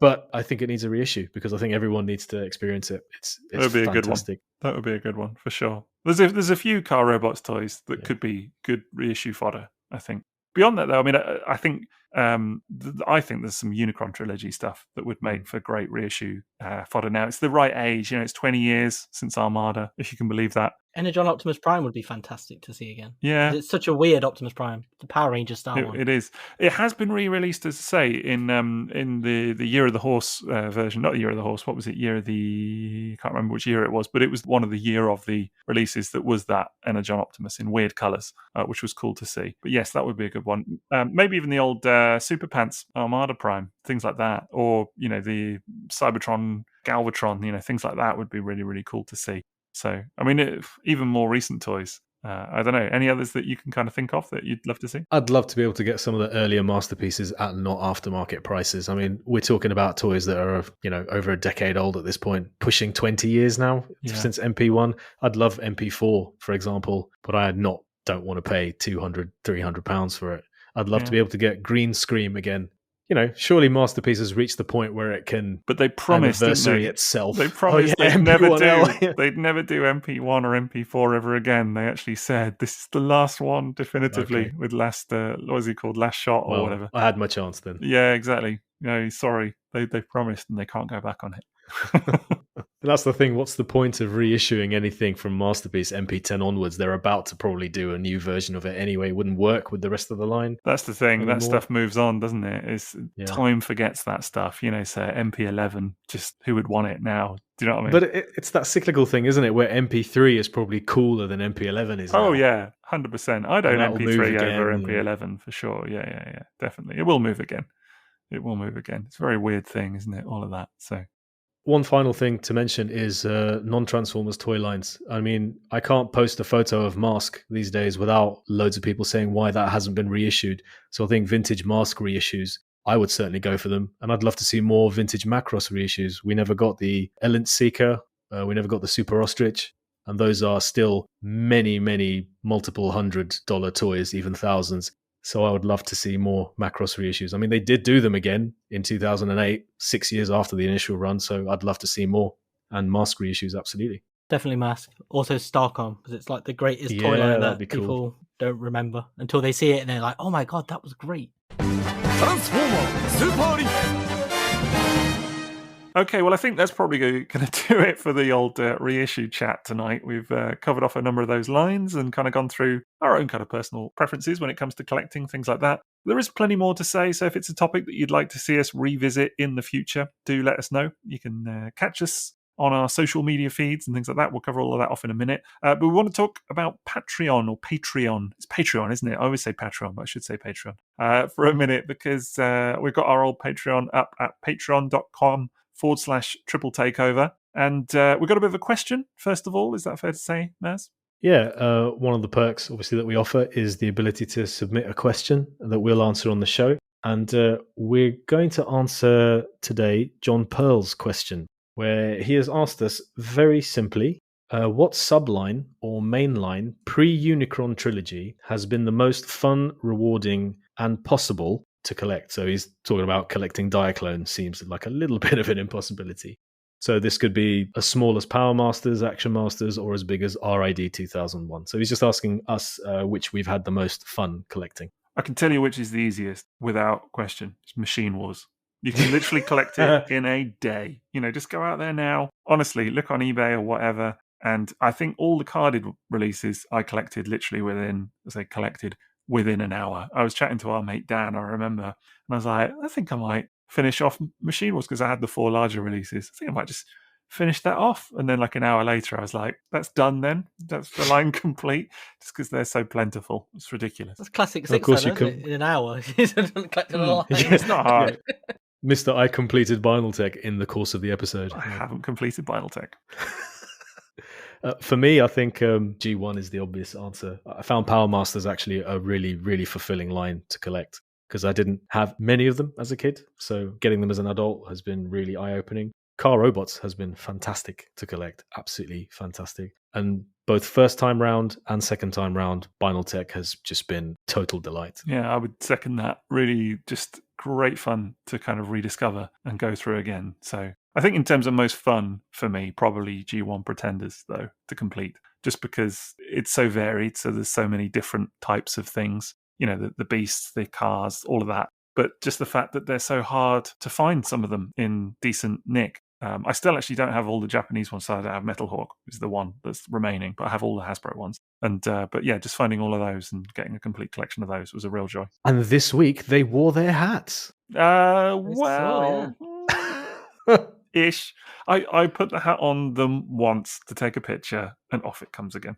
But I think it needs a reissue because I think everyone needs to experience it. It's that would be fantastic. A good one. That would be a good one for sure. There's a few Car Robots toys that could be good reissue fodder, I think. Beyond that, though, I mean, I think there's some Unicron Trilogy stuff that would make for great reissue fodder now. It's the right age. It's 20 years since Armada, if you can believe that. Energon Optimus Prime would be fantastic to see again. Yeah. It's such a weird Optimus Prime. The Power Ranger style one. It is. It has been re-released, as I say, in the Year of the Horse version. Not the Year of the Horse. What was it? I can't remember which year it was, but it was one of the year of the releases that was that Energon Optimus in weird colours, which was cool to see. But yes, that would be a good one. Maybe even the old Super Pants Armada Prime, things like that. Or, the Cybertron, Galvatron, things like that would be really, really cool to see. So, I mean, even more recent toys. I don't know. Any others that you can kind of think of that you'd love to see? I'd love to be able to get some of the earlier masterpieces at not aftermarket prices. I mean, we're talking about toys that are, over a decade old at this point, pushing 20 years now since MP1. I'd love MP4, for example, but I don't want to pay £200, £300 for it. I'd love to be able to get Green Scream again. Surely Masterpiece has reached the point where it can. But they promised anniversary itself. They promised they'd never do MP1 or MP4 ever again. They actually said this is the last one, definitively, with last. What was he called? Last Shot or whatever. I had my chance then. Yeah, exactly. No, sorry, they promised and they can't go back on it. That's the thing. What's the point of reissuing anything from Masterpiece MP10 onwards? They're about to probably do a new version of it anyway. It wouldn't work with the rest of the line. That's the thing. Anymore. That stuff moves on, doesn't it? Time forgets that stuff. So MP11, just who would want it now? Do you know what I mean? But it's that cyclical thing, isn't it? Where MP3 is probably cooler than MP11 is. Oh, yeah. 100%. I'd own MP3 over MP11 for sure. Yeah. Definitely. It will move again. It's a very weird thing, isn't it? All of that. So. One final thing to mention is non-Transformers toy lines. I mean, I can't post a photo of M.A.S.K these days without loads of people saying why that hasn't been reissued. So I think vintage M.A.S.K reissues, I would certainly go for them. And I'd love to see more vintage Macross reissues. We never got the Elent Seeker. We never got the Super Ostrich. And those are still many, many multiple $100 toys, even thousands. So I would love to see more Macross reissues. I mean, they did do them again in 2008, 6 years after the initial run. So I'd love to see more. And M.A.S.K reissues, absolutely. Definitely M.A.S.K. Also Starcom, because it's like the greatest Yeah, toyline that'd that be cool. people don't remember until they see it and they're like, oh my god, that was great. Okay, well, I think that's probably going to do it for the old reissue chat tonight. We've covered off a number of those lines and kind of gone through our own kind of personal preferences when it comes to collecting, things like that. There is plenty more to say, so if it's a topic that you'd like to see us revisit in the future, do let us know. You can catch us on our social media feeds and things like that. We'll cover all of that off in a minute. But we want to talk about Patreon or Patreon. It's Patreon, isn't it? I always say Patreon, but I should say Patreon for a minute because we've got our old Patreon up at patreon.com/triple takeover. And we've got a bit of a question, first of all. Is that fair to say, Maz? Yeah, one of the perks, obviously, that we offer is the ability to submit a question that we'll answer on the show. And we're going to answer today John Pearl's question, where he has asked us very simply, what subline or mainline pre-Unicron Trilogy has been the most fun, rewarding, and possible to collect? So he's talking about collecting Diaclone, seems like a little bit of an impossibility. So this could be as small as Powermasters, Action Masters, or as big as RID 2001. So he's just asking us which we've had the most fun collecting. I can tell you which is the easiest without question. It's Machine Wars. You can literally collect it in a day. Just go out there now. Honestly, look on eBay or whatever. And I think all the carded releases I collected literally within an hour. I was chatting to our mate Dan, I remember, and I was like, I think I might finish off Machine Wars because I had the 4 larger releases. I think I might just finish that off. And then like an hour later, I was like, that's done then. That's the line complete just because they're so plentiful. It's ridiculous. That's classic Of course Sixo, isn't it? In an hour. Collecting a lot. It's not hard. Yeah. Mr. I completed Binaltech in the course of the episode. I haven't completed Binaltech. For me, I think G1 is the obvious answer. I found Powermasters actually a really, really fulfilling line to collect because I didn't have many of them as a kid. So getting them as an adult has been really eye-opening. Car Robots has been fantastic to collect. Absolutely fantastic. And both first time round and second time round, Binaltech has just been total delight. Yeah, I would second that. Really just great fun to kind of rediscover and go through again. So I think in terms of most fun for me, probably G1 Pretenders, though, to complete, just because it's so varied. So there's so many different types of things, the beasts, the cars, all of that. But just the fact that they're so hard to find some of them in decent nick. I still actually don't have all the Japanese ones, so I don't have Metal Hawk, is the one that's remaining, but I have all the Hasbro ones. And but yeah, just finding all of those and getting a complete collection of those was a real joy. And this week they wore their hats. Ish. I put the hat on them once to take a picture, and off it comes again.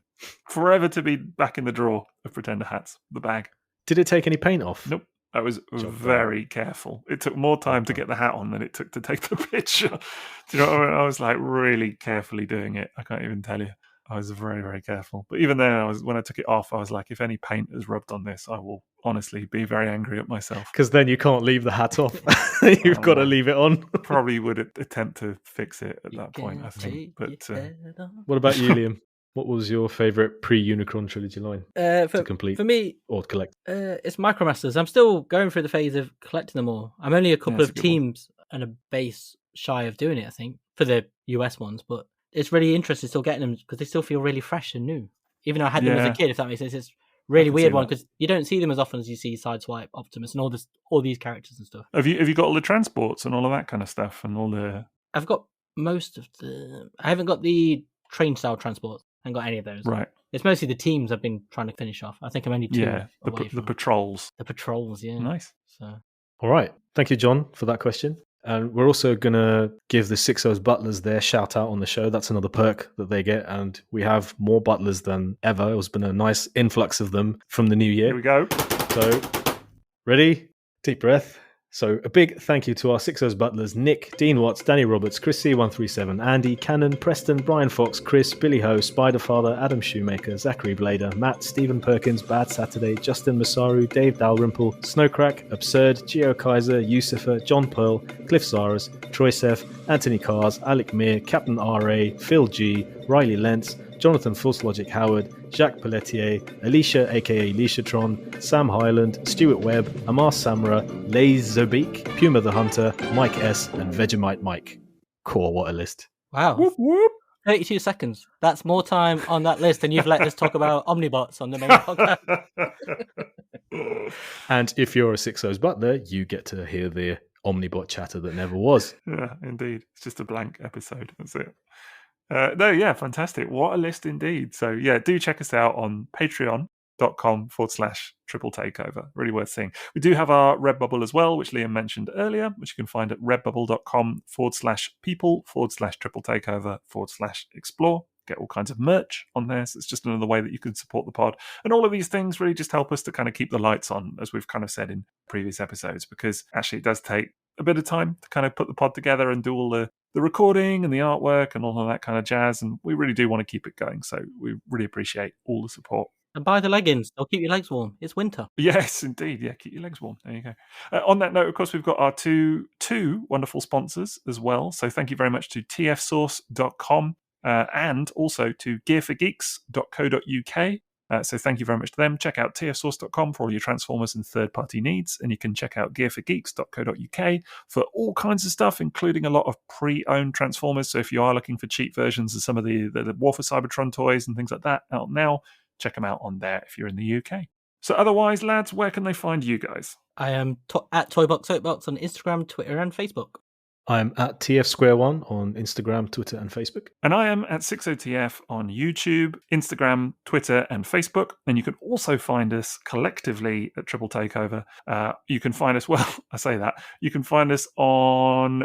Forever to be back in the drawer of Pretender hats, the bag. Did it take any paint off? Nope. I was very careful. It took more time to get the hat on than it took to take the picture. Do you know what I mean? I was like really carefully doing it. I can't even tell you. I was very, very careful. But even then, when I took it off, I was like, if any paint is rubbed on this, I will honestly be very angry at myself. Because then you can't leave the hat off. You've got to leave it on. Probably would attempt to fix it at that point, I think. But what about you, Liam? What was your favourite pre-Unicron Trilogy line to complete? For me, or collect? It's Micromasters. I'm still going through the phase of collecting them all. I'm only a couple of teams and a base shy of doing it, I think, for the US ones. But it's really interesting still getting them because they still feel really fresh and new. Even though I had them as a kid, if that makes sense. It's really weird one because you don't see them as often as you see Sideswipe, Optimus, and all these characters and stuff. Have you got all the transports and all of that kind of stuff and all the? I've got most of the. I haven't got the train style transports. I haven't got any of those. Right. It's mostly the teams I've been trying to finish off. I think I'm only 2 away from the patrols. The patrols, yeah. Nice. So. All right. Thank you, John, for that question. And we're also going to give the Sixo's butlers their shout out on the show. That's another perk that they get. And we have more butlers than ever. It's been a nice influx of them from the new year. Here we go. So, ready? Deep breath. So a big thank you to our Sixo's butlers, Nick, Dean Watts, Danny Roberts, Chris C137, Andy, Cannon, Preston, Brian Fox, Chris, Billy Ho, Spiderfather, Adam Shoemaker, Zachary Blader, Matt, Stephen Perkins, Bad Saturday, Justin Masaru, Dave Dalrymple, Snowcrack, Absurd, Geo Kaiser, Yusufa, John Pearl, Cliff Zaras, Troy Seth, Anthony Cars, Alec Meir, Captain R.A., Phil G, Riley Lentz, Jonathan False Logic Howard, Jacques Pelletier, Alicia aka Aliciatron, Sam Highland, Stuart Webb, Amar Samra, Lays Zobik, Puma the Hunter, Mike S, and Vegemite Mike. Cool, what a list. Wow. Whoop, whoop. 32 seconds. That's more time on that list than you've let us talk about Omnibots on the main podcast. And if you're a Sixo's butler, you get to hear the Omnibot chatter that never was. Yeah, indeed. It's just a blank episode. That's it. No, yeah, fantastic. What a list indeed. So, yeah, do check us out on patreon.com/triple takeover. Really worth seeing. We do have our Redbubble as well, which Liam mentioned earlier, which you can find at redbubble.com/people/triple takeover/explore. Get all kinds of merch on there. So it's just another way that you can support the pod. And all of these things really just help us to kind of keep the lights on, as we've kind of said in previous episodes, because actually it does take a bit of time to kind of put the pod together and do all the recording and the artwork and all of that kind of jazz. And we really do want to keep it going. So we really appreciate all the support. And buy the leggings. They'll keep your legs warm. It's winter. Yes, indeed. Yeah, keep your legs warm. There you go. On that note, of course, we've got our two wonderful sponsors as well. So thank you very much to tfsource.com and also to gearforgeeks.co.uk. So thank you very much to them. Check out tfsource.com for all your Transformers and third-party needs, and you can check out gearforgeeks.co.uk for all kinds of stuff, including a lot of pre-owned Transformers. So if you are looking for cheap versions of some of the War for Cybertron toys and things like that out now, check them out on there if you're in the UK. So otherwise, lads, where can they find you guys? I am at Toybox Soapbox on Instagram, Twitter, and Facebook. I'm at TFsquareone on Instagram, Twitter, and Facebook. And I am at SixoTF on YouTube, Instagram, Twitter, and Facebook. And you can also find us collectively at Triple Takeover. You can find us, well, I say that, you can find us on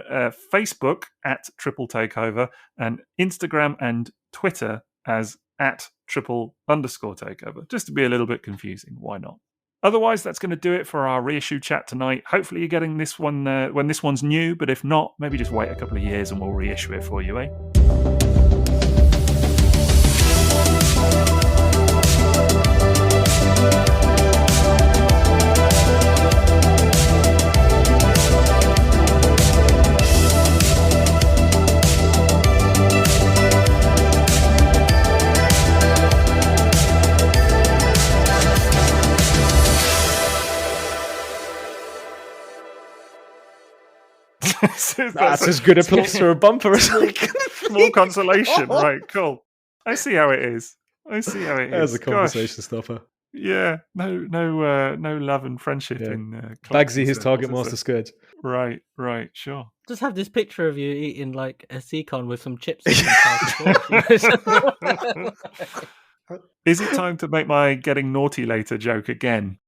Facebook at Triple Takeover and Instagram and Twitter as at @triple_takeover. Just to be a little bit confusing. Why not? Otherwise, that's going to do it for our reissue chat tonight. Hopefully you're getting this one when this one's new, but if not, maybe just wait a couple of years and we'll reissue it for you, eh? That's as good a place for a bumper as I can. More consolation, right? Cool. I see how it is. There's a conversation stopper. Yeah, no love and friendship in Bagsy, his target master Skids. Right, sure. Just have this picture of you eating like a Seacon with some chips. Is it time to make my getting naughty later joke again?